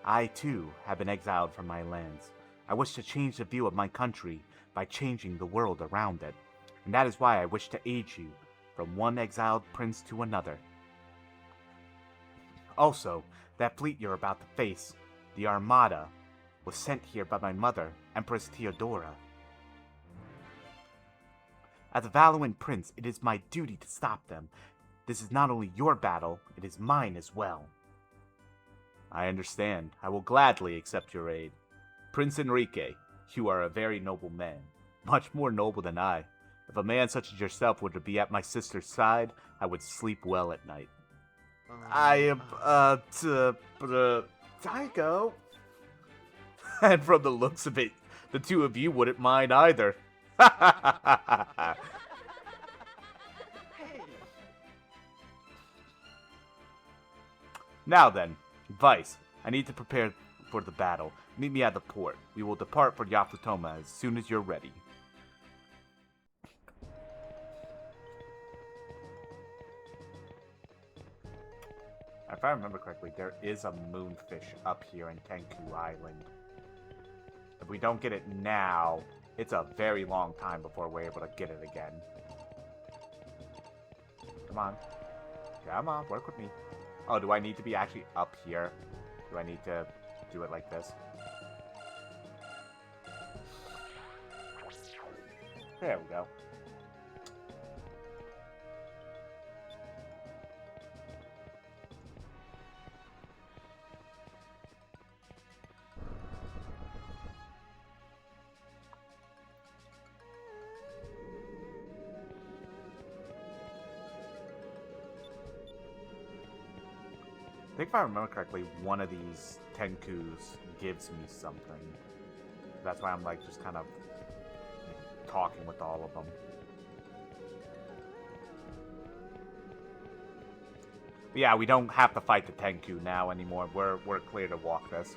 I, too, have been exiled from my lands. I wish to change the view of my country by changing the world around it. And that is why I wish to aid you, from one exiled prince to another. Also, that fleet you're about to face, the Armada, was sent here by my mother, Empress Theodora. As a valiant prince, it is my duty to stop them. This is not only your battle, it is mine as well. I understand. I will gladly accept your aid. Prince Enrique, you are a very noble man. Much more noble than I. If a man such as yourself were to be at my sister's side, I would sleep well at night. I am, Daigo. And from the looks of it, the two of you wouldn't mind either. Hey, Now then, Vice, I need to prepare for the battle. Meet me at the port. We will depart for Yafutoma as soon as you're ready. If I remember correctly, there is a moonfish up here in Tenku Island. If we don't get it now, it's a very long time before we're able to get it again. Come on. Come on, work with me. Oh, do I need to be actually up here? Do I need to do it like this? There we go. I think if I remember correctly, one of these Tenkus gives me something. That's why I'm like just kind of talking with all of them. But yeah, we don't have to fight the Tenku now anymore. We're clear to walk this.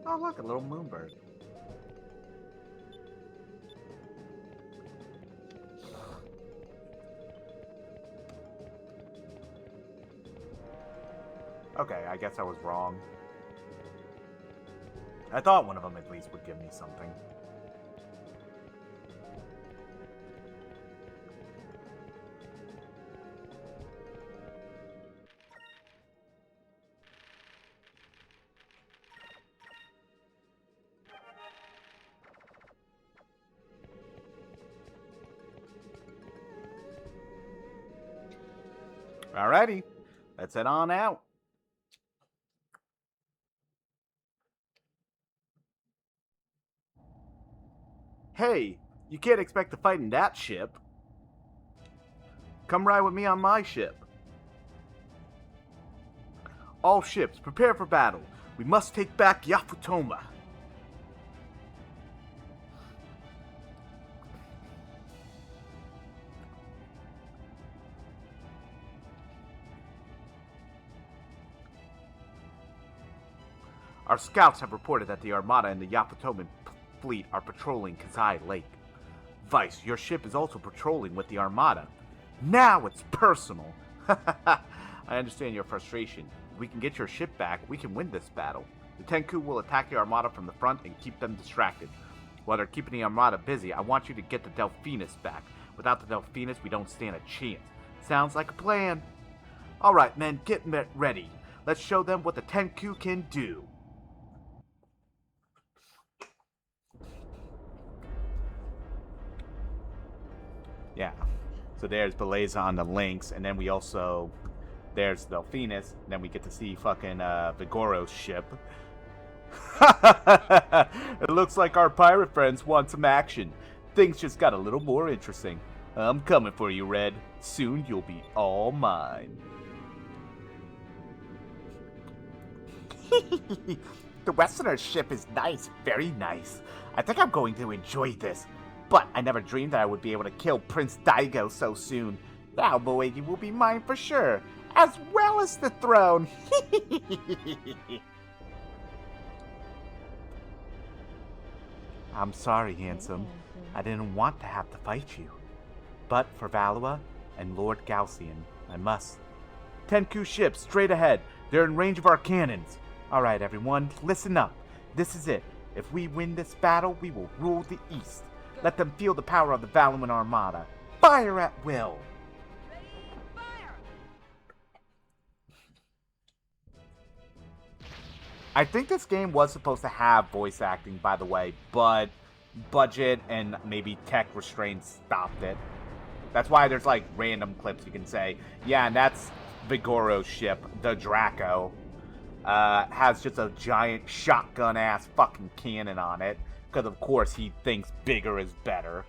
Oh look, a little moonbird. Okay, I guess I was wrong. I thought one of them at least would give me something. Alrighty, let's head on out. Hey, you can't expect to fight in that ship. Come ride with me on my ship. All ships, prepare for battle. We must take back Yafutoma. Our scouts have reported that the Armada and the Yafutoman fleet are patrolling Kazai Lake. Vice, your ship is also patrolling with the Armada. Now it's personal. I understand your frustration. If we can get your ship back, we can win this battle. The Tenku will attack the Armada from the front and keep them distracted. While they're keeping the Armada busy, I want you to get the Delphinus back. Without the Delphinus, we don't stand a chance. Sounds like a plan. Alright, men, get ready. Let's show them what the Tenku can do. Yeah, so there's Beleza on the Lynx, and then we also, there's Delphinus, and then we get to see fucking Vigoro's ship. It looks like our pirate friends want some action. Things just got a little more interesting. I'm coming for you, Red. Soon you'll be all mine. The Westerner ship is nice, very nice. I think I'm going to enjoy this. But I never dreamed that I would be able to kill Prince Daigo so soon. Now Moegi will be mine for sure, as well as the throne. I'm sorry, handsome. I didn't want to have to fight you. But for Valua and Lord Galcian, I must. Tenku ships straight ahead. They're in range of our cannons. Alright, everyone, listen up. This is it. If we win this battle, we will rule the East. Let them feel the power of the Valuan Armada. Fire at will! I think this game was supposed to have voice acting, by the way, but budget and maybe tech restraints stopped it. That's why there's like random clips you can say. Yeah, and that's Vigoro's ship, the Draco. Has just a giant shotgun-ass fucking cannon on it. Because of course he thinks bigger is better.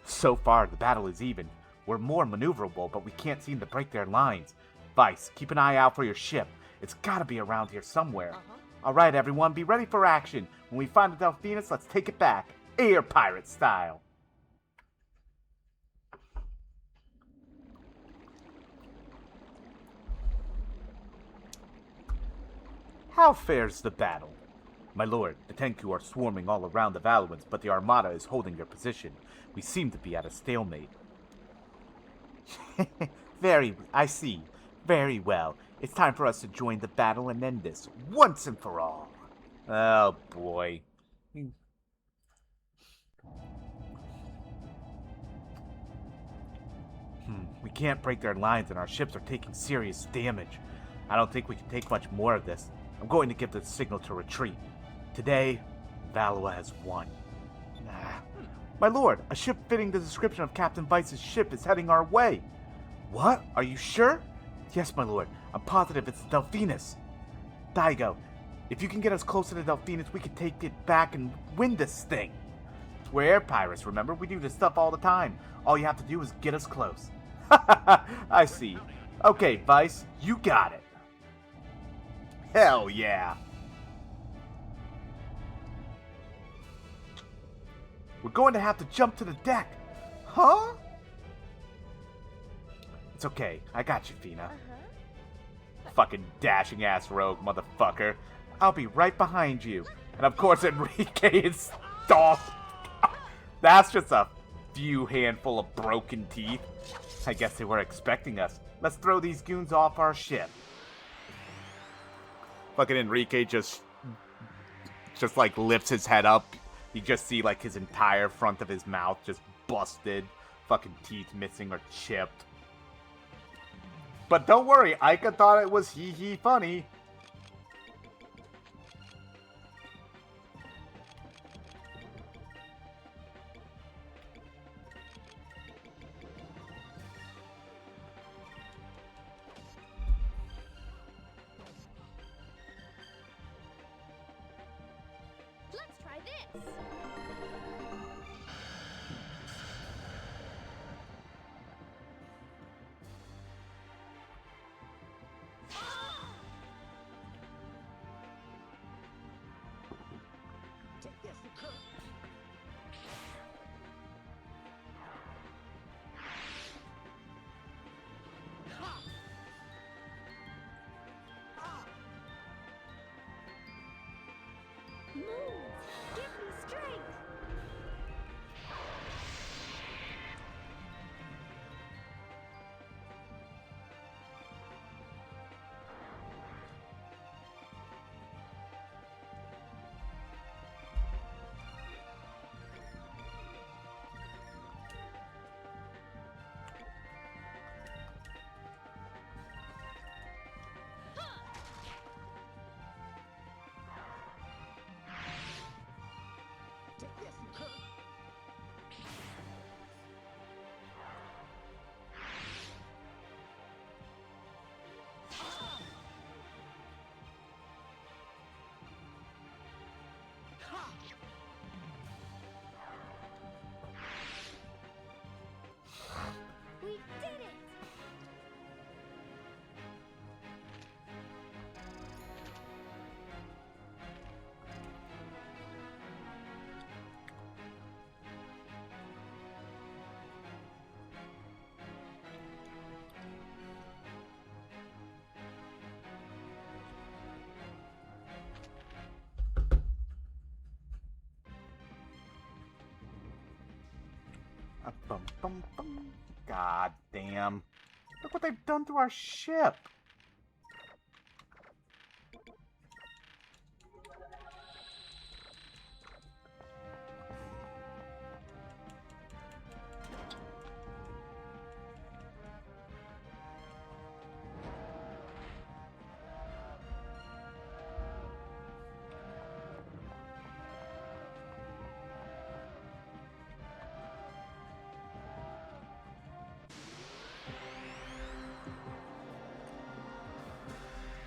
So far, the battle is even. We're more maneuverable, but we can't seem to break their lines. Vice, keep an eye out for your ship. It's gotta be around here somewhere. Alright, everyone, be ready for action. When we find the Delphinus, let's take it back. Air pirate style. How fares the battle? My lord, the Tenku are swarming all around the Valuans, but the Armada is holding their position. We seem to be at a stalemate. I see. Very well. It's time for us to join the battle and end this, once and for all. Oh, boy. We can't break their lines and our ships are taking serious damage. I don't think we can take much more of this. I'm going to give the signal to retreat. Today, Valua has won. My lord, a ship fitting the description of Captain Vice's ship is heading our way. What? Are you sure? Yes, my lord. I'm positive it's the Delphinus. Daigo, if you can get us close to the Delphinus, we can take it back and win this thing. We're air pirates, remember? We do this stuff all the time. All you have to do is get us close. I see. Okay, Vice, you got it. Hell yeah. We're going to have to jump to the deck. Huh? It's okay. I got you, Fina. Fucking dashing ass rogue motherfucker. I'll be right behind you. And of course Enrique is off. That's just a few handful of broken teeth. I guess they were expecting us. Let's throw these goons off our ship. Fucking Enrique just like lifts his head up. You just see like his entire front of his mouth just busted. Fucking teeth missing or chipped. But don't worry, Aika thought it was hee funny. Let's try this. Take this, Kirk. Move. Give me strength. Bum, bum, bum. God damn. Look what they've done to our ship.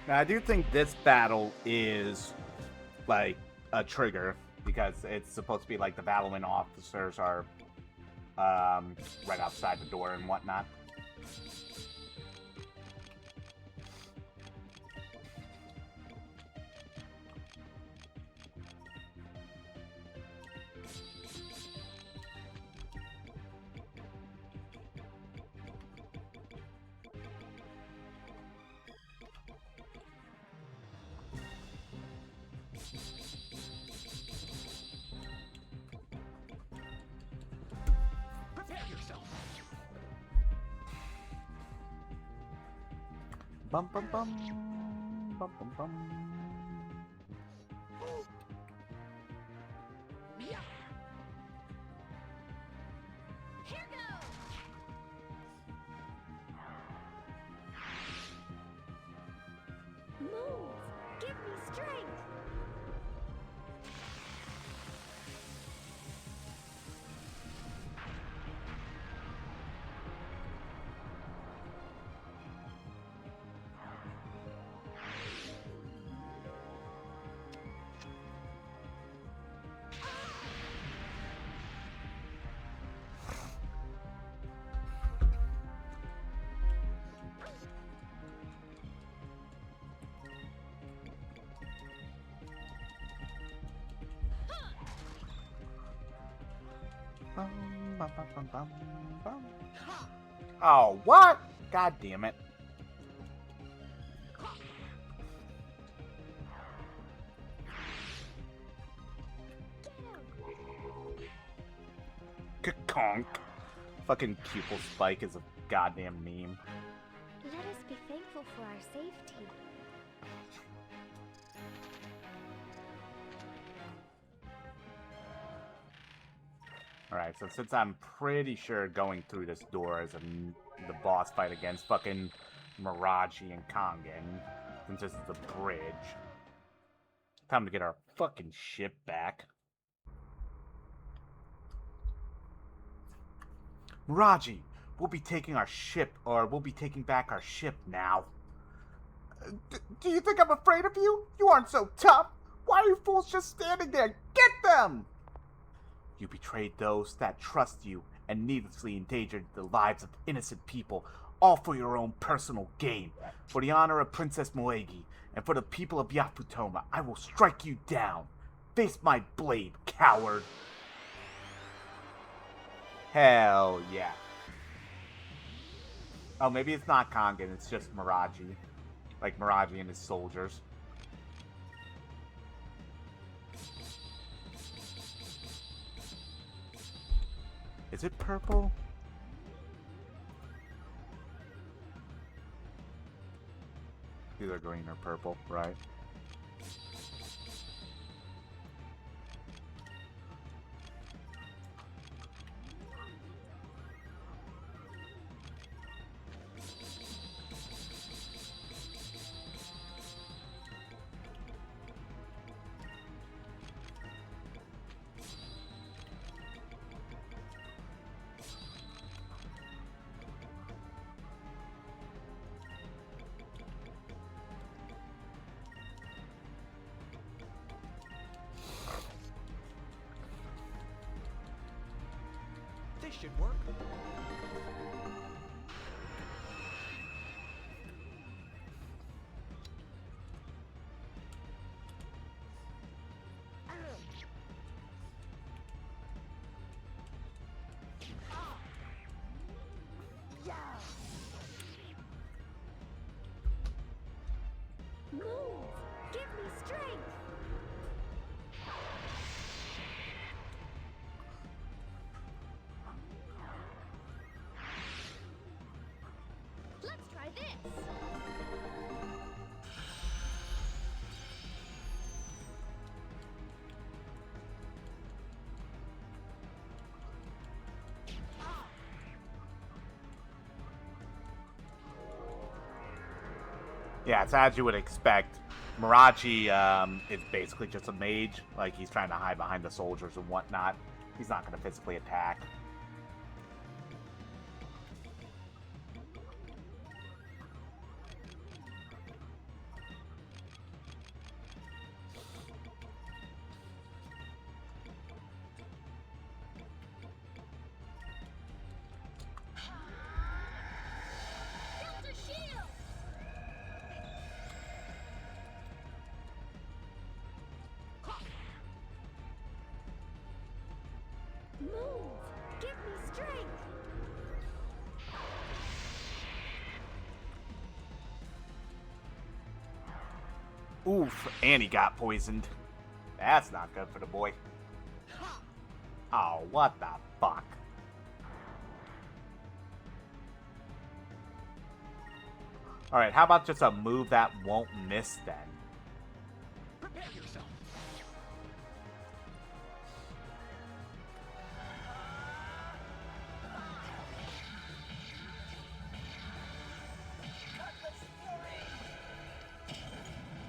Now, I do think this battle is, like, a trigger, because it's supposed to be like the Valorant officers are right outside the door and whatnot. Prepare yourself. Bum bum bum. Bum bum bum. Yeah. Here goes. Move. Give me strength. Bum, bum, bum, bum, bum, bum. Oh, what? God damn it. Conk. Fucking pupil spike is a goddamn meme. Let us be thankful for our safety. Alright, so since I'm pretty sure going through this door is the boss fight against fucking Miraji and Kangen, since this is the bridge, time to get our fucking ship back. Miraji, we'll be taking our ship, or we'll be taking back our ship now. Do you think I'm afraid of you? You aren't so tough. Why are you fools just standing there? Get them! You betrayed those that trust you and needlessly endangered the lives of innocent people, all for your own personal gain. For the honor of Princess Moegi and for the people of Yaputoma, I will strike you down. Face my blade, coward. Hell yeah. Oh, maybe it's not Kangen, it's just Miraji. Like Miraji and his soldiers. Is it purple? Either green or purple, right? This should work. Move. Give me strength. Yeah, it's as you would expect. Mirachi is basically just a mage. Like, he's trying to hide behind the soldiers and whatnot. He's not going to physically attack. Delta shield! Move! Give me strength! Oof, and he got poisoned. That's not good for the boy. Oh, what the fuck? Alright, how about just a move that won't miss then? Prepare yourself.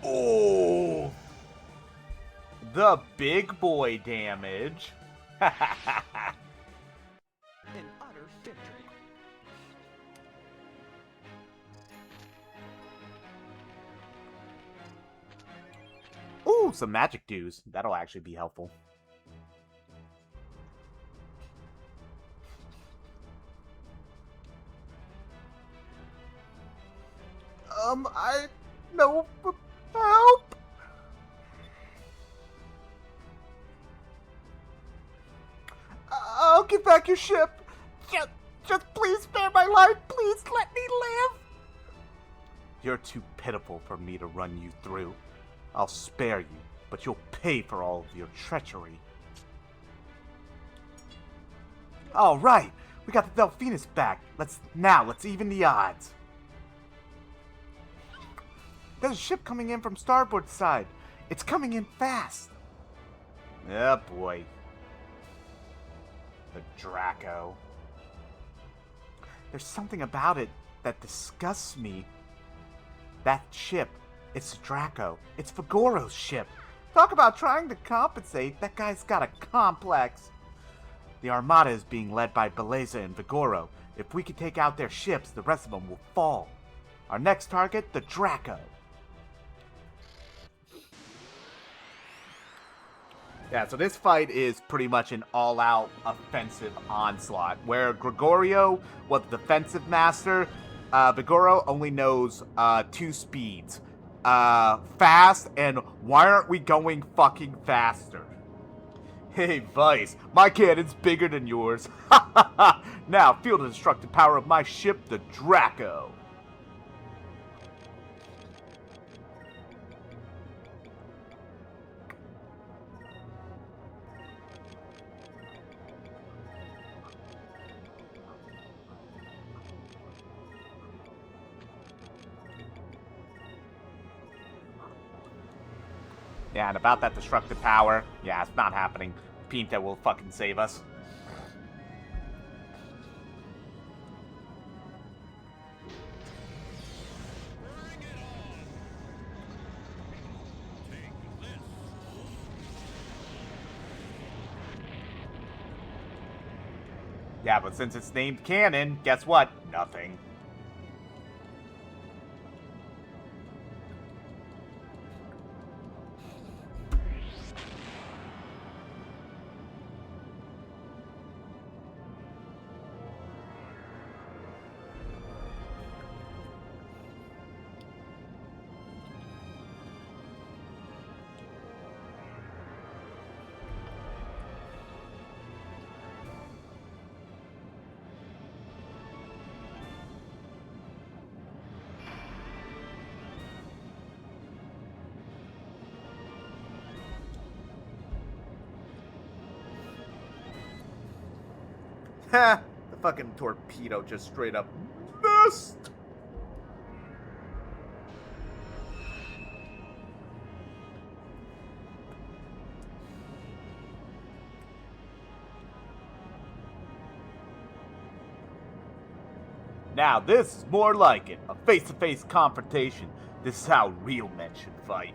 Oh! The big boy damage. An utter victory. Ooh, some magic dues. That'll actually be helpful. No, help! I'll give back your ship. Just please spare my life. Please let me live. You're too pitiful for me to run you through. I'll spare you, but you'll pay for all of your treachery. All right, we got the Delphinus back. Let's even the odds. There's a ship coming in from starboard side. It's coming in fast. Oh boy. The Draco. There's something about it that disgusts me. That ship, it's the Draco. It's Vigoro's ship. Talk about trying to compensate. That guy's got a complex. The Armada is being led by Beleza and Vigoro. If we can take out their ships, the rest of them will fall. Our next target, the Draco. Yeah, so this fight is pretty much an all-out offensive onslaught, where Gregorio was the defensive master. Vigoro only knows two speeds. Fast, and why aren't we going fucking faster? Hey, Vice, my cannon's bigger than yours. Now, feel the destructive power of my ship, the Draco. Yeah, and about that destructive power, yeah, it's not happening. Pinta will fucking save us. Yeah, but since it's named Cannon, guess what? Nothing. Ha! The fucking torpedo just straight up missed! Now this is more like it. A face-to-face confrontation. This is how real men should fight.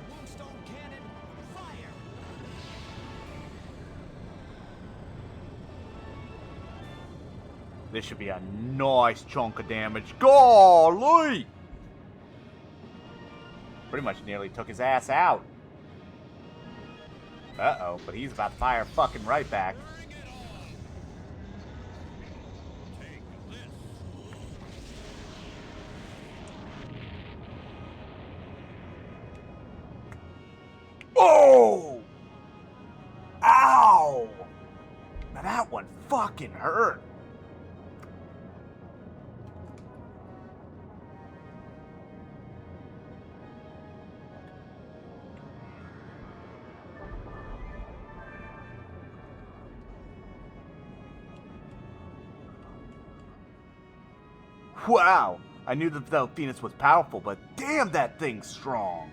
Moonstone cannon, fire! This should be a nice chunk of damage. Golly! Pretty much nearly took his ass out. Uh-oh, but he's about to fire fucking right back. Oh! Ow! Now that one fucking hurt. Wow! I knew the Delphinus was powerful, but damn, that thing's strong!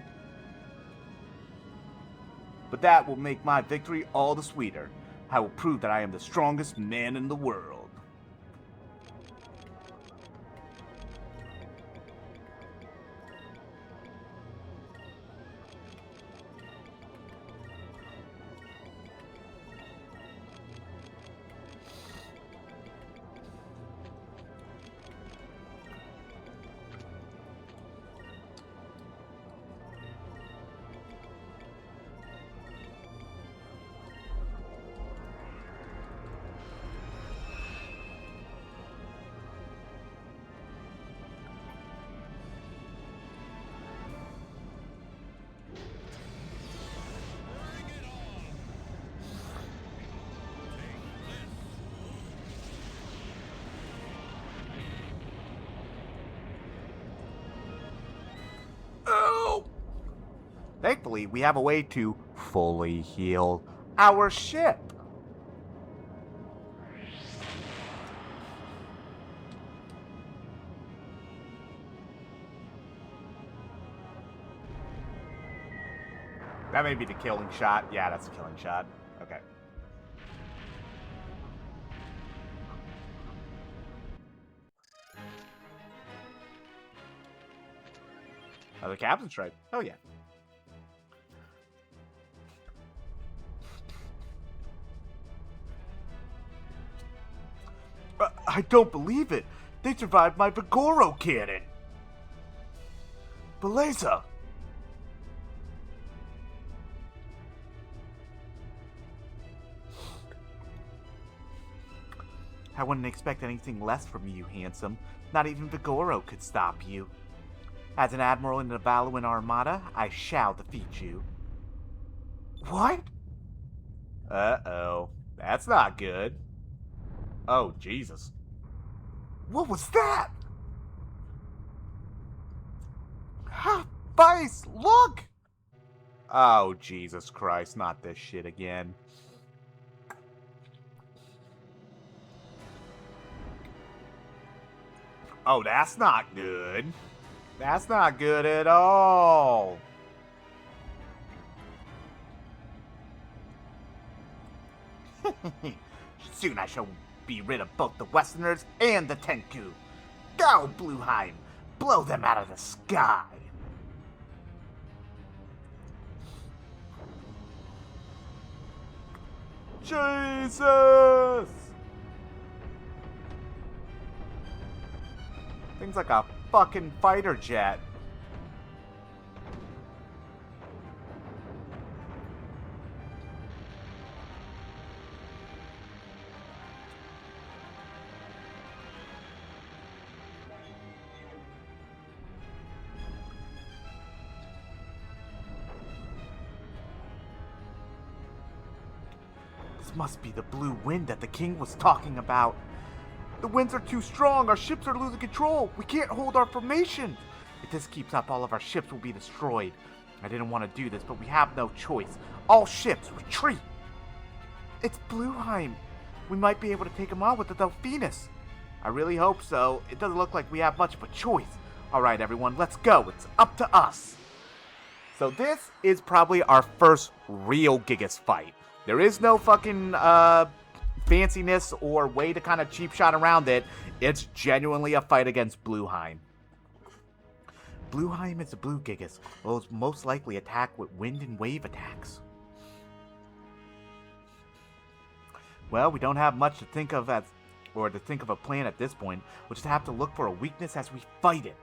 But that will make my victory all the sweeter. I will prove that I am the strongest man in the world. Thankfully, we have a way to fully heal our ship. That may be the killing shot. Yeah, that's the killing shot. Okay. Another captain strike. Oh, yeah. I don't believe it. They survived my Vigoro cannon. Beleza. I wouldn't expect anything less from you, handsome. Not even Vigoro could stop you. As an admiral in the Valuan Armada, I shall defeat you. What? Uh-oh. That's not good. Oh, Jesus. What was that? Ha! Vice, look! Oh, Jesus Christ, not this shit again. Oh, that's not good. That's not good at all. Soon I shall be rid of both the Westerners and the Tenku. Go, Blueheim! Blow them out of the sky! Jesus! Things like a fucking fighter jet. This must be the blue wind that the king was talking about. The winds are too strong. Our ships are losing control. We can't hold our formation. If this keeps up, all of our ships will be destroyed. I didn't want to do this, but we have no choice. All ships, retreat. It's Blueheim. We might be able to take him on with the Delphinus. I really hope so. It doesn't look like we have much of a choice. All right, everyone, let's go. It's up to us. So this is probably our first real Gigas fight. There is no fucking fanciness or way to kind of cheap shot around it. It's genuinely a fight against Blueheim. Blueheim is a blue Gigas. Will most likely attack with wind and wave attacks. Well, we don't have much to think of a plan at this point. We'll just have to look for a weakness as we fight it.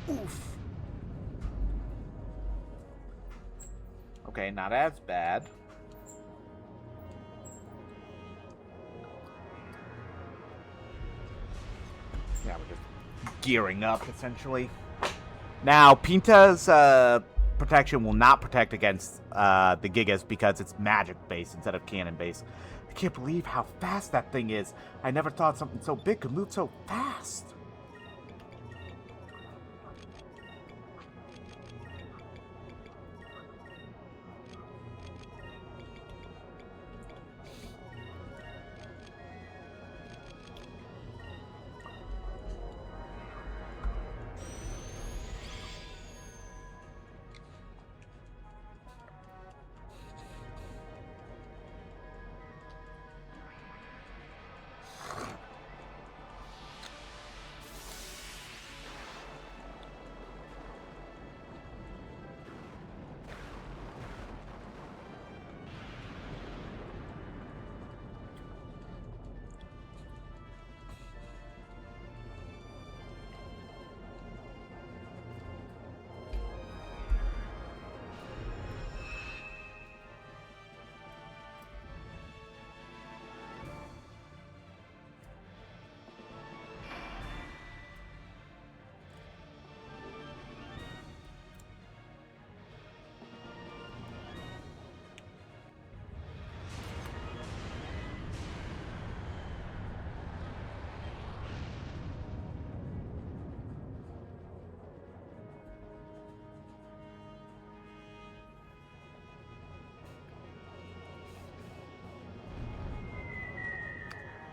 Oof. Okay, not as bad. Yeah, we're just gearing up, essentially. Now, Pinta's protection will not protect against the Gigas because it's magic-based instead of cannon-based. I can't believe how fast that thing is. I never thought something so big could move so fast.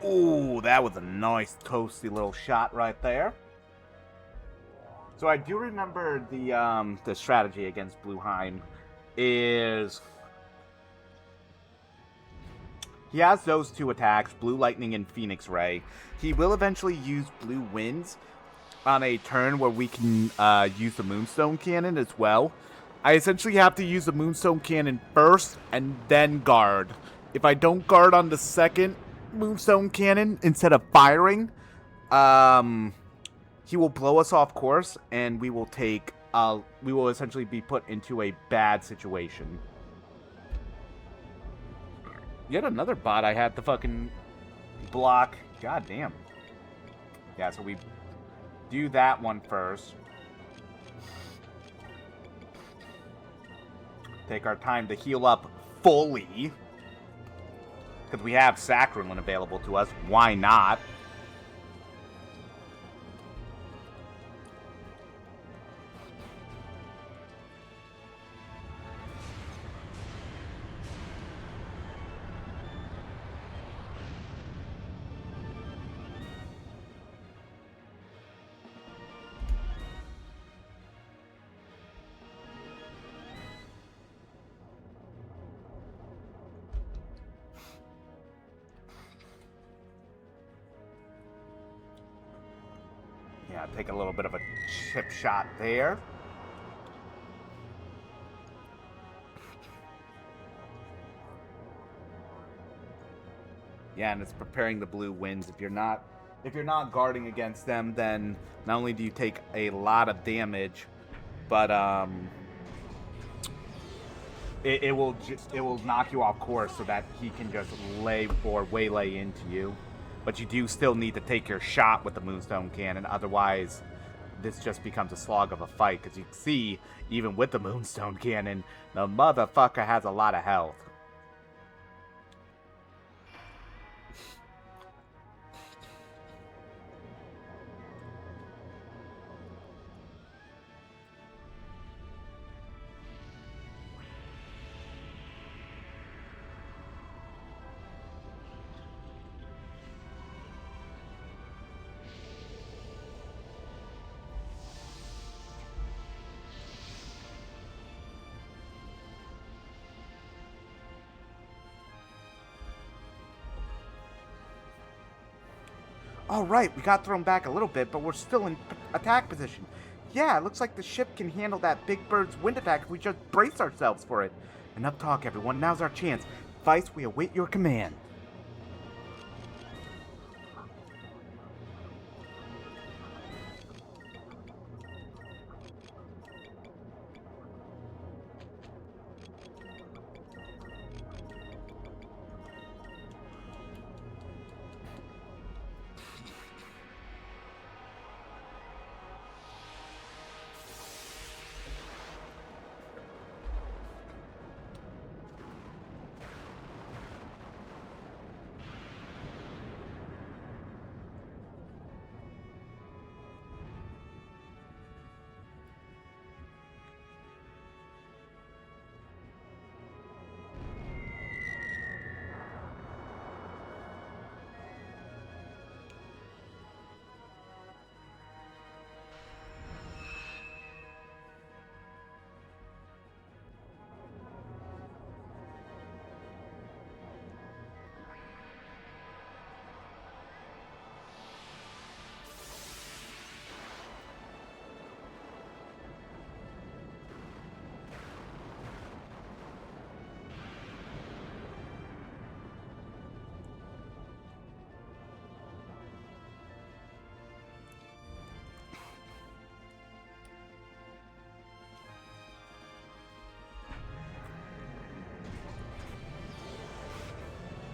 Ooh, that was a nice toasty little shot right there. So I do remember the strategy against Blueheim is he has those two attacks, Blue Lightning and Phoenix Ray. He will eventually use Blue Winds on a turn where we can use the Moonstone Cannon as well. I essentially have to use the Moonstone Cannon first and then guard. If I don't guard on the second Moonstone Cannon instead of firing, he will blow us off course and we will essentially be put into a bad situation. Yet another bot I had to fucking block. God damn. Yeah, so we do that one first. Take our time to heal up fully. Because we have Saccharin available to us. Why not? Yeah, take a little bit of a chip shot there. Yeah, and it's preparing the blue winds. If you're not guarding against them, then not only do you take a lot of damage, but it will knock you off course so that he can just waylay into you. But you do still need to take your shot with the Moonstone Cannon, otherwise this just becomes a slog of a fight. Because you can see, even with the Moonstone Cannon, the motherfucker has a lot of health. All right, we got thrown back a little bit, but we're still in attack position. Yeah, it looks like the ship can handle that big bird's wind attack if we just brace ourselves for it. Enough talk, everyone. Now's our chance. Vice, we await your command.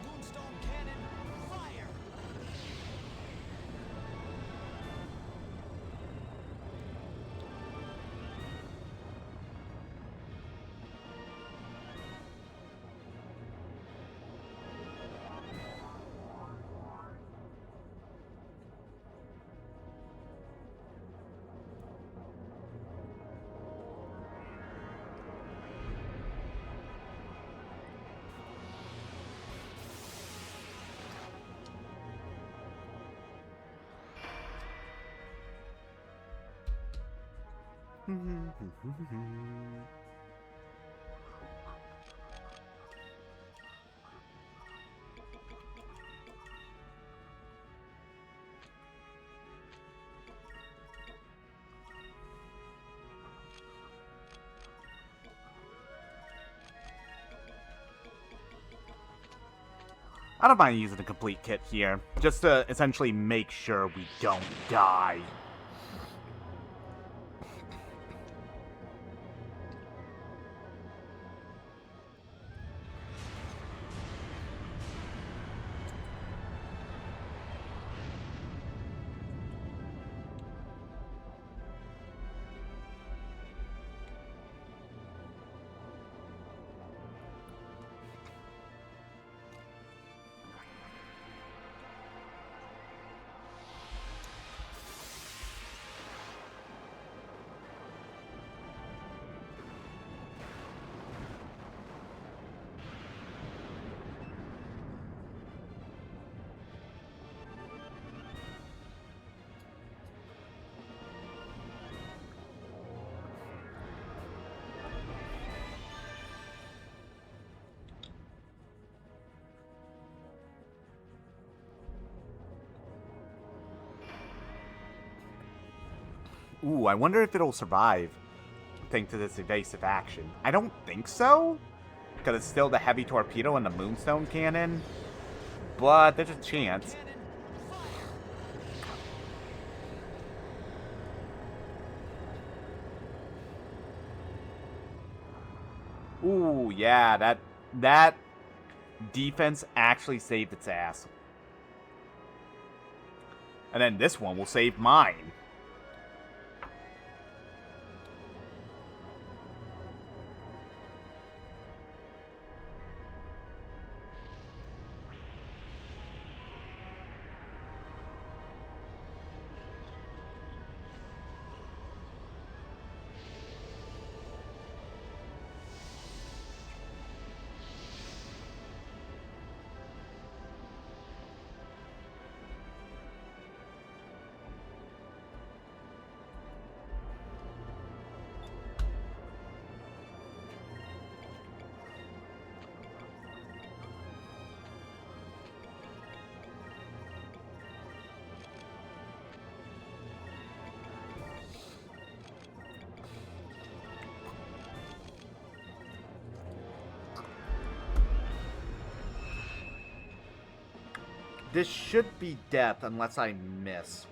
Moonstone cannon, fire! I don't mind using a complete kit here, just to essentially make sure we don't die. Ooh, I wonder if it'll survive thanks to this evasive action. I don't think so, because it's still the heavy torpedo and the moonstone cannon, but there's a chance. Ooh, yeah, that defense actually saved its ass. And then this one will save mine. This should be death unless I miss.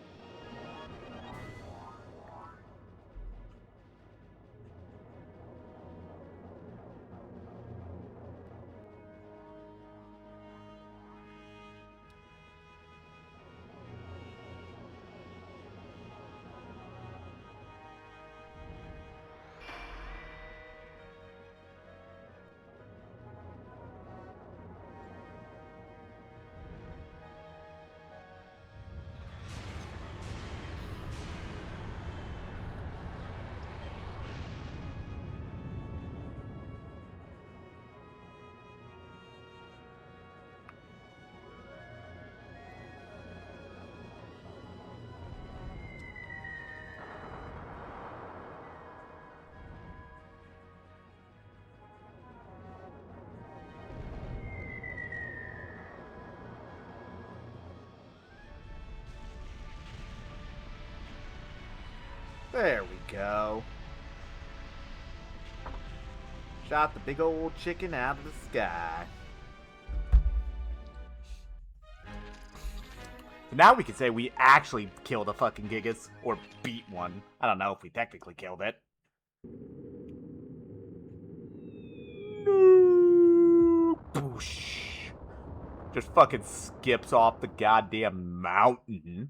There we go. Shot the big old chicken out of the sky. Now we can say we actually killed a fucking Gigas, or beat one. I don't know if we technically killed it. No. Boosh. Just fucking skips off the goddamn mountain.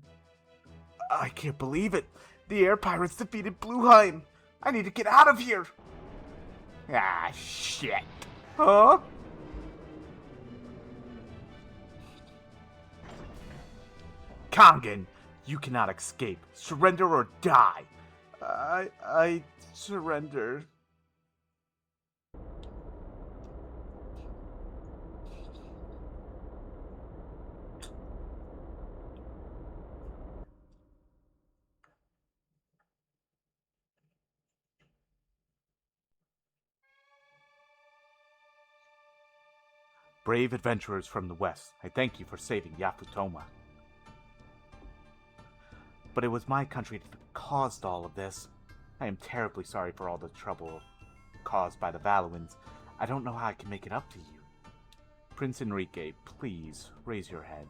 I can't believe it. The air pirates defeated Blueheim. I need to get out of here. Ah, shit. Huh? Kangen, you cannot escape. Surrender or die. I surrender. Brave adventurers from the west, I thank you for saving Yafutoma. But it was my country that caused all of this. I am terribly sorry for all the trouble caused by the Valuans. I don't know how I can make it up to you. Prince Enrique, please raise your head.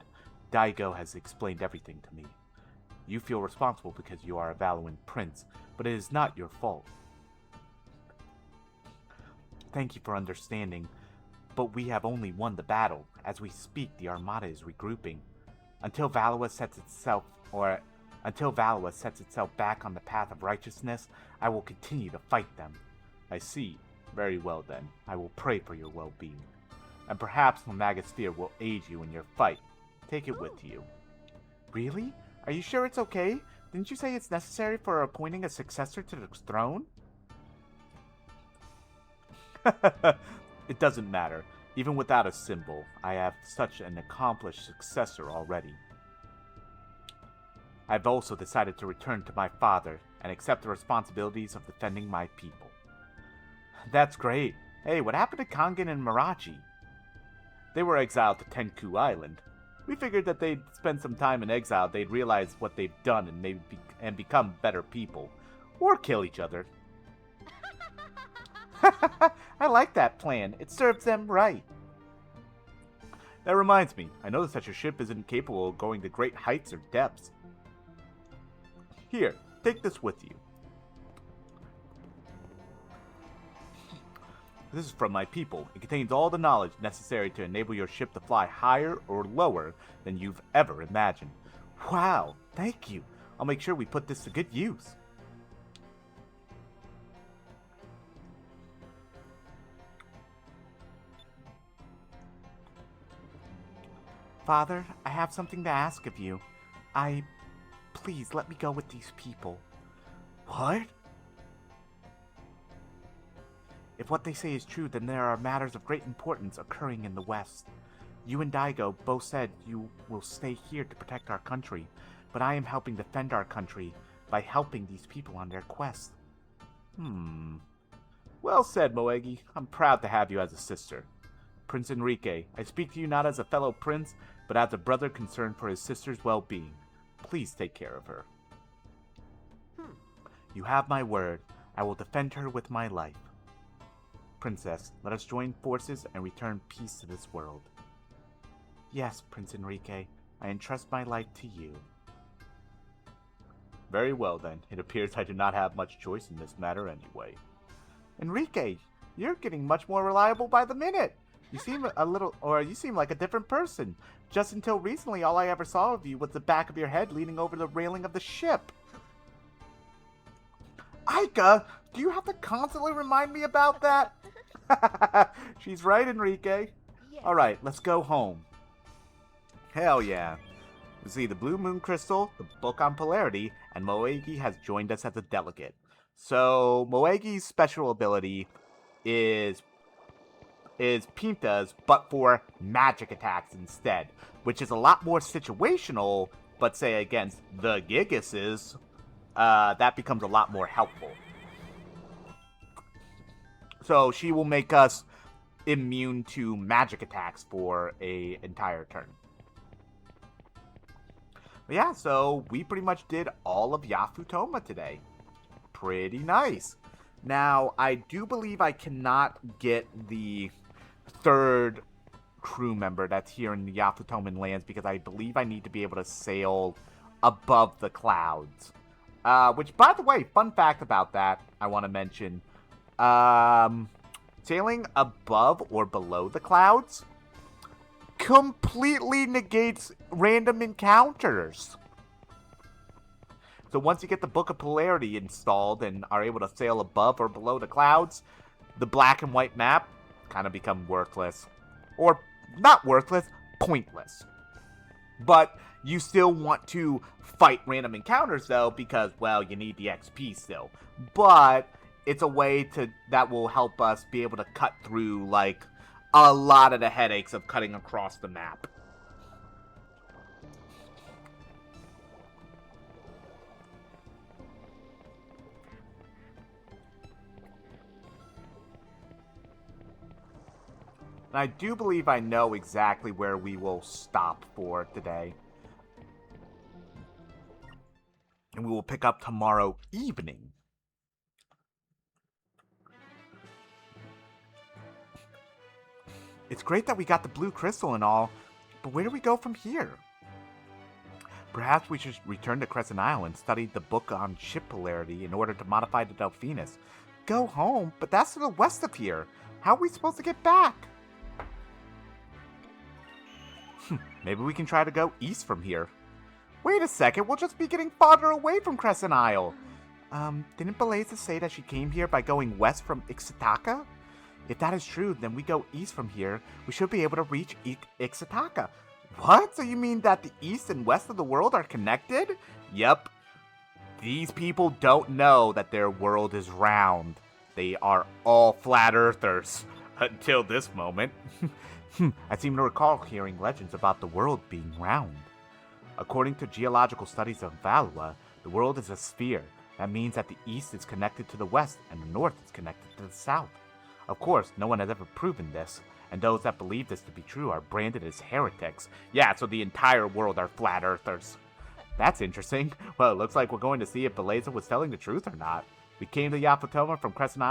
Daigo has explained everything to me. You feel responsible because you are a Valuan prince, but it is not your fault. Thank you for understanding. But we have only won the battle. As we speak, the Armada is regrouping. Until Valua sets itself back on the path of righteousness, I will continue to fight them. I see. Very well then. I will pray for your well-being. And perhaps the Magasphere will aid you in your fight. Take it with you. Really? Are you sure it's okay? Didn't you say it's necessary for appointing a successor to the throne? It doesn't matter. Even without a symbol, I have such an accomplished successor already. I've also decided to return to my father and accept the responsibilities of defending my people. That's great. Hey, what happened to Kangen and Mirachi? They were exiled to Tenku Island. We figured that they'd spend some time in exile, they'd realize what they've done and maybe become better people. Or kill each other. I like that plan. It serves them right. That reminds me, I noticed that your ship isn't capable of going to great heights or depths. Here, take this with you. This is from my people. It contains all the knowledge necessary to enable your ship to fly higher or lower than you've ever imagined. Wow, thank you. I'll make sure we put this to good use. Father, I have something to ask of you. Please, let me go with these people. What? If what they say is true, then there are matters of great importance occurring in the West. You and Daigo both said you will stay here to protect our country, but I am helping defend our country by helping these people on their quest. Well said, Moegi. I'm proud to have you as a sister. Prince Enrique, I speak to you not as a fellow prince, but as a brother concerned for his sister's well-being. Please take care of her. You have my word. I will defend her with my life. Princess, let us join forces and return peace to this world. Yes, Prince Enrique, I entrust my life to you. Very well then. It appears I do not have much choice in this matter anyway. Enrique, you're getting much more reliable by the minute. You seem you seem like a different person. Just until recently, all I ever saw of you was the back of your head leaning over the railing of the ship. Aika, do you have to constantly remind me about that? She's right, Enrique. Yes. Alright, let's go home. Hell yeah. You see, the Blue Moon Crystal, the book on polarity, and Moegi has joined us as a delegate. So, Moegi's special ability is Pinta's, but for magic attacks instead, which is a lot more situational, but say against the Gigases, that becomes a lot more helpful. So she will make us immune to magic attacks for an entire turn. But yeah, so we pretty much did all of Yafutoma today. Pretty nice. Now, I do believe I cannot get the third crew member that's here in the Yafutoman lands because I believe I need to be able to sail above the clouds. Which, by the way, fun fact about that I want to mention. Sailing above or below the clouds completely negates random encounters. So once you get the Book of Polarity installed and are able to sail above or below the clouds, the black and white map kind of become worthless. Or, not worthless, pointless. But you still want to fight random encounters, though, because, well, you need the XP still. But it's a way that will help us be able to cut through, like, a lot of the headaches of cutting across the map. And I do believe I know exactly where we will stop for today. And we will pick up tomorrow evening. It's great that we got the blue crystal and all, but where do we go from here? Perhaps we should return to Crescent Isle and study the book on ship polarity in order to modify the Delphinus. Go home? But that's to the west of here. How are we supposed to get back? Maybe we can try to go east from here. Wait a second, we'll just be getting farther away from Crescent Isle. Didn't Beleza say that she came here by going west from Ixtaka? If that is true, then we go east from here. We should be able to reach Ixtaka. What? So you mean that the east and west of the world are connected? Yep. These people don't know that their world is round. They are all flat earthers. Until this moment. I seem to recall hearing legends about the world being round. According to geological studies of Valua, the world is a sphere. That means that the east is connected to the west and the north is connected to the south. Of course, no one has ever proven this, and those that believe this to be true are branded as heretics. Yeah, so the entire world are flat earthers. That's interesting. Well, it looks like we're going to see if Beleza was telling the truth or not. We came to Yapatoma from Crescent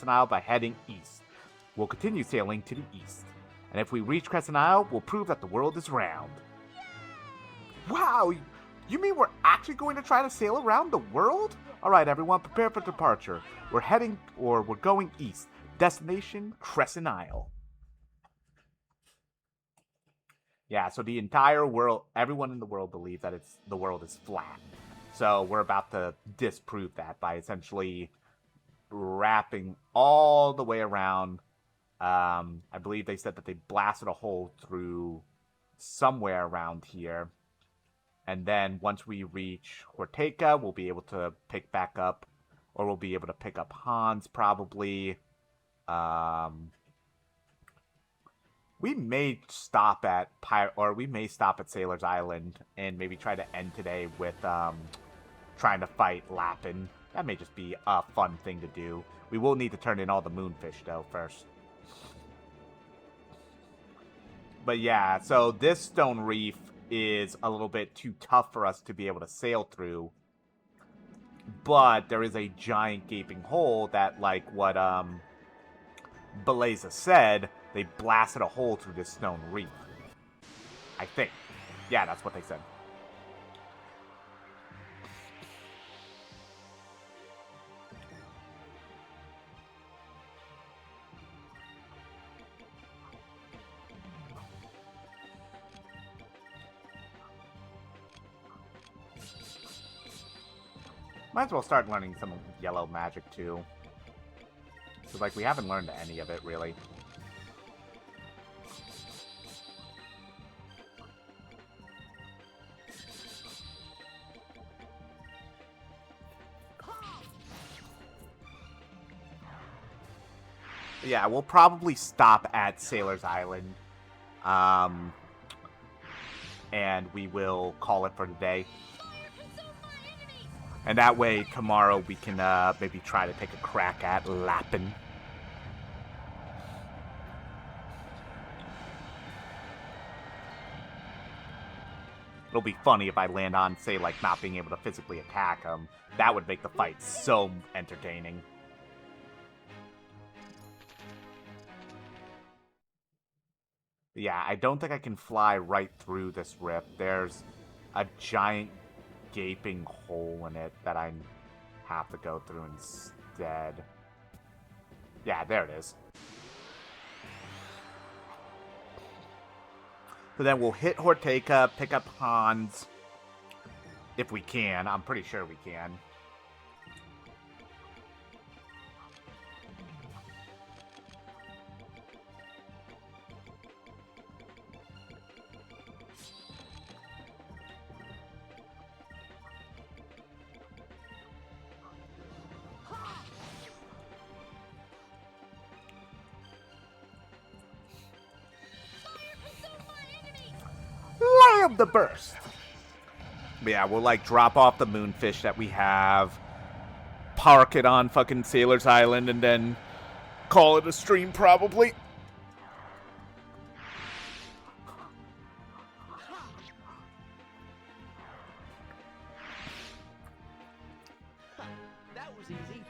Isle by heading east. We'll continue sailing to the east. And if we reach Crescent Isle, we'll prove that the world is round. Wow, you mean we're actually going to try to sail around the world? Alright everyone, prepare for departure. We're going east. Destination, Crescent Isle. Yeah, so the entire world, everyone in the world believes that the world is flat. So we're about to disprove that by essentially wrapping all the way around. I believe they said that they blasted a hole through somewhere around here. And then once we reach Horteca, we'll be able to pick back up, or we'll be able to pick up Hans probably. We may stop at Sailor's Island and maybe try to end today with trying to fight Lapin. That may just be a fun thing to do. We will need to turn in all the moonfish though first. But yeah, so this stone reef is a little bit too tough for us to be able to sail through. But there is a giant gaping hole that, like what Beleza said, they blasted a hole through this stone reef. I think. Yeah, that's what they said. Might as well start learning some yellow magic too. So like we haven't learned any of it really. Yeah, we'll probably stop at Sailor's Island. And we will call it for the day. And that way, tomorrow we can maybe try to take a crack at Lapin. It'll be funny if I land on, say, like, not being able to physically attack him. That would make the fight so entertaining. Yeah, I don't think I can fly right through this rift. There's a giant gaping hole in it that I have to go through instead. Yeah, there it is. So then we'll hit Horteca, pick up Hans. If we can. I'm pretty sure we can. Lamb the burst. But yeah, we'll like drop off the moonfish that we have, park it on fucking Sailor's Island, and then call it a stream probably. That was easy.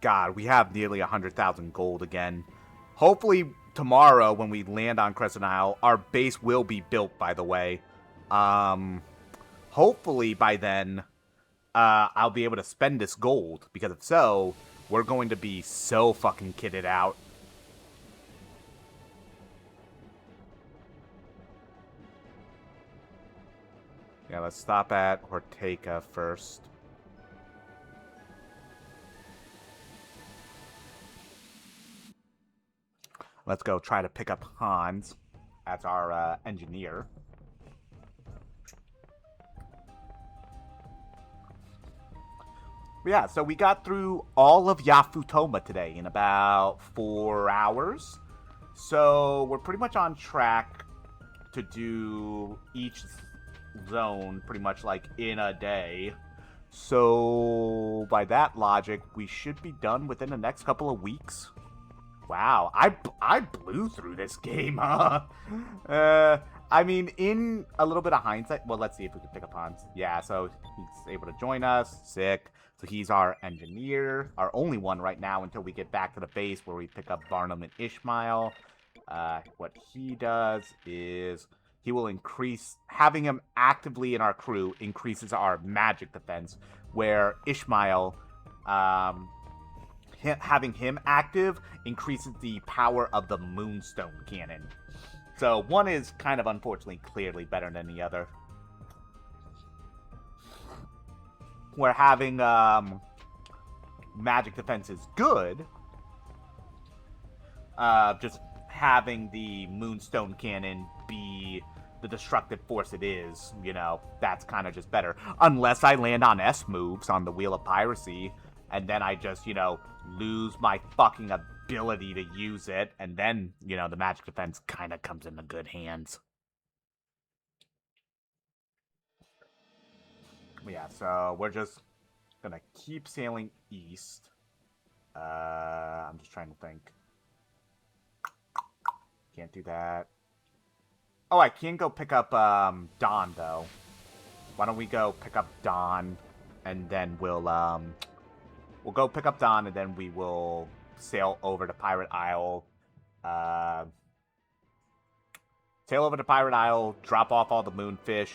God, we have nearly 100,000 gold again. Hopefully tomorrow when we land on Crescent Isle, our base will be built, by the way. Hopefully by then, I'll be able to spend this gold, because if so, we're going to be so fucking kitted out. Yeah, let's stop at Horteca first. Let's go try to pick up Hans as our engineer. Yeah, so we got through all of Yafutoma today in about 4 hours. So we're pretty much on track to do each zone pretty much like in a day. So by that logic, we should be done within the next couple of weeks. Wow, I blew through this game, huh? I mean, in a little bit of hindsight, well, let's see if we can pick up Hans. Yeah, so he's able to join us. Sick. So he's our engineer, our only one right now until we get back to the base where we pick up Barnum and Ishmael. What he does is he will increase, having him actively in our crew increases our magic defense, where Ishmael, having him active increases the power of the Moonstone Cannon. So one is kind of unfortunately clearly better than the other. Where having magic defense is good, just having the Moonstone Cannon be the destructive force it is, you know, that's kind of just better. Unless I land on S moves on the Wheel of Piracy, and then I just, you know, lose my fucking ability to use it, and then, you know, the magic defense kind of comes into good hands. Yeah, so we're just gonna keep sailing east. I'm just trying to think. Can't do that. Oh, I can go pick up Dawn, though. Why don't we go pick up Dawn, and then we'll go pick up Dawn, and then we will sail over to Pirate Isle. Sail over to Pirate Isle, drop off all the moonfish,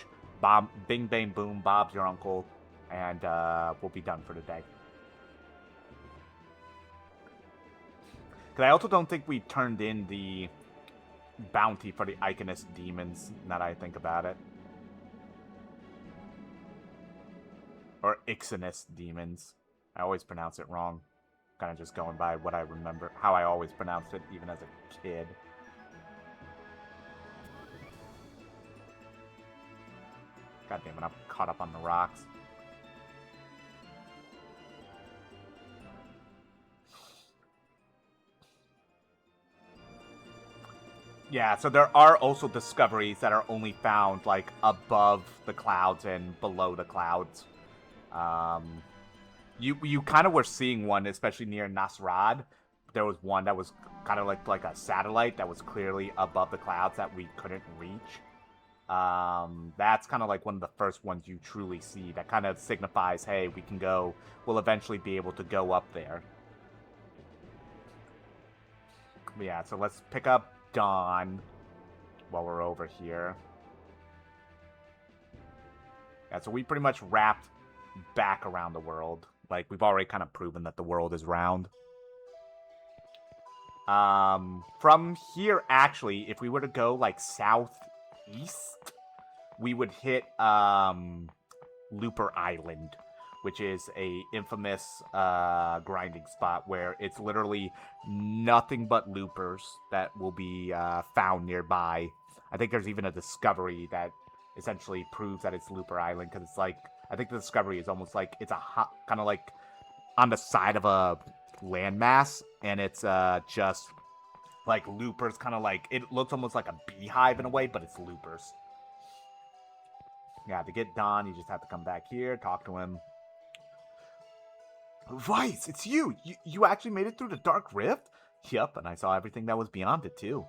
bing bang boom, Bob's your uncle, and we'll be done for the day. Because I also don't think we turned in the bounty for the Iconist demons, now that I think about it. Or Ixinist demons. I always pronounce it wrong. Kind of just going by what I remember, how I always pronounced it, even as a kid. God damn it, I'm caught up on the rocks. Yeah, so there are also discoveries that are only found, like, above the clouds and below the clouds. You kind of were seeing one, especially near Nasrad. There was one that was kind of like a satellite that was clearly above the clouds that we couldn't reach. That's kind of like one of the first ones you truly see that kind of signifies, hey, we'll eventually be able to go up there. Yeah, so let's pick up Dawn while we're over here. Yeah, so we pretty much wrapped back around the world. Like, we've already kind of proven that the world is round. From here, actually, if we were to go, like, southeast, we would hit, Looper Island, which is a infamous, grinding spot where it's literally nothing but loopers that will be, found nearby. I think there's even a discovery that essentially proves that it's Looper Island, because it's like, I think the discovery is almost like it's kind of like on the side of a landmass, and it's just like loopers, kind of like, it looks almost like a beehive in a way, but it's loopers. Yeah, to get Don, you just have to come back here, talk to him. Vice, it's you! You actually made it through the Dark Rift? Yup, and I saw everything that was beyond it, too.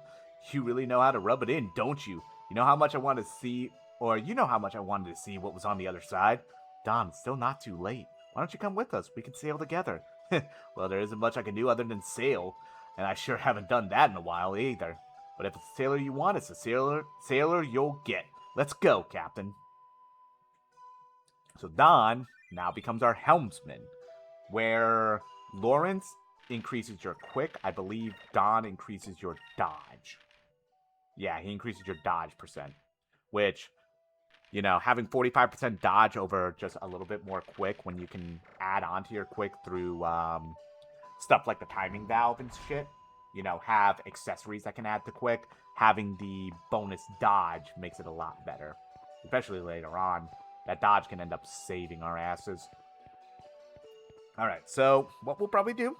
You really know how to rub it in, don't you? You know how much I wanted to see, or you know how much I wanted to see what was on the other side? Don, it's still not too late. Why don't you come with us? We can sail together. Well, there isn't much I can do other than sail, and I sure haven't done that in a while either. But if it's a sailor you want, it's a sailor you'll get. Let's go, Captain. So Don now becomes our helmsman, where Lawrence increases your quick. I believe Don increases your dodge. Yeah, he increases your dodge percent, which, you know, having 45% dodge over just a little bit more quick when you can add on to your quick through stuff like the timing valve and shit, you know, have accessories that can add to quick, having the bonus dodge makes it a lot better, especially later on. That dodge can end up saving our asses. Alright, so what we'll probably do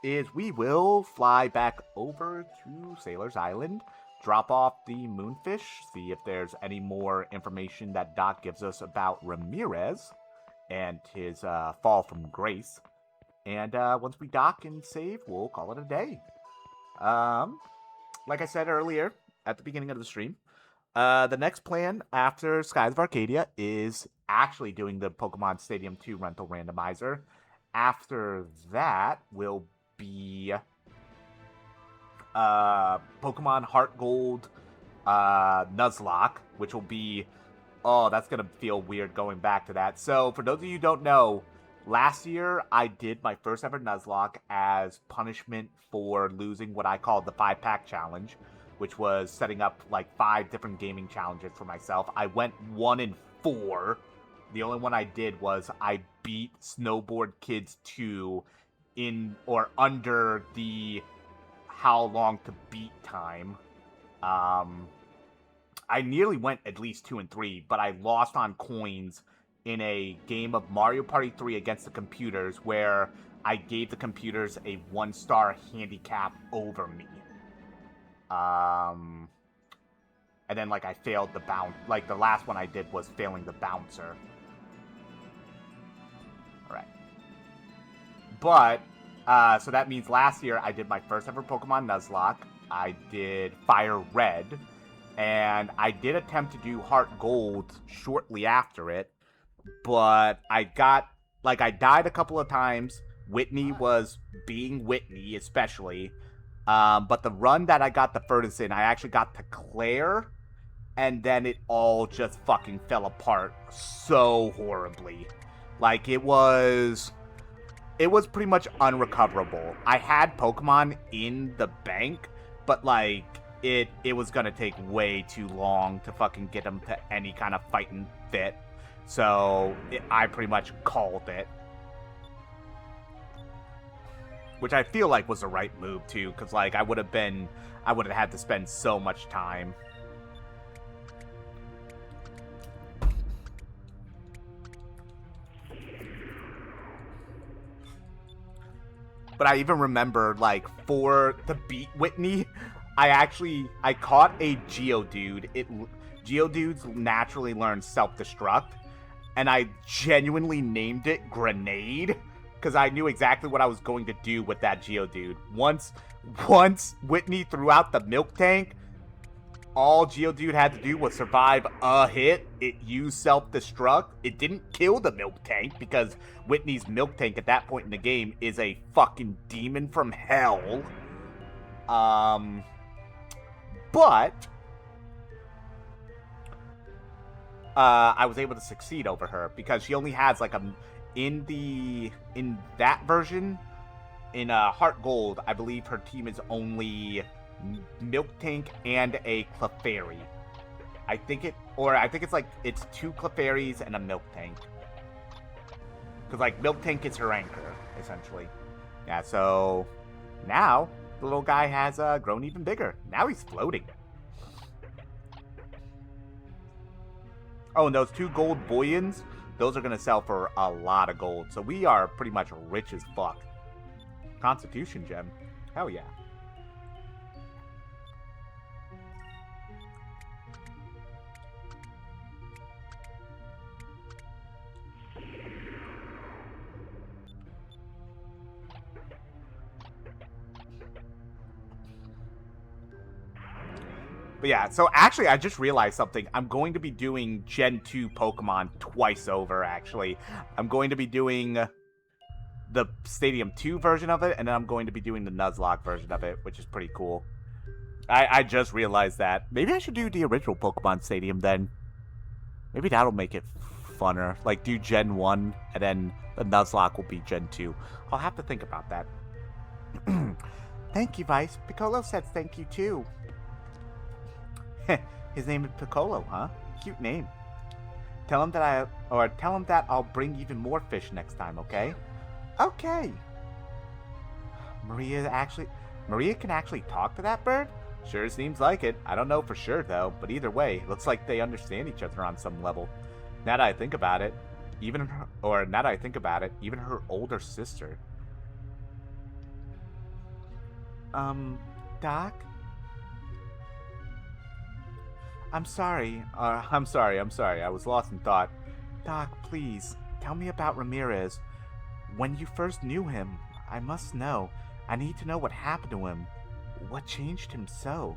is we will fly back over to Sailor's Island, drop off the Moonfish, see if there's any more information that Doc gives us about Ramirez and his fall from grace. And once we dock and save, we'll call it a day. Like I said earlier at the beginning of the stream, the next plan after Skies of Arcadia is actually doing the Pokemon Stadium 2 rental randomizer. After that will be Pokemon Heart Gold Nuzlocke, which will be, oh, that's going to feel weird going back to that. So for those of you who don't know, last year I did my first ever Nuzlocke as punishment for losing what I called the 5-pack challenge, which was setting up like 5 different gaming challenges for myself. I went 1 in 4. The only one I did was I beat Snowboard Kids 2 in or under the how long to beat time. I nearly went at least 2 and 3, but I lost on coins in a game of Mario Party 3 against the computers where I gave the computers a 1-star handicap over me. And then like I failed the bounce. Like the last one I did was failing the bouncer. Right. But, so that means last year I did my first ever Pokemon Nuzlocke. I did Fire Red. And I did attempt to do Heart Gold shortly after it. But I died a couple of times. Whitney was being Whitney, especially. But the run that I got the furthest in, I actually got to Claire. And then it all just fucking fell apart so horribly. Like, it was pretty much unrecoverable. I had Pokemon in the bank, but, like, it was gonna take way too long to fucking get them to any kind of fighting fit. So, I pretty much called it. Which I feel like was the right move, too, because, like, I would have had to spend so much time. But I even remember, like, for the beat Whitney, I caught a Geodude. Geodudes naturally learn self-destruct, and I genuinely named it Grenade, because I knew exactly what I was going to do with that Geodude. Once Whitney threw out the milk tank, all Geodude had to do was survive a hit. It used self-destruct. It didn't kill the milk tank, because Whitney's milk tank at that point in the game is a fucking demon from hell. But I was able to succeed over her, because she only has like in that version, in Heart Gold, I believe her team is only Milk Tank and a Clefairy. I think it's 2 Clefairies and a Milk Tank. Because, like, Milk Tank is her anchor, essentially. Yeah, so now the little guy has grown even bigger. Now he's floating. Oh, and those 2 gold Boyans, those are going to sell for a lot of gold. So we are pretty much rich as fuck. Constitution gem. Hell yeah. But yeah, so actually I just realized something. I'm going to be doing Gen 2 Pokemon twice over, actually. I'm going to be doing the Stadium 2 version of it, and then I'm going to be doing the Nuzlocke version of it, which is pretty cool. I just realized that. Maybe I should do the original Pokemon Stadium then. Maybe that'll make it funner. Like, do Gen 1, and then the Nuzlocke will be Gen 2. I'll have to think about that. Thank you, Vice. Piccolo says thank you, too. His name is Piccolo, huh? Cute name. Tell him that I'll bring even more fish next time, okay? Okay. Maria can actually talk to that bird? Sure seems like it. I don't know for sure, though, but either way, looks like they understand each other on some level. Now that I think about it, Even her, or now that I think about it, even her older sister. Doc? I'm sorry. I'm sorry. I was lost in thought. Doc, please, tell me about Ramirez. When you first knew him, I must know. I need to know what happened to him. What changed him so?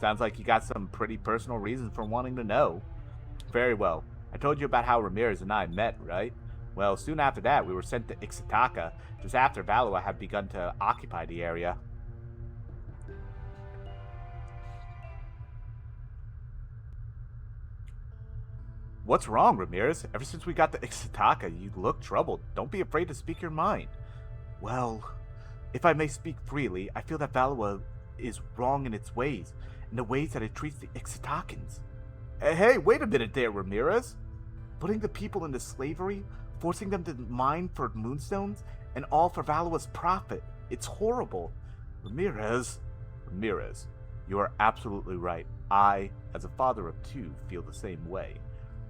Sounds like you got some pretty personal reasons for wanting to know. Very well. I told you about how Ramirez and I met, right? Well, soon after that, we were sent to Ixtaka, just after Valua had begun to occupy the area. What's wrong, Ramirez? Ever since we got to Ixtaka, you look troubled. Don't be afraid to speak your mind. Well, if I may speak freely, I feel that Valua is wrong in its ways, in the ways that it treats the Ixtakans. Hey, wait a minute there, Ramirez. Putting the people into slavery, forcing them to mine for moonstones, and all for Valua's profit. It's horrible. Ramirez, you are absolutely right. I, as a father of two, feel the same way.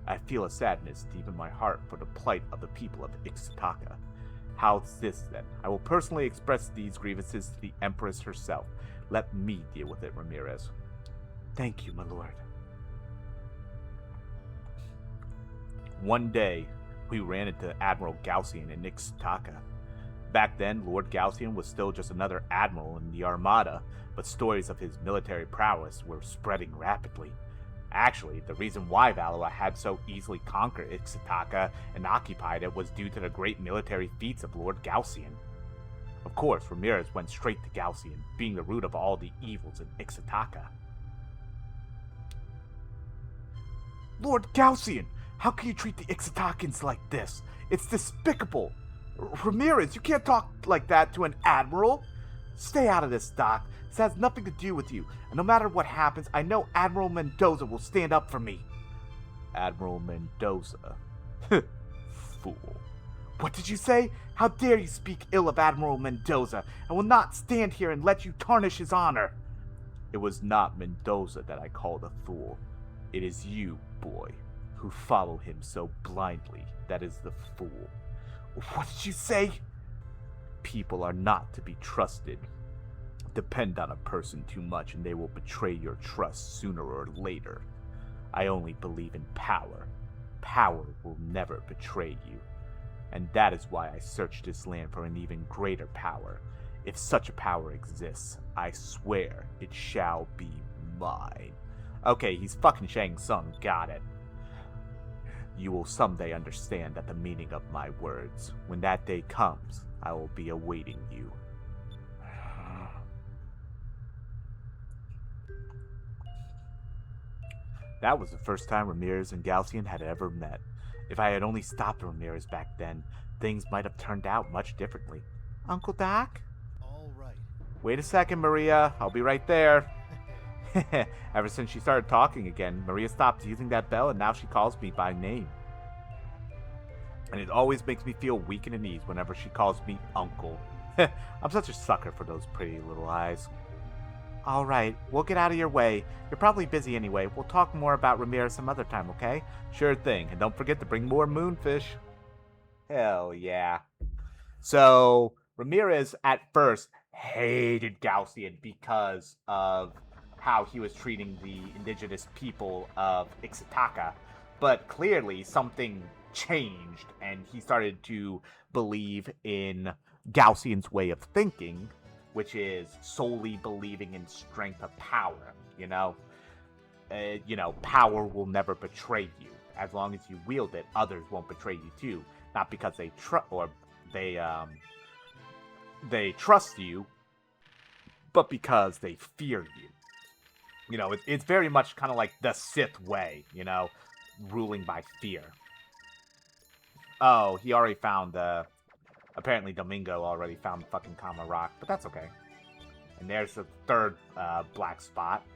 I feel a sadness deep in my heart for the plight of the people of Ixtaka. How's this, then? I will personally express these grievances to the Empress herself. Let me deal with it, Ramirez. Thank you, my lord. One day, we ran into Admiral Gaussian in Ixtaka. Back then, Lord Gaussian was still just another admiral in the Armada, but stories of his military prowess were spreading rapidly. Actually, the reason why Valua had so easily conquered Ixtaka and occupied it was due to the great military feats of Lord Gaussian. Of course, Ramirez went straight to Gaussian, being the root of all the evils in Ixtaka. Lord Gaussian! How can you treat the Ixtakans like this? It's despicable! Ramirez, you can't talk like that to an admiral! Stay out of this, Doc. This has nothing to do with you, and no matter what happens, I know Admiral Mendoza will stand up for me. Admiral Mendoza? Fool. What did you say? How dare you speak ill of Admiral Mendoza? I will not stand here and let you tarnish his honor. It was not Mendoza that I called a fool. It is you, boy, who follow him so blindly. That is the fool. What did you say? People are not to be trusted. Depend on a person too much and they will betray your trust sooner or later. I only believe in power. Power will never betray you. And that is why I search this land for an even greater power. If such a power exists, I swear it shall be mine. Okay, he's fucking Shang Tsung, got it. You will someday understand that the meaning of my words. When that day comes, I will be awaiting you. That was the first time Ramirez and Gaussian had ever met. If I had only stopped Ramirez back then, things might have turned out much differently. Uncle Doc? All right. Wait a second, Maria. I'll be right there. Ever since she started talking again, Maria stopped using that bell and now she calls me by name. And it always makes me feel weak and at ease whenever she calls me Uncle. I'm such a sucker for those pretty little eyes. Alright, we'll get out of your way. You're probably busy anyway. We'll talk more about Ramirez some other time, okay? Sure thing. And don't forget to bring more moonfish. Hell yeah. So, Ramirez at first hated Gaussian because of how he was treating the indigenous people of Ixtaka. But clearly something changed and he started to believe in Gaussian's way of thinking, which is solely believing in strength of power, you know? Power will never betray you. As long as you wield it, others won't betray you too. Not because they trust you, but because they fear you. You know, it's very much kind of like the Sith way, you know, ruling by fear. Oh, he already found, apparently Domingo already found fucking Kama Rock, but that's okay. And there's the third black spot.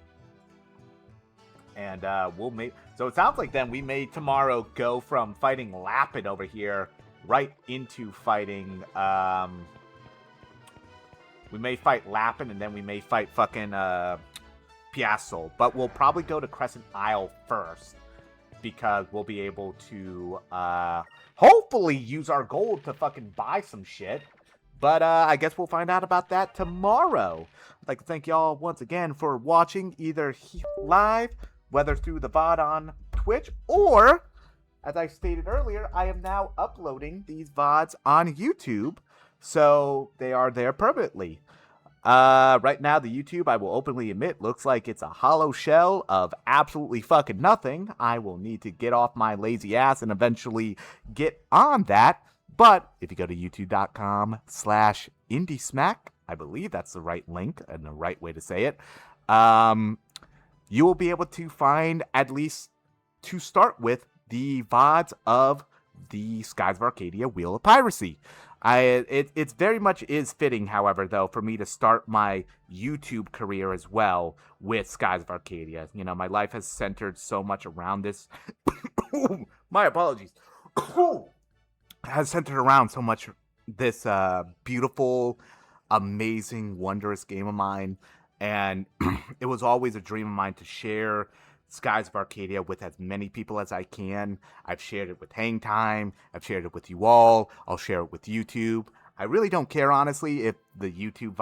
And we'll make... So it sounds like then we may tomorrow go from fighting Lapid over here right into fighting... we may fight Lapin and then we may fight fucking Piasso. But we'll probably go to Crescent Isle first. because we'll be able to hopefully use our gold to fucking buy some shit. But I guess we'll find out about that tomorrow. I'd like to thank y'all once again for watching either live, whether through the VOD on Twitch, or, as I stated earlier, I am now uploading these VODs on YouTube, so they are there permanently. Right now, the YouTube, I will openly admit, looks like it's a hollow shell of absolutely fucking nothing. I will need to get off my lazy ass and eventually get on that. But if you go to youtube.com/indiesmack, I believe that's the right link and the right way to say it, you will be able to find, at least to start with, the VODs of the Skies of Arcadia Wheel of Piracy. It's very much is fitting, however, though, for me to start my YouTube career as well with Skies of Arcadia. You know, my life has centered so much around this. My apologies. Has centered around so much this beautiful, amazing, wondrous game of mine. And it was always a dream of mine to share Skies of Arcadia with as many people as I can. I've shared it with Hang Time. I've shared it with you all. I'll share it with YouTube. I really don't care, honestly, if the YouTube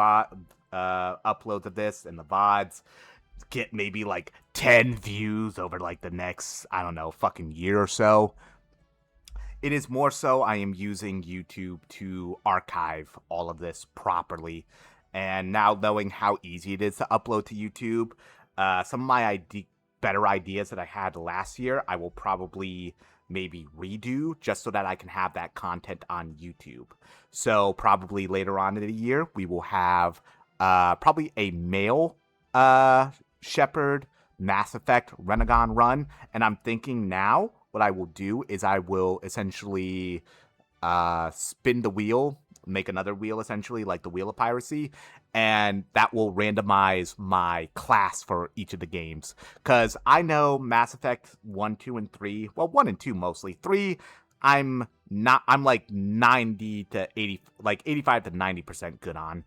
uploads of this and the VODs get maybe like 10 views over like the next, I don't know, fucking year or so. It is more so I am using YouTube to archive all of this properly. And now knowing how easy it is to upload to YouTube, some of my better ideas that I had last year, I will probably maybe redo just so that I can have that content on YouTube. So probably later on in the year, we will have probably a male Shepherd Mass Effect Renegon run. And I'm thinking now what I will do is I will essentially spin the wheel, make another wheel essentially, like the Wheel of Piracy, and that will randomize my class for each of the games. Because I know Mass Effect 1, 2, and 3, well, 1 and 2 mostly. 3, I'm like 90 to 80, like 85 to 90% good on.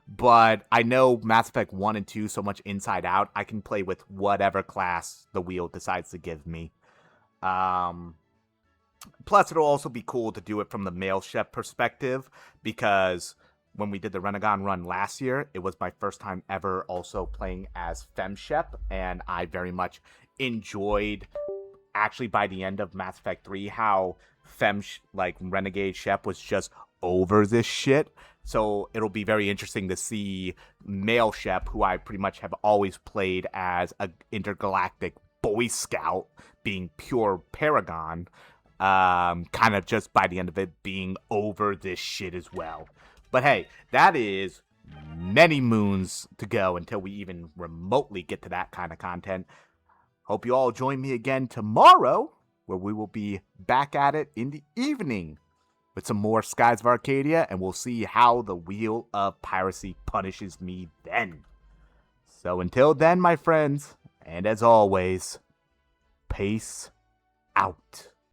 But I know Mass Effect 1 and 2 so much inside out, I can play with whatever class the wheel decides to give me. Plus, it'll also be cool to do it from the male chef perspective, because when we did the Renegon run last year, it was my first time ever also playing as Fem Shep, and I very much enjoyed, actually by the end of Mass Effect 3, how Renegade Shep was just over this shit. So it'll be very interesting to see male Shep, who I pretty much have always played as an intergalactic Boy Scout, being pure Paragon, kind of just by the end of it being over this shit as well. But hey, that is many moons to go until we even remotely get to that kind of content. Hope you all join me again tomorrow, where we will be back at it in the evening with some more Skies of Arcadia, and we'll see how the Wheel of Piracy punishes me then. So until then, my friends, and as always, peace out.